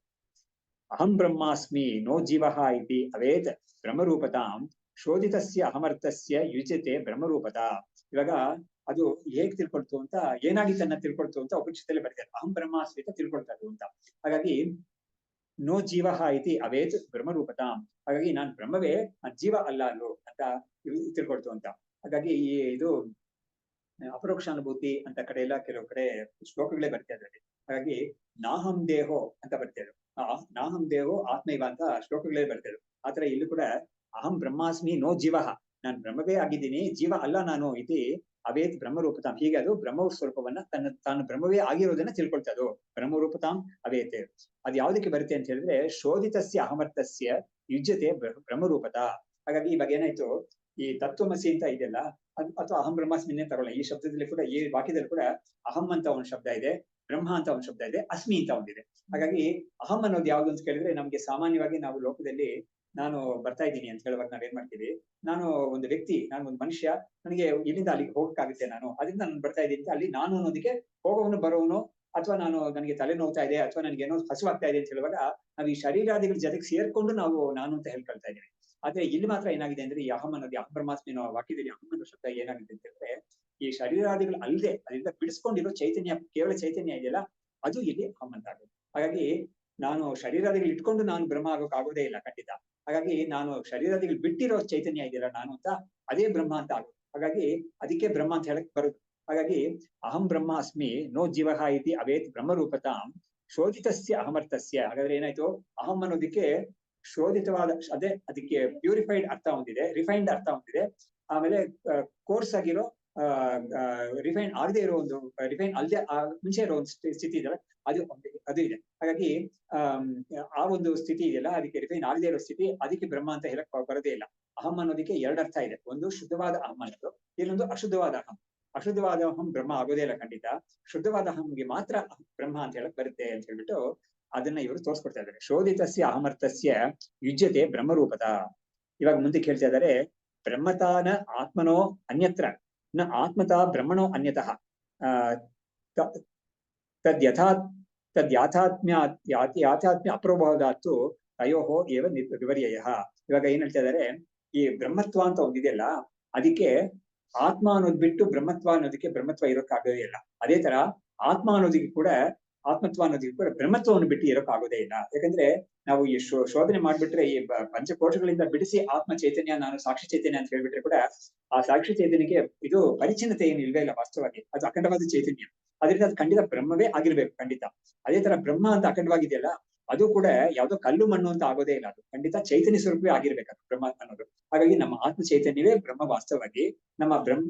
ಅಹಂ ಬ್ರಹ್ಮಾಸ್ಮಿ ನೋ ಜೀವಃ ಇತಿ ಅವೇತ್ ಬ್ರಹ್ಮರೂಪತಾಂ ಶೋಧಿತಸ್ಯ ಅಹಮರ್ಥಸ್ಯ ಯುಜ್ಯತೆ ಬ್ರಹ್ಮರೂಪತ. ಇವಾಗ ಅದು ಹೇಗ್ ತಿಳ್ಕೊಳ್ತು ಅಂತ, ಏನಾಗಿ ತನ್ನ ತಿಳ್ಕೊಳ್ತು ಅಂತ ಉಪನಿಷತ್ತಲ್ಲಿ ಬರ್ತಾರೆ. ಅಹಂ ಬ್ರಹ್ಮಾಸ್ಮಿ ಅಂತ ತಿಳ್ಕೊಳ್ತಾ ಇದ್ರು ಅಂತ. ಹಾಗಾಗಿ ನೋ ಜೀವಃ ಇತಿ ಅವೇತ್ ಬ್ರಹ್ಮರೂಪತಾಂ, ಹಾಗಾಗಿ ನಾನ್ ಬ್ರಹ್ಮವೇ, ಜೀವ ಅಲ್ಲ ಅಲ್ಲೋ ಅಂತ ತಿಳ್ಕೊಳ್ತು ಅಂತ. ಹಾಗಾಗಿ ಇದು ಅಪರೋಕ್ಷಾನುಭೂತಿ ಅಂತ ಕಡೆ ಎಲ್ಲ ಕೆಲವು ಕಡೆ ಶ್ಲೋಕಗಳೇ ಬರ್ತಾ ಇದ್ದಾರೆ. ಹಾಗಾಗಿ ನಾಹಂ ದೇಹೋ ಅಂತ ಬರ್ತಿದ್ರು, ನಾಹಂ ದೇಹೋ ಆತ್ಮೈವ ಅಂತ ಶ್ಲೋಕಗಳೇ ಬರ್ತಿದ್ರು. ಆತರ ಇಲ್ಲೂ ಕೂಡ ಅಹಂ ಬ್ರಹ್ಮಾಸ್ಮಿ ನೋ ಜೀವಃ, ನಾನು ಬ್ರಹ್ಮವೇ ಆಗಿದ್ದೀನಿ, ಜೀವ ಅಲ್ಲ ನಾನು ಇತಿ ಅವೇತ್ ಬ್ರಹ್ಮರೂಪತಾಂ. ಹೀಗೆ ಅದು ಬ್ರಹ್ಮ ಸ್ವರೂಪವನ್ನ ತಾನು ಬ್ರಹ್ಮವೇ ಆಗಿರೋದನ್ನ ತಿಳ್ಕೊಳ್ತಾ ಅದು ಬ್ರಹ್ಮರೂಪತಾಂ ಅವೇತೆ. ಅದ್ ಯಾವ್ದಕ್ಕೆ ಬರುತ್ತೆ ಅಂತ ಹೇಳಿದ್ರೆ ಶೋಧಿತಸ್ಯ ಅಹಮರ್ಥಸ್ಯ ಯುಜ್ಯತೆ ಬ್ರಹ್ಮರೂಪತ. ಹಾಗಾಗಿ ಇವಾಗ ಏನಾಯ್ತು, ಈ ತತ್ವಮಸಿ ಅಂತ ಇದೆಯಲ್ಲ ಅಥವಾ ಅಹಂ ಬ್ರಹ್ಮಾಸ್ಮಿನ್ನೇ ತಗೊಳ್ಳ, ಈ ಶಬ್ದದಲ್ಲಿ ಕೂಡ ಈ ವಾಕ್ಯದಲ್ಲಿ ಕೂಡ ಅಹಂ ಅಂತ ಒಂದು ಶಬ್ದ ಇದೆ, ಬ್ರಹ್ಮ ಅಂತ ಒಂದು ಶಬ್ದ ಇದೆ, ಅಸ್ಮಿ ಅಂತ ಒಂದಿದೆ. ಹಾಗಾಗಿ ಅಹಂ ಅನ್ನೋದು ಯಾವ್ದು ಅಂತ ಕೇಳಿದ್ರೆ ನಮ್ಗೆ ಸಾಮಾನ್ಯವಾಗಿ ನಾವು ಲೋಕದಲ್ಲಿ ನಾನು ಬರ್ತಾ ಇದ್ದೀನಿ ಅಂತ ಹೇಳುವಾಗ ನಾವೇನ್ ಮಾಡ್ತೀವಿ, ನಾನು ಒಂದು ವ್ಯಕ್ತಿ, ನಾನು ಒಂದು ಮನುಷ್ಯ, ನನಗೆ ಇಲ್ಲಿಂದ ಅಲ್ಲಿಗೆ ಹೋಗಕ್ಕಾಗುತ್ತೆ, ನಾನು ಅದರಿಂದ ನಾನು ಬರ್ತಾ ಇದ್ದೀನಿ ಅಂತ ಅಲ್ಲಿ ನಾನು ಅನ್ನೋದಕ್ಕೆ ಹೋಗೋವನು ಬರೋವನು, ಅಥವಾ ನನಗೆ ತಲೆ ನೋವ್ತಾ ಇದೆ ಅಥವಾ ನನಗೆ ಏನೋ ಹಸುವಾಗ್ತಾ ಇದೆ ಅಂತ ಹೇಳುವಾಗ ನಾವು ಈ ಶರೀರಾದಿಗಳ ಜೊತೆಗೆ ಸೇರ್ಕೊಂಡು ನಾವು ನಾನು ಅಂತ ಹೇಳ್ಕೊಳ್ತಾ ಇದ್ದೀವಿ. ಆದ್ರೆ ಇಲ್ಲಿ ಮಾತ್ರ ಏನಾಗಿದೆ ಅಂದ್ರೆ ಈ ಅಹಂ ಅನ್ನೋದು ಅಹಂ ಬ್ರಹ್ಮಾಸ್ಮಿ ಅನ್ನೋ ವಾಕ್ಯದಲ್ಲಿ ಅಹಂ ಅನ್ನೋ ಶಬ್ದ ಏನಾಗಿದೆ ಅಂತ ಹೇಳಿದ್ರೆ ಈ ಶರೀರಾದಿಗಳು ಅಲ್ಲದೆ ಅದರಿಂದ ಬಿಡಿಸ್ಕೊಂಡಿರೋ ಚೈತನ್ಯ, ಕೇವಲ ಚೈತನ್ಯ ಇದೆಯಲ್ಲ ಅದು ಇಲ್ಲಿ ಅಹಂ ಅಂತ ಆಗುತ್ತೆ. ಹಾಗಾಗಿ ನಾನು ಶರೀರಾದಿಗಳು ಇಟ್ಕೊಂಡು ನಾನು ಬ್ರಹ್ಮ ಆಗೋಕ್ ಆಗೋದೇ ಇಲ್ಲ ಖಂಡಿತ. ಹಾಗಾಗಿ ನಾನು ಶರೀರಾದಿಗಳು ಬಿಟ್ಟಿರೋ ಚೈತನ್ಯ ಇದೆಯಲ್ಲ ನಾನು ಅಂತ, ಅದೇ ಬ್ರಹ್ಮ ಅಂತ ಆಗುತ್ತೆ. ಹಾಗಾಗಿ ಅದಕ್ಕೆ ಬ್ರಹ್ಮ ಅಂತ ಹೇಳಕ್ ಬರುದು. ಹಾಗಾಗಿ ಅಹಂ ಬ್ರಹ್ಮ ಅಸ್ಮಿ ನೋ ಜೀವಃ ಇತಿ ಅವೇತ್ ಬ್ರಹ್ಮರೂಪತಾಂ ಶೋಧಿತಸ್ಯ ಅಹಮರ್ಥಸ್ಯ. ಹಾಗಾದ್ರೆ ಏನಾಯ್ತು, ಅಹಂ ಅನ್ನೋದಕ್ಕೆ ಶೋಧಿತವಾದ ಅದಕ್ಕೆ ಪ್ಯೂರಿಫೈಡ್ ಅರ್ಥ ಹೊಂದಿದೆ, ರಿಫೈನ್ಡ್ ಅರ್ಥ ಹೊಂದಿದೆ, ಆಮೇಲೆ ಕೋರ್ಸ್ ಆಗಿರೋ ರಿಫೈನ್ ಆಗದೆ ಇರೋ ಒಂದು ರಿಫೈನ್ ಅಲ್ಲದೆ ಮುಂಚೆ ಇರೋ ಒಂದು ಸ್ಥಿತಿ ಇದೆಯಲ್ಲ ಅದು ಇದೆ. ಹಾಗಾಗಿ ಆ ಒಂದು ಸ್ಥಿತಿ ಇದೆಯಲ್ಲ, ಅದಕ್ಕೆ ರಿಫೈನ್ ಆಗದೆ ಇರೋ ಸ್ಥಿತಿ, ಅದಕ್ಕೆ ಬ್ರಹ್ಮ ಅಂತ ಹೇಳಕ್ ಬರೋದೇ ಇಲ್ಲ. ಅಹಂ ಅನ್ನೋದಕ್ಕೆ ಎರಡು ಅರ್ಥ ಇದೆ. ಒಂದು ಶುದ್ಧವಾದ ಅಹಂ ಅನ್ನೋದು, ಇನ್ನೊಂದು ಅಶುದ್ಧವಾದ ಅಹಂ. ಅಶುದ್ಧವಾದ ಅಹಂ ಬ್ರಹ್ಮ ಆಗೋದೇ ಇಲ್ಲ ಖಂಡಿತ. ಶುದ್ಧವಾದ ಅಹಂಗೆ ಮಾತ್ರ ಬ್ರಹ್ಮ ಅಂತ ಹೇಳಕ್ ಬರುತ್ತೆ ಅಂತ ಹೇಳ್ಬಿಟ್ಟು ಅದನ್ನ ಇವರು ತೋರಿಸ್ಕೊಡ್ತಾ ಇದ್ದಾರೆ. ಶೋಧಿತಸ್ಯ ಅಹಮರ್ಥಸ್ಯ ಯುಜ್ಯತೆ ಬ್ರಹ್ಮರೂಪದ. ಇವಾಗ ಮುಂದೆ ಹೇಳ್ತಾ ಇದ್ದಾರೆ, ಬ್ರಹ್ಮತಾನ ಆತ್ಮನೋ ಅನ್ಯತ್ರ ನ ಆತ್ಮತಾ ಬ್ರಹ್ಮಣೋ ಅನ್ಯತಃ ತದ್ಯಾಥಾತ್ಮ್ಯ ಅಪ್ರಬೋಧಾತ್ತು ತಯೋಹೋ ಏವ ವಿಪರ್ಯಯ. ಇವಾಗ ಏನ್ ಹೇಳ್ತಾ ಇದ್ದಾರೆ, ಈ ಬ್ರಹ್ಮತ್ವ ಅಂತ ಒಂದಿದೆಯಲ್ಲ, ಅದಕ್ಕೆ ಆತ್ಮ ಅನ್ನೋದ್ ಬಿಟ್ಟು ಬ್ರಹ್ಮತ್ವ ಅನ್ನೋದಕ್ಕೆ ಬ್ರಹ್ಮತ್ವ ಇರೋಕ್ಕಾಗೋದೇ ಇಲ್ಲ. ಅದೇ ತರ ಆತ್ಮ ಅನ್ನೋದಕ್ಕೆ ಕೂಡ ಆತ್ಮತ್ವ ಅನ್ನೋದಕ್ಕೆ ಕೂಡ ಬ್ರಹ್ಮತ್ವವನ್ನು ಬಿಟ್ಟು ಇರೋಕ್ಕಾಗೋದೇ ಇಲ್ಲ. ಯಾಕಂದ್ರೆ ನಾವು ಈ ಶೋಧನೆ ಮಾಡ್ಬಿಟ್ರೆ, ಈ ಪಂಚಕೋಶಗಳಿಂದ ಬಿಡಿಸಿ ಆತ್ಮ ಚೈತನ್ಯ, ನಾನು ಸಾಕ್ಷಿ ಚೈತನ್ಯ ಅಂತ ಹೇಳ್ಬಿಟ್ರೆ ಕೂಡ ಆ ಸಾಕ್ಷಿ ಚೈತನ್ಯಕ್ಕೆ ಇದು ಪರಿಚ್ಛಿನ್ನತೆ ಏನು ಇಲ್ವೇ ಇಲ್ಲ. ವಾಸ್ತವವಾಗಿ ಅದು ಅಖಂಡವಾದ ಚೈತನ್ಯ, ಅದರಿಂದ ಅದು ಖಂಡಿತ ಬ್ರಹ್ಮವೇ ಆಗಿರ್ಬೇಕು ಖಂಡಿತ. ಅದೇ ತರ ಬ್ರಹ್ಮ ಅಂತ ಅಖಂಡವಾಗಿದೆಯಲ್ಲ, ಅದು ಕೂಡ ಯಾವ್ದೋ ಕಲ್ಲು ಮಣ್ಣು ಅಂತ ಆಗೋದೇ ಇಲ್ಲ. ಅದು ಖಂಡಿತ ಚೈತನ್ಯ ಸ್ವರೂಪವೇ ಆಗಿರ್ಬೇಕು ಬ್ರಹ್ಮ ಅನ್ನೋದು. ಹಾಗಾಗಿ ನಮ್ಮ ಆತ್ಮ ಚೈತನ್ಯವೇ ಬ್ರಹ್ಮ ವಾಸ್ತವವಾಗಿ,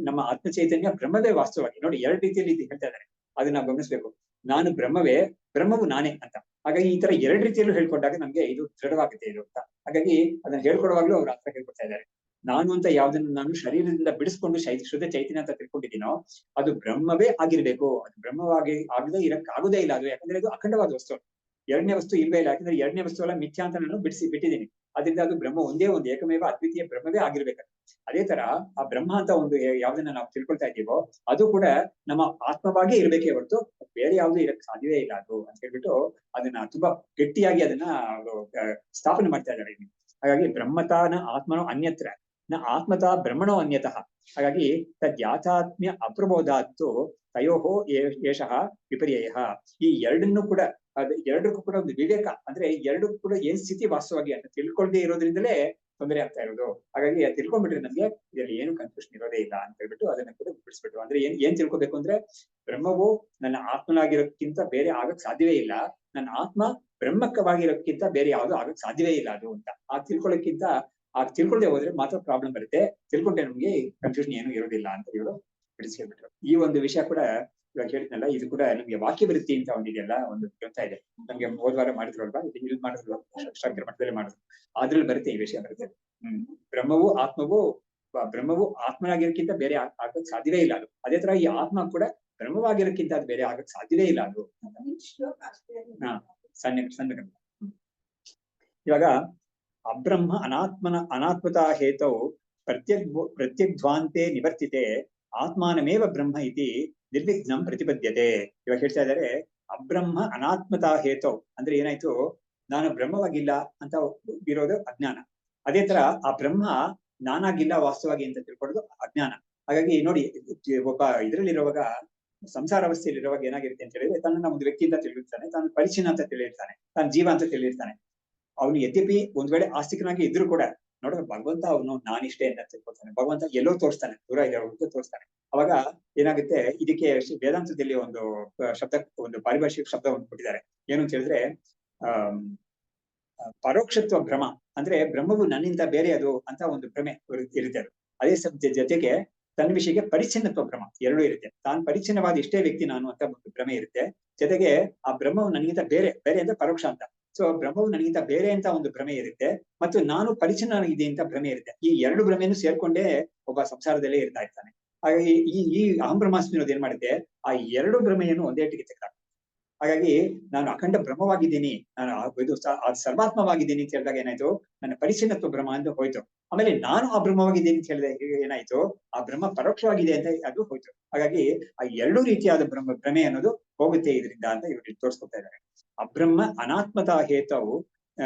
ನಮ್ಮ ಆತ್ಮ ಚೈತನ್ಯ ಬ್ರಹ್ಮವೇ ವಾಸ್ತವವಾಗಿ. ನೋಡಿ, ಎರಡು ರೀತಿಯಲ್ಲಿ ಇದು ಹೇಳ್ತಾ ಇದ್ದಾರೆ, ಅದನ್ನ ನಾವು ಗಮನಿಸ್ಬೇಕು. ನಾನು ಬ್ರಹ್ಮವೇ, ಬ್ರಹ್ಮವು ನಾನೇ ಅಂತ. ಹಾಗಾಗಿ ಈ ತರ ಎರಡು ರೀತಿಯಲ್ಲೂ ಹೇಳ್ಕೊಂಡಾಗ ನಮ್ಗೆ ಇದು ದೃಢವಾಗುತ್ತೆ ಇದು ಅಂತ. ಹಾಗಾಗಿ ಅದನ್ನ ಹೇಳ್ಕೊಡುವಾಗ್ಲೂ ಅವ್ರ ಅರ್ಥ ಹೇಳ್ಕೊಡ್ತಾ ಇದ್ದಾರೆ. ನಾನು ಅಂತ ಯಾವ್ದನ್ನ ನಾನು ಶರೀರದಿಂದ ಬಿಡಿಸ್ಕೊಂಡು ಶುದ್ಧ ಚೈತನ್ಯ ಅಂತ ತಿಳ್ಕೊಂಡಿದ್ದೀನೋ, ಅದು ಬ್ರಹ್ಮವೇ ಆಗಿರ್ಬೇಕು. ಅದು ಬ್ರಹ್ಮವಾಗಿ ಆಗದೆ ಇರಕ್ಕಾಗೋದೇ ಇಲ್ಲ ಅದು. ಯಾಕಂದ್ರೆ ಅದು ಅಖಂಡವಾದ ವಸ್ತು. ಎರಡನೇ ವಸ್ತು ಇಲ್ವೇ ಇಲ್ಲ. ಯಾಕಂದ್ರೆ ಎರಡನೇ ವಸ್ತು ಎಲ್ಲ ಮಿಥ್ಯಾ ಅಂತ ನಾನು ಬಿಟ್ಟಿದ್ದೀನಿ. ಅದರಿಂದ ಅದು ಬ್ರಹ್ಮ ಒಂದೇ ಒಂದು ಏಕಮೇವ ಅದ್ವಿತೀಯ ಬ್ರಹ್ಮವೇ ಆಗಿರ್ಬೇಕು. ಅದೇ ತರ ಆ ಬ್ರಹ್ಮ ಅಂತ ಒಂದು ಯಾವ್ದನ್ನ ನಾವು ತಿಳ್ಕೊಳ್ತಾ ಇದ್ದೀವೋ, ಅದು ಕೂಡ ನಮ್ಮ ಆತ್ಮವಾಗೇ ಇರ್ಬೇಕೇ ಹೊರತು ಬೇರೆ ಯಾವ್ದು ಇರಕ್ ಸಾಧ್ಯವೇ ಇಲ್ಲ ಅದು ಅಂತ ಹೇಳ್ಬಿಟ್ಟು ಅದನ್ನ ತುಂಬಾ ಗಟ್ಟಿಯಾಗಿ ಅದನ್ನ ಸ್ಥಾಪನೆ ಮಾಡ್ತಾ ಇದ್ದಾರೆ. ಹಾಗಾಗಿ ಬ್ರಹ್ಮತಾನ ಆತ್ಮನೋ ಅನ್ಯತ್ರ ನ ಆತ್ಮತಾ ಬ್ರಹ್ಮಣೋ ಅನ್ಯತಃ. ಹಾಗಾಗಿ ತದ್ಯಾಥಾತ್ಮ್ಯ ಅಪ್ರಬೋಧಾತ್ತು ತಯೋಹೋ ಏಷಃ ವಿಪರ್ಯಯ. ಈ ಎರಡನ್ನೂ ಕೂಡ ಎರಡಕ್ಕೂ ಕೂಡ ಒಂದು ವಿವೇಕ, ಅಂದ್ರೆ ಎರಡಕ್ಕೂ ಕೂಡ ಏನ್ ಸ್ಥಿತಿ ವಾಸ್ತವವಾಗಿ ಅಂತ ತಿಳ್ಕೊಳ್ದೇ ಇರೋದ್ರಿಂದಲೇ ತೊಂದರೆ ಆಗ್ತಾ ಇರೋದು. ಹಾಗಾಗಿ ತಿಳ್ಕೊಂಡ್ಬಿಟ್ರೆ ನಮ್ಗೆ ಇದರಲ್ಲಿ ಏನು ಕನ್ಫ್ಯೂಷನ್ ಇರೋದೇ ಇಲ್ಲ ಅಂತ ಹೇಳ್ಬಿಟ್ಟು ಅದನ್ನ ಕೂಡ ಬಿಡಿಸ್ಬಿಟ್ಟು, ಅಂದ್ರೆ ಏನ್ ತಿಳ್ಕೊಬೇಕು ಅಂದ್ರೆ, ಬ್ರಹ್ಮವು ನನ್ನ ಆತ್ಮನಾಗಿರೋಕ್ಕಿಂತ ಬೇರೆ ಆಗಕ್ ಸಾಧ್ಯವೇ ಇಲ್ಲ, ನನ್ನ ಆತ್ಮ ಬ್ರಹ್ಮಕವಾಗಿರೋಕ್ಕಿಂತ ಬೇರೆ ಯಾವ್ದು ಆಗಕ್ ಸಾಧ್ಯವೇ ಇಲ್ಲ ಅದು ಅಂತ. ತಿಳ್ಕೊಳ್ಳೋಕ್ಕಿಂತ ತಿಳ್ಕೊಳ್ಳದೆ ಹೋದ್ರೆ ಮಾತ್ರ ಪ್ರಾಬ್ಲಮ್ ಬರುತ್ತೆ. ತಿಳ್ಕೊಂಡ್ರೆ ನಮ್ಗೆ ಕನ್ಫ್ಯೂಷನ್ ಏನು ಇರೋದಿಲ್ಲ ಅಂತ ಇವರು ಬಿಡಿಸ್ಕೊಳ್ಬಿಟ್ರು. ಈ ಒಂದು ವಿಷಯ ಕೂಡ ಇವಾಗ ಹೇಳಿದ್ನಲ್ಲ, ಇದು ಕೂಡ ನಮ್ಗೆ ವಾಕ್ಯ ವೃತ್ತಿ ಅಂತ ಒಂದಿದೆಯಲ್ಲ, ಒಂದು ಗ್ರಂಥ ಇದೆ. ನಮ್ಗೆ ಹೋದ್ವಾರ ಮಾಡಿದ್ರಲ್ವಾ, ಇಲ್ಲಿ ಮಾಡಿದ್ರು, ಶಂಕರ ಮಠದಲ್ಲಿ ಮಾಡಿದ್ರು. ಅದ್ರಲ್ಲಿ ಬರುತ್ತೆ ಈ ವಿಷಯ ಬರುತ್ತೆ. ಬ್ರಹ್ಮವು ಆತ್ಮನಾಗಿರೋಕ್ಕಿಂತ ಬೇರೆ ಆಗಕ್ ಸಾಧ್ಯವೇ ಇಲ್ಲ ಅದು. ಅದೇ ತರ ಈ ಆತ್ಮ ಕೂಡ ಬ್ರಹ್ಮವಾಗಿರೋಕ್ಕಿಂತ ಅದು ಬೇರೆ ಆಗಕ್ ಸಾಧ್ಯವೇ ಇಲ್ಲ ಅದು. ಸಣ್ಣ ಗ್ರಂಥ. ಇವಾಗ ಅಬ್ರಹ್ಮ ಅನಾತ್ಮತಾ ಹೇತೌ ಪ್ರತ್ಯಗ್ಧ್ವಾಂತೆ ನಿವರ್ತಿತೆ ಆತ್ಮಾನಮೇವ ಬ್ರಹ್ಮ ಇತಿ ನಿರ್ವಿಘ್ನಂ ಪ್ರತಿಪದ್ಯತೆ. ಇವಾಗ ಹೇಳ್ತಾ ಇದ್ದಾರೆ, ಅಬ್ರಹ್ಮ ಅನಾತ್ಮತಾ ಹೇತೌ ಅಂದ್ರೆ ಏನಾಯ್ತು, ನಾನು ಬ್ರಹ್ಮವಾಗಿಲ್ಲ ಅಂತ ಇರೋದು ಅಜ್ಞಾನ. ಅದೇ ತರ ಆ ಬ್ರಹ್ಮ ನಾನಾಗಿಲ್ಲ ವಾಸ್ತವಾಗಿ ಅಂತ ತಿಳ್ಕೊಳ್ಳೋದು ಅಜ್ಞಾನ. ಹಾಗಾಗಿ ನೋಡಿ, ಒಬ್ಬ ಇದರಲ್ಲಿರುವಾಗ, ಸಂಸಾರ ಅವಸ್ಥೆಯಲ್ಲಿರುವಾಗ ಏನಾಗಿರುತ್ತೆ ಅಂತ ಹೇಳಿದ್ರೆ, ತನ್ನ ಒಂದು ವ್ಯಕ್ತಿಯಿಂದ ತಿಳಿದಿರ್ತಾನೆ, ತಾನು ಪರಿಚಿನ ಅಂತ ತಿಳಿದಿರ್ತಾನೆ, ತಾನು ಜೀವ ಅಂತ ತಿಳಿದಿರ್ತಾನೆ. ಅವನು ಯದ್ಯಪಿ ಒಂದ್ ವೇಳೆ ಆಸ್ತಿಕನಾಗಿ ಇದ್ರು ಕೂಡ ನೋಡಿದ್ರೆ ಭಗವಂತ ಅವನು ನಾನಿಷ್ಟೇ ಅಂತ ತಿಳ್ಕೊಳ್ತಾನೆ. ಭಗವಂತ ಎಲ್ಲೋ ತೋರಿಸ್ತಾನೆ, ದೂರ ಇರೋ ತೋರಿಸ್ತಾನೆ. ಅವಾಗ ಏನಾಗುತ್ತೆ, ಇದಕ್ಕೆ ವೇದಾಂತದಲ್ಲಿ ಒಂದು ಶಬ್ದ, ಒಂದು ಪಾರಿಭಾಷಿಕ ಶಬ್ದ ಒಂದು ಕೊಟ್ಟಿದ್ದಾರೆ. ಏನು ಅಂತ ಹೇಳಿದ್ರೆ, ಪರೋಕ್ಷತ್ವ ಭ್ರಮ. ಅಂದ್ರೆ ಬ್ರಹ್ಮವು ನನ್ನಿಂದ ಬೇರೆ ಅದು ಅಂತ ಒಂದು ಭ್ರಮೆ ಇರುತ್ತೆ. ಅದೇ ಜೊತೆಗೆ ತನ್ನ ವಿಷಯಕ್ಕೆ ಪರಿಚ್ಛಿನ್ನತ್ವ ಭ್ರಮ ಎರಡೂ ಇರುತ್ತೆ. ತಾನು ಪರಿಚ್ಛಿನ್ನವಾದ ಇಷ್ಟೇ ವ್ಯಕ್ತಿ ನಾನು ಅಂತ ಒಂದು ಭ್ರಮೆ ಇರುತ್ತೆ. ಜೊತೆಗೆ ಆ ಬ್ರಹ್ಮವು ನನಗಿಂತ ಬೇರೆ ಅಂದ್ರೆ ಪರೋಕ್ಷ ಅಂತ. ಸೊ ಬ್ರಹ್ಮವು ನನಗಿಂತ ಬೇರೆ ಅಂತ ಒಂದು ಭ್ರಮೆ ಇರುತ್ತೆ, ಮತ್ತು ನಾನು ಪರಿಚ್ಛಿನ್ನನಾಗಿದೆ ಅಂತ ಭ್ರಮೆ ಇರುತ್ತೆ. ಈ ಎರಡು ಭ್ರಮೆಯನ್ನು ಸೇರ್ಕೊಂಡೇ ಒಬ್ಬ ಸಂಸಾರದಲ್ಲೇ ಇರ್ತಾ ಇರ್ತಾನೆ. ಹಾಗಾಗಿ ಈ ಅಹಂ ಬ್ರಹ್ಮಾಸ್ಮಿ ಅನ್ನೋದು ಏನ್ ಮಾಡುತ್ತೆ, ಆ ಎರಡು ಭ್ರಮೆಯನ್ನು ಒಂದೇಟಿಗೆ ತೆಗೆದಾಕ್ತದೆ. ಹಾಗಾಗಿ ನಾನು ಅಖಂಡ ಬ್ರಹ್ಮವಾಗಿದ್ದೀನಿ, ನಾನು ಇದು ಸರ್ವಾತ್ಮವಾಗಿದ್ದೀನಿ ಅಂತ ಹೇಳಿದಾಗ ಏನಾಯ್ತು, ನನ್ನ ಪರಿಚ್ಛಿನ್ನತ್ವ ಭ್ರಮ ಅಂತ ಹೋಯ್ತು. ಆಮೇಲೆ ನಾನು ಆ ಬ್ರಹ್ಮವಾಗಿದ್ದೀನಿ ಅಂತ ಹೇಳಿದಾಗ ಏನಾಯ್ತು, ಆ ಬ್ರಹ್ಮ ಪರೋಕ್ಷವಾಗಿದೆ ಅಂತ ಅದು ಹೋಯ್ತು. ಹಾಗಾಗಿ ಆ ಎರಡೂ ರೀತಿಯಾದ ಭ್ರಮೆ ಅನ್ನೋದು ಹೋಗುತ್ತೆ ಇದರಿಂದ ಅಂತ ಇವರು ತೋರಿಸ್ಕೊತಾ ಇದ್ದಾರೆ. ಅಬ್ರಹ್ಮ ಅನಾತ್ಮತಾ ಹೇತವು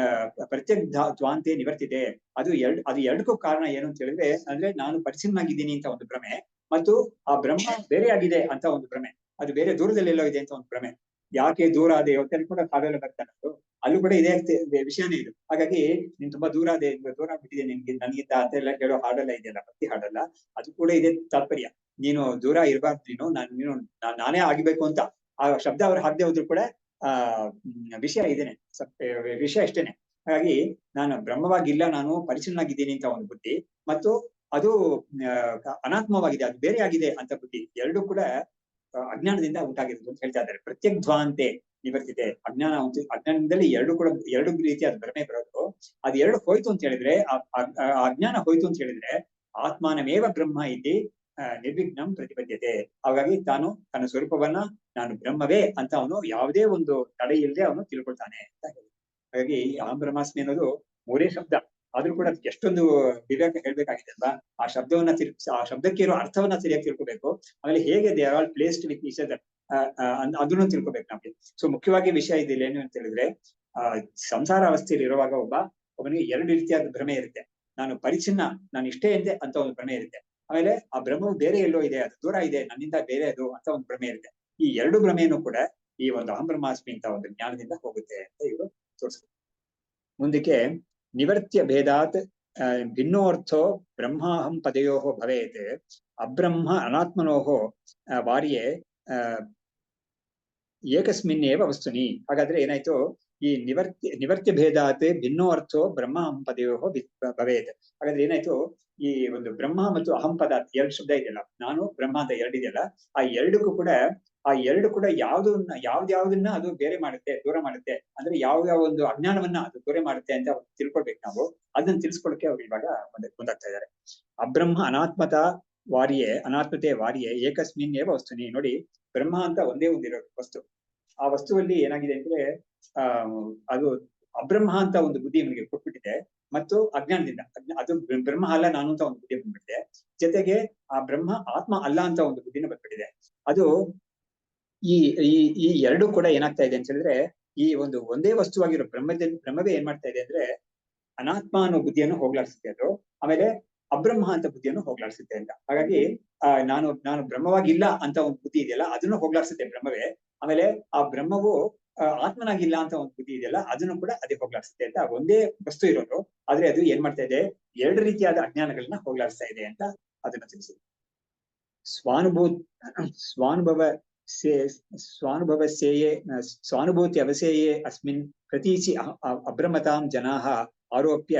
ಪ್ರತ್ಯಗ್ಧ್ವಾಂತೆ ನಿವರ್ತಿತೆ. ಅದು ಎರಡಕ್ಕೂ ಕಾರಣ ಏನು ಅಂತ ಹೇಳಿದ್ರೆ, ಅಂದ್ರೆ ನಾನು ಪರಿಚ್ಛಿನ್ನನಾಗಿದ್ದೀನಿ ಅಂತ ಒಂದು ಭ್ರಮೆ, ಮತ್ತು ಆ ಬ್ರಹ್ಮ ಬೇರೆ ಆಗಿದೆ ಅಂತ ಒಂದು ಭ್ರಮೆ, ಅದು ಬೇರೆ ದೂರದಲ್ಲೆಲ್ಲೋ ಇದೆ ಅಂತ ಒಂದು ಭ್ರಮೆ. ಯಾಕೆ ದೂರ ಅದೇ ಹೊತ್ತಲ್ಲಿ ಕೂಡ ಹಾಡೆಲ್ಲ ಬರ್ತಾನೆ, ಅಲ್ಲೂ ಕೂಡ ಇದೇ ವಿಷಯನೇ ಇದು. ಹಾಗಾಗಿ ನೀನ್ ತುಂಬಾ ದೂರ ಆಗ್ಬಿಟ್ಟಿದೆ ನನ್ಗಿಂತ ಅಂತ ಎಲ್ಲ ಹೇಳೋ ಹಾಡೆಲ್ಲ ಇದೆಯಲ್ಲ, ಭಕ್ತಿ ಹಾಡಲ್ಲ, ಅದು ಕೂಡ ಇದೇ ತಾತ್ಪರ್ಯ. ನೀನು ದೂರ ಇರಬಾರ್ದು, ನಾನೇ ಆಗ್ಬೇಕು ಅಂತ ಆ ಶಬ್ದ ಅವ್ರು ಹಾಕದೆ ಹೋದ್ರು ಕೂಡ ವಿಷಯ ಇದೇನೆ, ವಿಷಯ ಅಷ್ಟೇನೆ. ಹಾಗಾಗಿ ನಾನು ಬ್ರಹ್ಮವಾಗಿಲ್ಲ, ನಾನು ಪರಿಚ್ಛಿನ್ನನಾಗಿದ್ದೀನಿ ಅಂತ ಒಂದು ಬುದ್ಧಿ, ಮತ್ತು ಅದು ಅನಾತ್ಮವಾಗಿದೆ, ಅದು ಬೇರೆ ಆಗಿದೆ ಅಂತ ಬುದ್ಧಿ. ಎರಡು ಕೂಡ ಅಜ್ಞಾನದಿಂದ ಉಂಟಾಗಿರೋದು ಅಂತ ಹೇಳ್ತಾ ಇದ್ದಾರೆ. ಪ್ರತ್ಯಗ್ಧ್ವಾಂತೆ ನಿವರ್ತಿತೆ. ಅಜ್ಞಾನದಿಂದಲೇ ಎರಡು ರೀತಿಯಾದ ಭ್ರಮೆ ಬರೋದು. ಅದು ಎರಡು ಹೋಯ್ತು ಅಂತ ಹೇಳಿದ್ರೆ, ಅಜ್ಞಾನ ಹೋಯ್ತು ಅಂತ ಹೇಳಿದ್ರೆ ಆತ್ಮಾನಮೇವ ಬ್ರಹ್ಮ ಇತಿ ನಿರ್ವಿಘ್ನಂ ಪ್ರತಿಪದ್ಯತೆ. ಹಾಗಾಗಿ ತಾನು ತನ್ನ ಸ್ವರೂಪವನ್ನ ನಾನು ಬ್ರಹ್ಮವೇ ಅಂತ ಅವನು ಯಾವುದೇ ಒಂದು ತಡೆ ಇಲ್ಲದೆ ಅವನು ತಿಳ್ಕೊಳ್ತಾನೆ ಅಂತ ಹೇಳಿ. ಹಾಗಾಗಿ ಅಹಂ ಬ್ರಹ್ಮಾಸ್ಮಿ ಅನ್ನೋದು ಮೂರೇ ಶಬ್ದ, ಆದ್ರೂ ಕೂಡ ಅದಕ್ಕೆ ಎಷ್ಟೊಂದು ವಿವೇಕ ಹೇಳ್ಬೇಕಾಗಿದೆ ಅಲ್ವಾ. ಆ ಶಬ್ದವನ್ನ ಆ ಶಬ್ದಕ್ಕೆ ಇರೋ ಅರ್ಥವನ್ನ ಸರಿಯಾಗಿ ತಿಳ್ಕೊಬೇಕು. ಆಮೇಲೆ ಹೇಗೆ they are all placed with each other ಅದನ್ನು ತಿಳ್ಕೊಬೇಕು ನಮ್ಗೆ. ಸೊ ಮುಖ್ಯವಾಗಿ ವಿಷಯ ಇದಿಲ್ಲ ಏನು ಅಂತ ಹೇಳಿದ್ರೆ, ಸಂಸಾರ ಅವಸ್ಥೆಯಲ್ಲಿ ಇರುವಾಗ ಒಬ್ಬನಿಗೆ ಎರಡು ರೀತಿಯಾದ ಭ್ರಮೆ ಇರುತ್ತೆ. ನಾನು ಪರಿಚ್ಛಿನ್ನ, ನಾನು ಇಷ್ಟೇ ಎಂದೆ ಅಂತ ಒಂದು ಭ್ರಮೆ ಇರುತ್ತೆ. ಆಮೇಲೆ ಆ ಭ್ರಮವು ಬೇರೆ ಎಲ್ಲೋ ಇದೆ, ಅದು ದೂರ ಇದೆ, ನನ್ನಿಂದ ಬೇರೆ ಅದು ಅಂತ ಒಂದು ಭ್ರಮೆ ಇರುತ್ತೆ. ಈ ಎರಡು ಭ್ರಮೆಯನ್ನು ಕೂಡ ಈ ಒಂದು ಅಹಂ ಬ್ರಹ್ಮಾಸ್ಮಿ ಅಂತ ಒಂದು ಜ್ಞಾನದಿಂದ ಹೋಗುತ್ತೆ ಅಂತ ಇವರು ತೋರಿಸ್ತಾರೆ. ಮುಂದಕ್ಕೆ ನಿವರ್ತ್ಯ ಭೇದಾತ್ ಭಿನ್ನೋರ್ಥೋ ಬ್ರಹ್ಮಾಹಂ ಪದಯೋ ಭವೇತ್ ಅಬ್ರಹ್ಮ ಅನಾತ್ಮನೋಹೋ ವಾರ್ಯೆ ಏಕಸ್ಮಿನ್ನೇವ ವಸ್ತುನಿ. ಹಾಗಾದ್ರೆ ಏನಾಯ್ತು, ಈ ನಿವರ್ತ್ಯ ಭೇದಾತ್ ಭಿನ್ನೋ ಅರ್ಥೋ ಬ್ರಹ್ಮ ಅಹಂ ಪದಯೋ ಭವೇತ್. ಹಾಗಾದ್ರೆ ಏನಾಯ್ತು, ಈ ಒಂದು ಬ್ರಹ್ಮ ಮತ್ತು ಅಹಂ ಪದ ಎರಡು ಶಬ್ದ ಇದೆಯಲ್ಲ, ನಾನು ಬ್ರಹ್ಮ ಅಂತ ಎರಡಿದೆಯಲ್ಲ, ಆ ಎರಡು ಕೂಡ ಯಾವ್ದಾವ್ದನ್ನ ಅದು ಬೇರೆ ಮಾಡುತ್ತೆ, ದೂರ ಮಾಡುತ್ತೆ. ಅಂದ್ರೆ ಯಾವ ಒಂದು ಅಜ್ಞಾನವನ್ನ ಅದು ದೂರ ಮಾಡುತ್ತೆ ಅಂತ ತಿಳ್ಕೊಳ್ಬೇಕು ನಾವು. ಅದನ್ನ ತಿಳ್ಸ್ಕೊಳಕ್ಕೆ ಅವ್ರು ಇವಾಗ ಮುಂದಾಗ್ತಾ ಇದ್ದಾರೆ. ಅಬ್ರಹ್ಮ ಅನಾತ್ಮತೆ ವಾರ್ಯೆ ಏಕಸ್ಮಿನ್ನೇವ ವಸ್ತುನಿ. ನೋಡಿ, ಬ್ರಹ್ಮ ಅಂತ ಒಂದೇ ಒಂದಿರೋ ವಸ್ತು. ಆ ವಸ್ತುವಲ್ಲಿ ಏನಾಗಿದೆ ಅಂದ್ರೆ ಅದು ಅಬ್ರಹ್ಮ ಅಂತ ಒಂದು ಬುದ್ಧಿ ನಮಗೆ ಕೊಟ್ಬಿಟ್ಟಿದೆ, ಮತ್ತು ಅಜ್ಞಾನದಿಂದ ಅದು ಬ್ರಹ್ಮ ಅಲ್ಲ ನಾನು ಅಂತ ಒಂದು ಬುದ್ಧಿ ಬಂದ್ಬಿಟ್ಟಿದೆ. ಜೊತೆಗೆ ಆ ಬ್ರಹ್ಮ ಆತ್ಮ ಅಲ್ಲ ಅಂತ ಒಂದು ಬುದ್ಧಿನ ಬಂದ್ಬಿಟ್ಟಿದೆ. ಅದು ಈ ಎರಡು ಕೂಡ ಏನಾಗ್ತಾ ಇದೆ ಅಂತ ಹೇಳಿದ್ರೆ, ಈ ಒಂದು ಒಂದೇ ವಸ್ತುವಾಗಿರೋ ಬ್ರಹ್ಮವೇ ಏನ್ ಮಾಡ್ತಾ ಇದೆ ಅಂದ್ರೆ ಅನಾತ್ಮ ಅನ್ನೋ ಬುದ್ಧಿಯನ್ನು ಹೋಗ್ಲಾಡಿಸುತ್ತೆ ಅದು. ಆಮೇಲೆ ಅಬ್ರಹ್ಮ ಅಂತ ಬುದ್ಧಿಯನ್ನು ಹೋಗ್ಲಾಡಿಸುತ್ತೆ ಅಂತ. ಹಾಗಾಗಿ ನಾನು ಬ್ರಹ್ಮವಾಗಿಲ್ಲ ಅಂತ ಒಂದು ಬುದ್ಧಿ ಇದೆಯಲ್ಲ, ಅದನ್ನು ಹೋಗ್ಲಾಡಿಸುತ್ತೆ ಬ್ರಹ್ಮವೇ. ಆಮೇಲೆ ಆ ಬ್ರಹ್ಮವು ಆತ್ಮನಾಗಿಲ್ಲ ಅಂತ ಒಂದು ಬುದ್ಧಿ ಇದೆಯಲ್ಲ, ಅದನ್ನು ಕೂಡ ಅದೇ ಹೋಗ್ಲಾಡಿಸುತ್ತೆ ಅಂತ. ಒಂದೇ ವಸ್ತು ಇರೋದು, ಆದ್ರೆ ಅದು ಏನ್ ಮಾಡ್ತಾ ಇದೆ, ಎರಡು ರೀತಿಯಾದ ಅಜ್ಞಾನಗಳನ್ನ ಹೋಗ್ಲಾಡಿಸ್ತಾ ಇದೆ ಅಂತ ಅದನ್ನ ತಿಳಿಸಿದೆ. ಸ್ವಾನುಭೂತಿ ಅವಸೇಯೇ ಅಸ್ಮಿನ್ ಪ್ರತೀಚಿ ಅಬ್ರಹ್ಮತಾಂ ಜನಾಃ ಆರೋಪ್ಯ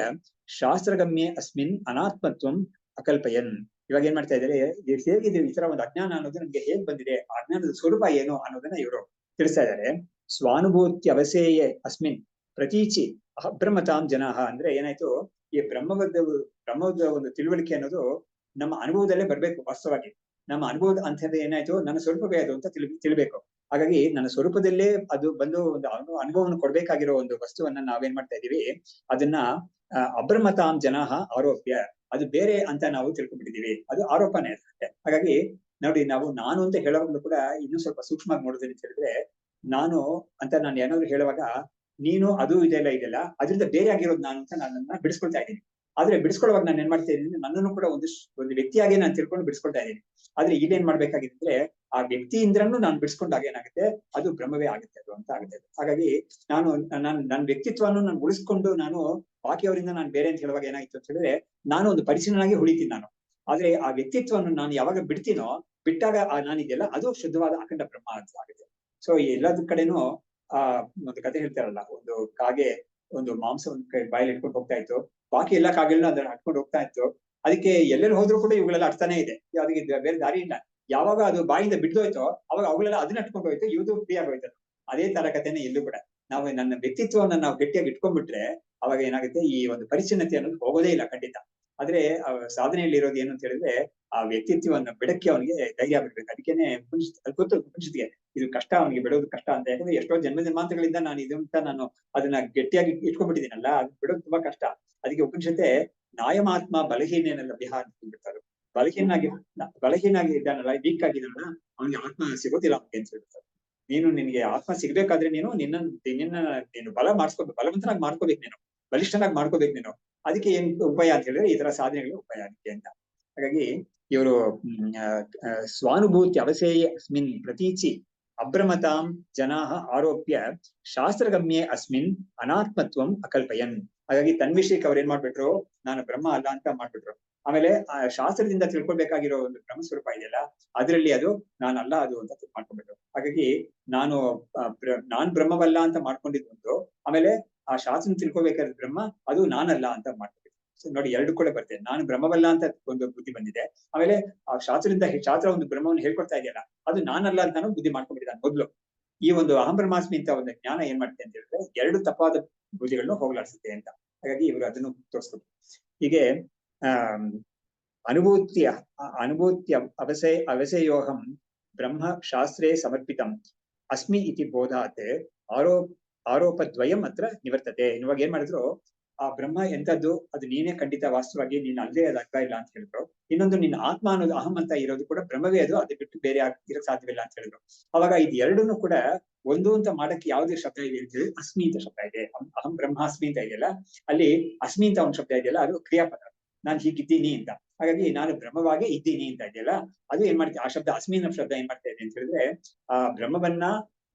ಶಾಸ್ತ್ರಗಮ್ಯೆ ಅಸ್ಮಿನ್ ಅನಾತ್ಮತ್ವಂ ಅಕಲ್ಪಯನ್. ಇವಾಗ ಏನ್ ಮಾಡ್ತಾ ಇದ್ದಾರೆ, ಹೇಗಿದೆ ಈ ತರ ಒಂದು ಅಜ್ಞಾನ ಅನ್ನೋದು ನಮ್ಗೆ ಹೇಗ್ ಬಂದಿದೆ, ಅಜ್ಞಾನದ ಸ್ವರೂಪ ಏನು ಅನ್ನೋದನ್ನ ಇವರು ತಿಳಿಸ್ತಾ ಇದ್ದಾರೆ. ಸ್ವಾನುಭೂತಿ ಅವಸೇಯೇ ಅಸ್ಮಿನ್ ಪ್ರತೀಚಿ ಅಬ್ರಹ್ಮತಾಂ ಜನಾಃ ಅಂದ್ರೆ ಏನಾಯ್ತು, ಈ ಬ್ರಹ್ಮದ ಒಂದು ತಿಳುವಳಿಕೆ ಅನ್ನೋದು ನಮ್ಮ ಅನುಭವದಲ್ಲೇ ಬರ್ಬೇಕು. ವಾಸ್ತವವಾಗಿ ನಮ್ಮ ಅನುಭವದ ಅಂತ ಏನಾಯ್ತು, ನನ್ನ ಸ್ವರೂಪವೇ ಅದು ಅಂತ ತಿಳಿಬೇಕು. ಹಾಗಾಗಿ ನನ್ನ ಸ್ವರೂಪದಲ್ಲೇ ಅದು ಬಂದು ಒಂದು ಅನುಭವವನ್ನು ಕೊಡ್ಬೇಕಾಗಿರೋ ಒಂದು ವಸ್ತುವನ್ನ ನಾವೇನ್ ಮಾಡ್ತಾ ಇದೀವಿ, ಅದನ್ನ ಅಬ್ರಹ್ಮತಾಂ ಜನಾಃ ಆರೋಪ್ಯ, ಅದು ಬೇರೆ ಅಂತ ನಾವು ತಿಳ್ಕೊಂಡ್ಬಿಟ್ಟಿದೀವಿ. ಅದು ಆರೋಪನೇ ಅಷ್ಟೇ. ಹಾಗಾಗಿ ನೋಡಿ, ನಾನು ಅಂತ ಹೇಳೋವಾಗ್ಲೂ ಕೂಡ ಇನ್ನೂ ಸ್ವಲ್ಪ ಸೂಕ್ಷ್ಮವಾಗಿ ನೋಡೋದು ಅಂತ ಹೇಳಿದ್ರೆ, ನಾನು ಏನಾದ್ರು ಹೇಳುವಾಗ ನೀನು ಅದು ಇದೆಲ್ಲ ಅದರಿಂದ ಬೇರೆ ಆಗಿರೋದು ನಾನು ಅಂತ ನನ್ನನ್ನ ಬಿಡಿಸ್ಕೊಳ್ತಾ ಇದ್ದೀನಿ. ಆದ್ರೆ ಬಿಡಿಸ್ಕೊಳ್ಳುವಾಗ ನಾನು ಏನ್ ಮಾಡ್ತಾ ಇದ್ದೀನಿ, ನನ್ನನ್ನು ಕೂಡ ಒಂದು ವ್ಯಕ್ತಿಯಾಗಿ ನಾನು ತಿಳ್ಕೊಂಡು ಬಿಡಿಸ್ಕೊಳ್ತಾ ಇದ್ದೀನಿ. ಆದ್ರೆ ಇಲ್ಲೇನ್ ಮಾಡ್ಬೇಕಾಗಿದ್ರೆ, ಆ ವ್ಯಕ್ತಿಯಿಂದ್ರನು ನಾನು ಬಿಡಿಸ್ಕೊಂಡಾಗ ಏನಾಗುತ್ತೆ, ಅದು ಬ್ರಹ್ಮವೇ ಆಗುತ್ತೆ ಅದು ಅಂತ ಆಗುತ್ತೆ. ಹಾಗಾಗಿ ನನ್ನ ವ್ಯಕ್ತಿತ್ವವನ್ನು ನಾನು ಉಳಿಸ್ಕೊಂಡು ನಾನು ಬಾಕಿಯವರಿಂದ ನಾನು ಬೇರೆ ಅಂತ ಹೇಳುವಾಗ ಏನಾಗಿತ್ತು ಅಂತ ಹೇಳಿದ್ರೆ, ನಾನು ಒಂದು ಪರಿಚಯನಾಗಿ ಉಳಿತೀನಿ ನಾನು. ಆದ್ರೆ ಆ ವ್ಯಕ್ತಿತ್ವವನ್ನು ನಾನು ಯಾವಾಗ ಬಿಡ್ತೀನೋ, ಬಿಟ್ಟಾಗ ನಾನಿದೆಯಲ್ಲ ಅದು ಶುದ್ಧವಾದ ಅಖಂಡ ಬ್ರಹ್ಮ ಅಂತ ಆಗುತ್ತೆ. ಸೊ ಎಲ್ಲದ ಕಡೆನೂ ಒಂದು ಕತೆ ಹೇಳ್ತಾರಲ್ಲ, ಒಂದು ಕಾಗೆ ಒಂದು ಮಾಂಸವನ್ನು ಬಾಯಲ್ಲಿ ಇಟ್ಕೊಂಡು ಹೋಗ್ತಾ ಇತ್ತು, ಬಾಕಿ ಎಲ್ಲ ಕಾಗೆಲ್ಲ ಅದನ್ನ ಹಟ್ಕೊಂಡು ಹೋಗ್ತಾ ಇತ್ತು. ಅದಕ್ಕೆ ಎಲ್ಲೆಲ್ಲಿ ಹೋದ್ರು ಕೂಡ ಇವುಗಳೆಲ್ಲ ಅರ್ಥನೇ ಇದೆ, ಅದಕ್ಕೆ ಬೇರೆ ದಾರಿ ಇಲ್ಲ. ಯಾವಾಗ ಅದು ಬಾಯಿಂದ ಬಿಡ್ದೋಯ್ತೋ ಅವಾಗ ಅವುಗಳೆಲ್ಲ ಅದನ್ನ ಹಟ್ಕೊಂಡು ಹೋಯ್ತು, ಇವ್ದು ಫ್ರೀ ಆಗೋಯ್ತು. ಅದೇ ತರ ಕಥೆನೇ ಇಲ್ಲೂ ಕೂಡ. ನಾವು ನನ್ನ ವ್ಯಕ್ತಿತ್ವವನ್ನು ನಾವು ಗಟ್ಟಿಯಾಗಿ ಇಟ್ಕೊಂಡ್ಬಿಟ್ರೆ ಅವಾಗ ಏನಾಗುತ್ತೆ, ಈ ಒಂದು ಪರಿಚ್ಛನ್ನತೆ ಅನ್ನೋದು ಹೋಗೋದೇ ಇಲ್ಲ ಖಂಡಿತ. ಆದ್ರೆ ಸಾಧನೆಯಲ್ಲಿ ಇರೋದು ಏನು ಅಂತ ಹೇಳಿದ್ರೆ, ಆ ವ್ಯಕ್ತಿತ್ವವನ್ನು ಬಿಡಕ್ಕೆ ಅವನಿಗೆ ಧೈರ್ಯ ಬಿಡ್ಬೇಕು. ಅದಕ್ಕೇನೆ ಉಪನಿಷತ್ತಿಗೆ ಇದು ಕಷ್ಟ, ಅವನಿಗೆ ಬಿಡೋದು ಕಷ್ಟ ಅಂತ. ಯಾಕಂದ್ರೆ ಎಷ್ಟೋ ಜನ್ಮದಿಂದ ನಾನು ಅದನ್ನ ಗಟ್ಟಿಯಾಗಿ ಇಟ್ಕೊಂಡ್ಬಿಟ್ಟಿದ್ದೀನಲ್ಲ, ಅದು ಬಿಡೋದು ತುಂಬಾ ಕಷ್ಟ. ಅದಕ್ಕೆ ಉಪನಿಷತ್ತೆ ನಾಯಮಾತ್ಮ ಬಲಹೀನೇನಲ್ಲ ವಿಹಾರ ಅಂತ ಬಿಡ್ತಾರೆ. ಬಲಹೀನಾಗಿ ಇದ್ದಾನಲ್ಲ, ವೀಕ್ ಆಗಿದ್ದಾನಲ್ಲ, ಅವನಿಗೆ ಆತ್ಮ ಸಿಗೋದಿಲ್ಲ ಅಂತ ಹೇಳ್ತಾರೆ. ನಿನಗೆ ಆತ್ಮ ಸಿಗ್ಬೇಕಾದ್ರೆ ನೀನು ಬಲವಂತನಾಗಿ ಮಾಡ್ಕೋಬೇಕು, ನೀನು ಬಲಿಷ್ಠನಾಗಿ ಮಾಡ್ಕೋಬೇಕು ನೀನು. ಅದಕ್ಕೆ ಏನ್ ಉಪಾಯ ಅಂತ ಹೇಳಿದ್ರೆ ಈ ತರ ಸಾಧನೆಗಳು ಉಪಾಯ ಅದಕ್ಕೆ ಅಂತ. ಹಾಗಾಗಿ ಇವರು ಸ್ವಾನುಭೂತಿ ಅವಸೇಯ ಅಸ್ಮಿನ್ ಪ್ರತೀಚಿ ಅಬ್ರಮತಾಂ ಜನಾಃ ಆರೋಪ್ಯ ಶಾಸ್ತ್ರಗಮ್ಯೆ ಅಸ್ಮಿನ್ ಅನಾತ್ಮತ್ವಂ ಅಕಲ್ಪಯನ್. ಹಾಗಾಗಿ ತನ್ವಿಷಯಕ್ಕೆ ಅವ್ರು ಏನ್ ಮಾಡ್ಬಿಟ್ರು, ನಾನು ಬ್ರಹ್ಮ ಅಲ್ಲ ಅಂತ ಮಾಡ್ಬಿಟ್ರು. ಆಮೇಲೆ ಆ ಶಾಸ್ತ್ರದಿಂದ ತಿಳ್ಕೊಳ್ಬೇಕಾಗಿರೋ ಒಂದು ಬ್ರಹ್ಮ ಸ್ವರೂಪ ಇದೆಯಲ್ಲ, ಅದರಲ್ಲಿ ಅದು ನಾನಲ್ಲ ಅದು ಅಂತ ಮಾಡ್ಕೊಂಡ್ಬಿಟ್ರು. ಹಾಗಾಗಿ ನಾನ್ ಬ್ರಹ್ಮವಲ್ಲ ಅಂತ ಮಾಡ್ಕೊಂಡಿದ್ದು ಒಂದು, ಆಮೇಲೆ ಆ ಶಾಸ್ತ್ರ ತಿಳ್ಕೊಬೇಕಾದ ಬ್ರಹ್ಮ ಅದು ನಾನಲ್ಲ ಅಂತ ಮಾಡ್ಕೊಬೇಕು. ನೋಡಿ ಎರಡು ಕೂಡ ಬರ್ತೇನೆ, ನಾನು ಬ್ರಹ್ಮವಲ್ಲ ಅಂತ ಒಂದು ಬುದ್ಧಿ ಬಂದಿದೆ. ಆಮೇಲೆ ಆ ಶಾಸ್ತ್ರ ಒಂದು ಬ್ರಹ್ಮವನ್ನು ಹೇಳ್ಕೊಡ್ತಾ ಇದೆಯಲ್ಲ, ಅದು ನಾನಲ್ಲ ಅಂತಾನು ಬುದ್ಧಿ ಮಾಡ್ಕೊಂಡಿದ್ದಾನೆ ಮೊದ್ಲು. ಈ ಒಂದು ಅಹಂ ಬ್ರಹ್ಮಾಸ್ಮಿ ಅಂತ ಒಂದು ಜ್ಞಾನ ಏನ್ ಮಾಡುತ್ತೆ ಅಂತ ಹೇಳಿದ್ರೆ ಎರಡು ತಪ್ಪಾದ ಬುದ್ಧಿಗಳನ್ನು ಹೋಗ್ಲಾಡಿಸುತ್ತೆ ಅಂತ. ಹಾಗಾಗಿ ಇವರು ಅದನ್ನು ತೋರಿಸ್ಕೊಟ್ರು. ಹೀಗೆ ಅನುಭೂತ್ಯ ಅವಸಯೋಹಂ ಬ್ರಹ್ಮ ಶಾಸ್ತ್ರೇ ಸಮರ್ಪಿತಂ ಅಸ್ಮಿ ಇತಿ ಬೋಧಾತ್ ಆರೋಪದ್ವಯಂ ಅತ್ರ ನಿವರ್ತತೆ. ಇವಾಗ ಏನ್ ಮಾಡಿದ್ರು, ಆ ಬ್ರಹ್ಮ ಎಂತದ್ದು, ಅದು ನೀನೇ ಖಂಡಿತ ವಾಸ್ತವವಾಗಿ ನೀನು ಅಲ್ಲೇ ಅದು ಅರ್ಥ ಇಲ್ಲ ಅಂತ ಹೇಳಿದ್ರು. ಇನ್ನೊಂದು ನಿನ್ನ ಆತ್ಮ ಅನ್ನೋದು ಅಹಂ ಅಂತ ಇರೋದು ಕೂಡ ಬ್ರಹ್ಮವೇ, ಅದು ಬಿಟ್ಟು ಬೇರೆ ಇರಕ್ ಸಾಧ್ಯವಿಲ್ಲ ಅಂತ ಹೇಳಿದ್ರು. ಅವಾಗ ಇದು ಎರಡನ್ನೂ ಕೂಡ ಒಂದು ಅಂತ ಮಾಡಕ್ಕೆ ಯಾವುದೇ ಶಬ್ದ ಇದೆ ಅಂತ ಹೇಳಿ ಅಸ್ಮಿ ಅಂತ ಶಬ್ದ ಇದೆ. ಅಹಂ ಬ್ರಹ್ಮಾಸ್ಮಿ ಅಂತ ಇದೆಯಲ್ಲ, ಅಲ್ಲಿ ಅಸ್ಮಿ ಅಂತ ಒಂದು ಶಬ್ದ ಇದೆಯಲ್ಲ, ಅದು ಕ್ರಿಯಾಪದ, ನಾನು ಹೀಗಿದ್ದೀನಿ ಅಂತ. ಹಾಗಾಗಿ ನಾನು ಬ್ರಹ್ಮವಾಗೇ ಇದ್ದೀನಿ ಅಂತ ಇದೆಯಲ್ಲ, ಅದು ಏನ್ ಮಾಡ್ತೀವಿ, ಆ ಶಬ್ದ ಅಸ್ಮಿ ಅನ್ನೋ ಶಬ್ದ ಏನ್ ಮಾಡ್ತಾ ಇದೆ ಅಂತ ಹೇಳಿದ್ರೆ, ಆ ಬ್ರಹ್ಮವನ್ನ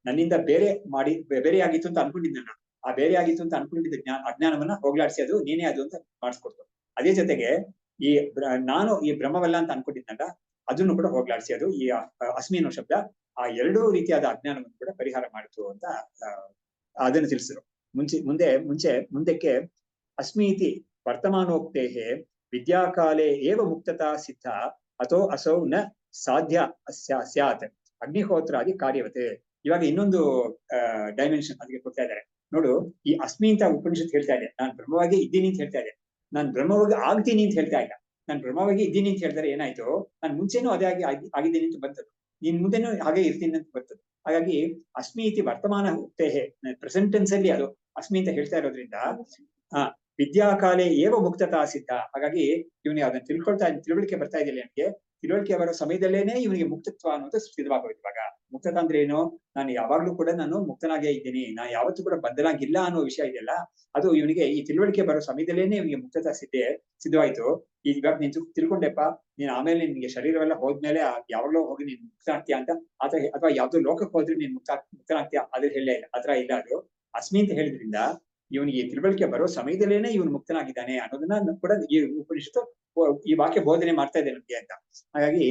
ನನ್ನಿಂದ ಬೇರೆ ಆಗಿತ್ತು ಅಂತ ಅನ್ಕೊಂಡಿದ್ದ ಆ ಬೇರೆ ಆಗಿತ್ತು ಅಂತ ಅನ್ಕೊಂಡಿದ್ದ ಅಜ್ಞಾನವನ್ನ ಹೋಗ್ಲಾಡಿಸಿ ಅದು ನೀನೇ ಅದು ಅಂತ ಮಾಡಿಸ್ಕೊಡ್ತು. ಅದೇ ಜೊತೆಗೆ ನಾನು ಈ ಬ್ರಹ್ಮವಲ್ಲ ಅಂತ ಅನ್ಕೊಂಡಿದ್ನಲ್ಲ, ಅದನ್ನು ಕೂಡ ಹೋಗ್ಲಾಡಿಸಿ ಅದು ಈ ಅಸ್ಮಿ ಅನ್ನೋ ಶಬ್ದ ಆ ಎರಡೂ ರೀತಿಯಾದ ಅಜ್ಞಾನವನ್ನು ಕೂಡ ಪರಿಹಾರ ಮಾಡಿತು ಅಂತ ಅದನ್ನು ತಿಳಿಸಿದ್ರು. ಮುಂದಕ್ಕೆ ಅಸ್ಮೀತಿ ವರ್ತಮಾನೋಕ್ತೇ ವಿದ್ಯಾಕಾಲೇ ಏವ ಮುಕ್ತತಾ ಸಿದ್ಧ ಅಥೋ ಅಸೌ ನ ಸಾಧ್ಯ ಸ್ಯಾತ್ ಅಗ್ನಿಹೋತ್ರಾದಿ ಕಾರ್ಯವತೆ. ಇವಾಗ ಇನ್ನೊಂದು ಡೈಮೆನ್ಷನ್ ಅದಕ್ಕೆ ಕೊಡ್ತಾ ಇದ್ದಾರೆ ನೋಡು. ಈ ಅಸ್ಮಿ ಅಂತ ಉಪನಿಷತ್ ಹೇಳ್ತಾ ಇದೆ, ನಾನು ಬ್ರಹ್ಮವಾಗಿ ಇದ್ದೀನಿ ಅಂತ ಹೇಳ್ತಾ ಇದೆ. ನಾನು ಬ್ರಹ್ಮವಾಗಿ ಆಗ್ತೀನಿ ಅಂತ ಹೇಳ್ತಾ ಇಲ್ಲ. ನಾನು ಬ್ರಹ್ಮವಾಗಿ ಇದ್ದೀನಿ ಅಂತ ಹೇಳಿದ್ರೆ ಏನಾಯ್ತು, ನಾನು ಮುಂಚೆನೂ ಅದೇ ಆಗಿದ್ದೀನಿ ಅಂತ ಬರ್ತದ್ದು, ನೀನ್ ಮುಂದೆನೂ ಹಾಗೆ ಇರ್ತೀನಿ ಅಂತ ಬರ್ತದೆ. ಹಾಗಾಗಿ ಅಸ್ಮಿ ಇತಿ ವರ್ತಮಾನ ಉಕ್ತೇಹೆ, ಪ್ರೆಸೆಂಟ್ ಟೆನ್ಸ್ ಅಲ್ಲಿ ಅದು ಅಸ್ಮಿ ಅಂತ ಹೇಳ್ತಾ ಇರೋದ್ರಿಂದ ವಿದ್ಯಾಕಾಲೇ ಏವ ಮುಕ್ತತಾ ಸಿದ್ಧ. ಹಾಗಾಗಿ ಇವನಿಗೆ ಅದನ್ನ ತಿಳುವಳಿಕೆ ಬರ್ತಾ ಇದೆಯಲ್ಲ, ನನಗೆ ತಿಳುವಳಿಕೆ ಬರೋ ಸಮಯದಲ್ಲೇನೆ ಇವನಿಗೆ ಮುಕ್ತತ್ವ ಅನ್ನೋದು ಸಿದ್ಧವಾಗೋಯ್ತು. ಇವಾಗ ಮುಕ್ತತ ಅಂದ್ರೆ ಏನು, ನಾನು ಯಾವಾಗ್ಲೂ ಕೂಡ ನಾನು ಮುಕ್ತನಾಗೇ ಇದ್ದೀನಿ, ನಾನು ಯಾವತ್ತೂ ಕೂಡ ಬದಲಾಗಿಲ್ಲ ಅನ್ನೋ ವಿಷಯ ಇದೆಯಲ್ಲ, ಅದು ಇವನಿಗೆ ಈ ತಿಳುವಳಿಕೆ ಬರೋ ಸಮಯದಲ್ಲೇನೆ ಇವನಿಗೆ ಮುಕ್ತತಾ ಸಿದ್ಧವಾಯ್ತು. ಇವಾಗ ನೀನ್ ತಿಳ್ಕೊಂಡೆಪ್ಪ, ನೀನ್ ಆಮೇಲೆ ನಿನ್ಗೆ ಶರೀರವೆಲ್ಲ ಹೋದ್ಮೇಲೆ ಯಾವಾಗ್ಲೋ ಹೋಗಿ ನೀನ್ ಮುಕ್ತನಾಗ್ತೀಯ ಅಂತ ಅಥವಾ ಯಾವ್ದೋ ಲೋಕಕ್ಕೆ ಹೋದ್ರೆ ನೀನ್ ಮುಕ್ತನಾಗ್ತೀಯ ಅದ್ರ ಹೇಳೇ ಇಲ್ಲ, ಆತರ ಇಲ್ಲ. ಅದು ಅಸ್ಮಿ ಅಂತ ಹೇಳಿದ್ರಿಂದ ಇವನಿಗೆ ತಿಳುವಳಿಕೆ ಬರೋ ಸಮಯದಲ್ಲೇನೆ ಇವನು ಮುಕ್ತನಾಗಿದ್ದಾನೆ ಅನ್ನೋದನ್ನ ಕೂಡ ಈ ಉಪನಿಷತ್ತು ಈ ವಾಕ್ಯ ಬೋಧನೆ ಮಾಡ್ತಾ ಇದೆ ನಮ್ಗೆ ಅಂತ. ಹಾಗಾಗಿ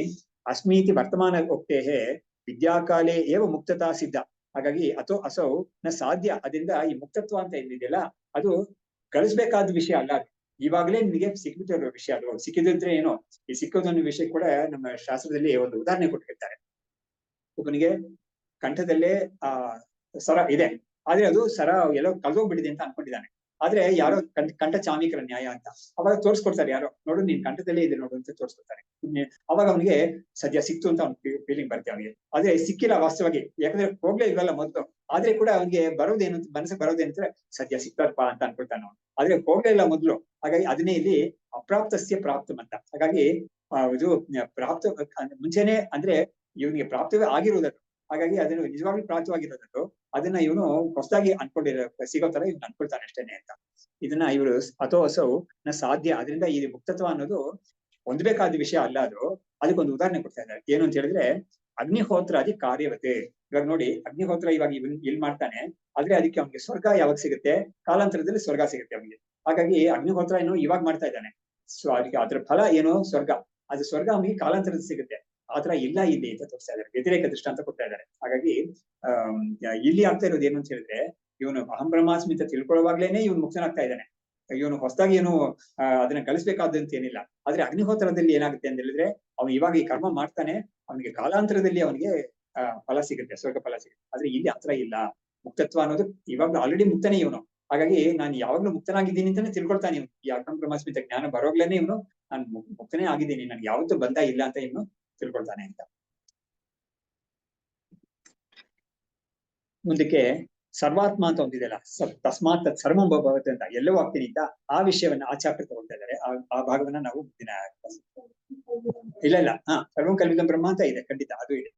ಅಸ್ಮೀತಿ ವರ್ತಮಾನ ಉಕ್ತೇಹೆ ವಿದ್ಯಾಕಾಲೇ ಏವ ಮುಕ್ತತಾ ಸಿದ್ಧ. ಹಾಗಾಗಿ ಅಥೋ ಅಸೌ ನ ಸಾಧ್ಯ. ಅದರಿಂದ ಈ ಮುಕ್ತತ್ವ ಅಂತ ಏನಿದೆಯಲ್ಲ, ಅದು ಗಳಿಸ್ಬೇಕಾದ ವಿಷಯ ಅಲ್ಲ, ಅದು ಇವಾಗಲೇ ನಿನಗೆ ಸಿಕ್ಕಿರೋ ವಿಷಯ. ಅದು ಸಿಕ್ಕಿದ್ರೆ ಏನೋ, ಈ ಸಿಕ್ಕೋದನ್ನ ವಿಷಯ ಕೂಡ ನಮ್ಮ ಶಾಸ್ತ್ರದಲ್ಲಿ ಒಂದು ಉದಾಹರಣೆ ಕೊಟ್ಟಿರ್ತಾರೆ. ಒಬ್ಬನಿಗೆ ಕಂಠದಲ್ಲೇ ಸರ ಇದೆ, ಆದ್ರೆ ಅದು ಸರ ಎಲ್ಲೋ ಕಳ್ದೋಗ್ಬಿಟ್ಟಿದೆ ಅಂತ ಅನ್ಕೊಂಡಿದ್ದಾನೆ. ಆದ್ರೆ ಯಾರೋ ಕಂಠ ಚಾಮಿಕರ ನ್ಯಾಯ ಅಂತ ಅವಾಗ ತೋರ್ಸ್ಕೊಡ್ತಾರೆ, ಯಾರೋ ನೋಡು ನೀನ್ ಕಂಠದಲ್ಲೇ ಇದೆ ನೋಡು ಅಂತ ತೋರ್ಸ್ಕೊಡ್ತಾರೆ. ಅವಾಗ ಅವನಿಗೆ ಸದ್ಯ ಸಿಕ್ತು ಅಂತ ಅವ್ನ ಫೀಲಿಂಗ್ ಬರುತ್ತೆ ಅವನಿಗೆ. ಆದ್ರೆ ಸಿಕ್ಕಿಲ್ಲ ವಾಸ್ತವವಾಗಿ, ಯಾಕಂದ್ರೆ ಹೋಗ್ಲೇ ಇಲ್ವಲ್ಲ ಮೊದಲು. ಆದ್ರೆ ಕೂಡ ಅವನಿಗೆ ಬರೋದೇನು ಮನಸ್ಸಿಗೆ ಬರೋದೇನಂದ್ರೆ ಸದ್ಯ ಸಿಕ್ತಪ್ಪ ಅಂತ ಅನ್ಕೊಳ್ತಾನ ಅವನು, ಆದ್ರೆ ಹೋಗ್ಲೇ ಇಲ್ಲ ಮೊದ್ಲು. ಹಾಗಾಗಿ ಅದನ್ನೇ ಇಲ್ಲಿ ಅಪ್ರಾಪ್ತಸ್ಯ ಪ್ರಾಪ್ತಂ ಅಂತ. ಹಾಗಾಗಿ ಇದು ಪ್ರಾಪ್ತ ಮುಂಚೆನೆ ಅಂದ್ರೆ ಇವನಿಗೆ ಪ್ರಾಪ್ತವೇ ಆಗಿರುವುದನ್ನು, ಹಾಗಾಗಿ ಅದನ್ನು ನಿಜವಾಗ್ಲೂ ಪ್ರಾಪ್ತವಾಗಿರೋದನ್ನು ಅದನ್ನ ಇವನು ಹೊಸದಾಗಿ ಸಿಗೋ ತರ ಇವ್ನು ಅನ್ಕೊಳ್ತಾನೆ ಅಷ್ಟೇನೆ ಅಂತ. ಇದನ್ನ ಇವರು ಅಥೋ ಅಸೌ ನ ಸಾಧ್ಯ. ಅದರಿಂದ ಈ ಮುಕ್ತತ್ವ ಅನ್ನೋದು ಹೊಂದಬೇಕಾದ ವಿಷಯ ಅಲ್ಲ. ಅದು ಅದಕ್ಕೊಂದು ಉದಾಹರಣೆ ಕೊಡ್ತಾ ಇದ್ದಾರೆ. ಏನು ಅಂತ ಹೇಳಿದ್ರೆ ಅಗ್ನಿಹೋತ್ರಾದಿ ಕಾರ್ಯವತೆ. ಇವಾಗ ನೋಡಿ, ಅಗ್ನಿಹೋತ್ರ ಇವಾಗ ಇಲ್ಲಿ ಮಾಡ್ತಾನೆ, ಆದ್ರೆ ಅದಕ್ಕೆ ಅವ್ನಿಗೆ ಸ್ವರ್ಗ ಯಾವಾಗ ಸಿಗುತ್ತೆ, ಕಾಲಾಂತರದಲ್ಲಿ ಸ್ವರ್ಗ ಸಿಗುತ್ತೆ ಅವನಿಗೆ. ಹಾಗಾಗಿ ಅಗ್ನಿಹೋತ್ರ ಏನು ಇವಾಗ ಮಾಡ್ತಾ ಇದ್ದಾನೆ, ಅದಕ್ಕೆ ಅದ್ರ ಫಲ ಏನು ಸ್ವರ್ಗ, ಅದು ಸ್ವರ್ಗ ಅವನಿಗೆ ಕಾಲಾಂತರದಲ್ಲಿ ಸಿಗುತ್ತೆ. ಆತರ ಇಲ್ಲ ಇಲ್ಲಿ ಅಂತ ತೋರಿಸ್ತಾ ಇದ್ದಾರೆ, ವ್ಯತಿರೇಕ ದೃಷ್ಟಾಂತ ಕೊಡ್ತಾ ಇದ್ದಾರೆ. ಹಾಗಾಗಿ ಇಲ್ಲಿ ಆಗ್ತಾ ಇರೋದು ಏನು ಅಂತ ಹೇಳಿದ್ರೆ, ಇವನು ಅಹಂ ಬ್ರಹ್ಮಾಸ್ಮಿ ಅಂತ ತಿಳ್ಕೊಳ್ಳುವಾಗ್ಲೇನೆ ಇವನು ಮುಕ್ತನಾಗ್ತಾ ಇದ್ದಾನೆ. ಇವನು ಹೊಸದಾಗಿ ಏನು ಅದನ್ನ ಗಳಿಸ್ಬೇಕಾದಂತ ಏನಿಲ್ಲ. ಆದ್ರೆ ಅಗ್ನಿಹೋತ್ರದಲ್ಲಿ ಏನಾಗುತ್ತೆ ಅಂತ ಹೇಳಿದ್ರೆ, ಅವನು ಇವಾಗ ಈ ಕರ್ಮ ಮಾಡ್ತಾನೆ, ಅವನಿಗೆ ಕಾಲಾಂತರದಲ್ಲಿ ಅವನಿಗೆ ಫಲ ಸಿಗುತ್ತೆ, ಸ್ವರ್ಗ ಫಲ ಸಿಗುತ್ತೆ. ಆದ್ರೆ ಇಲ್ಲಿ ಆತರ ಇಲ್ಲ. ಮುಕ್ತತ್ವ ಅನ್ನೋದು ಇವಾಗ ಆಲ್ರೆಡಿ ಮುಕ್ತನೇ ಇವನು. ಹಾಗಾಗಿ ನಾನು ಯಾವಾಗ್ಲೂ ಮುಕ್ತನಾಗಿದ್ದೀನಿ ಅಂತಾನೆ ತಿಳ್ಕೊಳ್ತಾನೆ ಇವನು. ಈ ಅಹಂ ಬ್ರಹ್ಮಾಸ್ಮಿ ಅಂತ ಜ್ಞಾನ ಬರೋಗ್ಲೇನೆ ಇವನು ನಾನು ಮುಕ್ತನೇ ಆಗಿದ್ದೀನಿ, ನನ್ಗೆ ಯಾವತ್ತೂ ಬಂಧ ಇಲ್ಲ ಅಂತ ಇವನು ತಿಳ್ಕೊಳ್ತಾನೆ ಅಂತ. ಮುಂದಕ್ಕೆ ಸರ್ವಾತ್ಮ ಅಂತ ಒಂದಿದೆಯಲ್ಲ, ತಸ್ಮಾತ್ ಸರ್ವಂ ಭವತಿ ಅಂತ, ಎಲ್ಲವೂ ಆಗ್ತೀನಿ ಅಂತ ಆ ವಿಷಯವನ್ನ ಆ ಚಾಪ್ಟರ್ ತಗೊಳ್ತಾ ಇದ್ದಾರೆ. ಆ ಭಾಗವನ್ನ ನಾವು ದಿನ ಇಲ್ಲ ಸರ್ವಂ ಕಲ್ವಿದಂ ಬ್ರಹ್ಮ ಅಂತ ಇದೆ, ಖಂಡಿತ ಅದು ಇದೆ.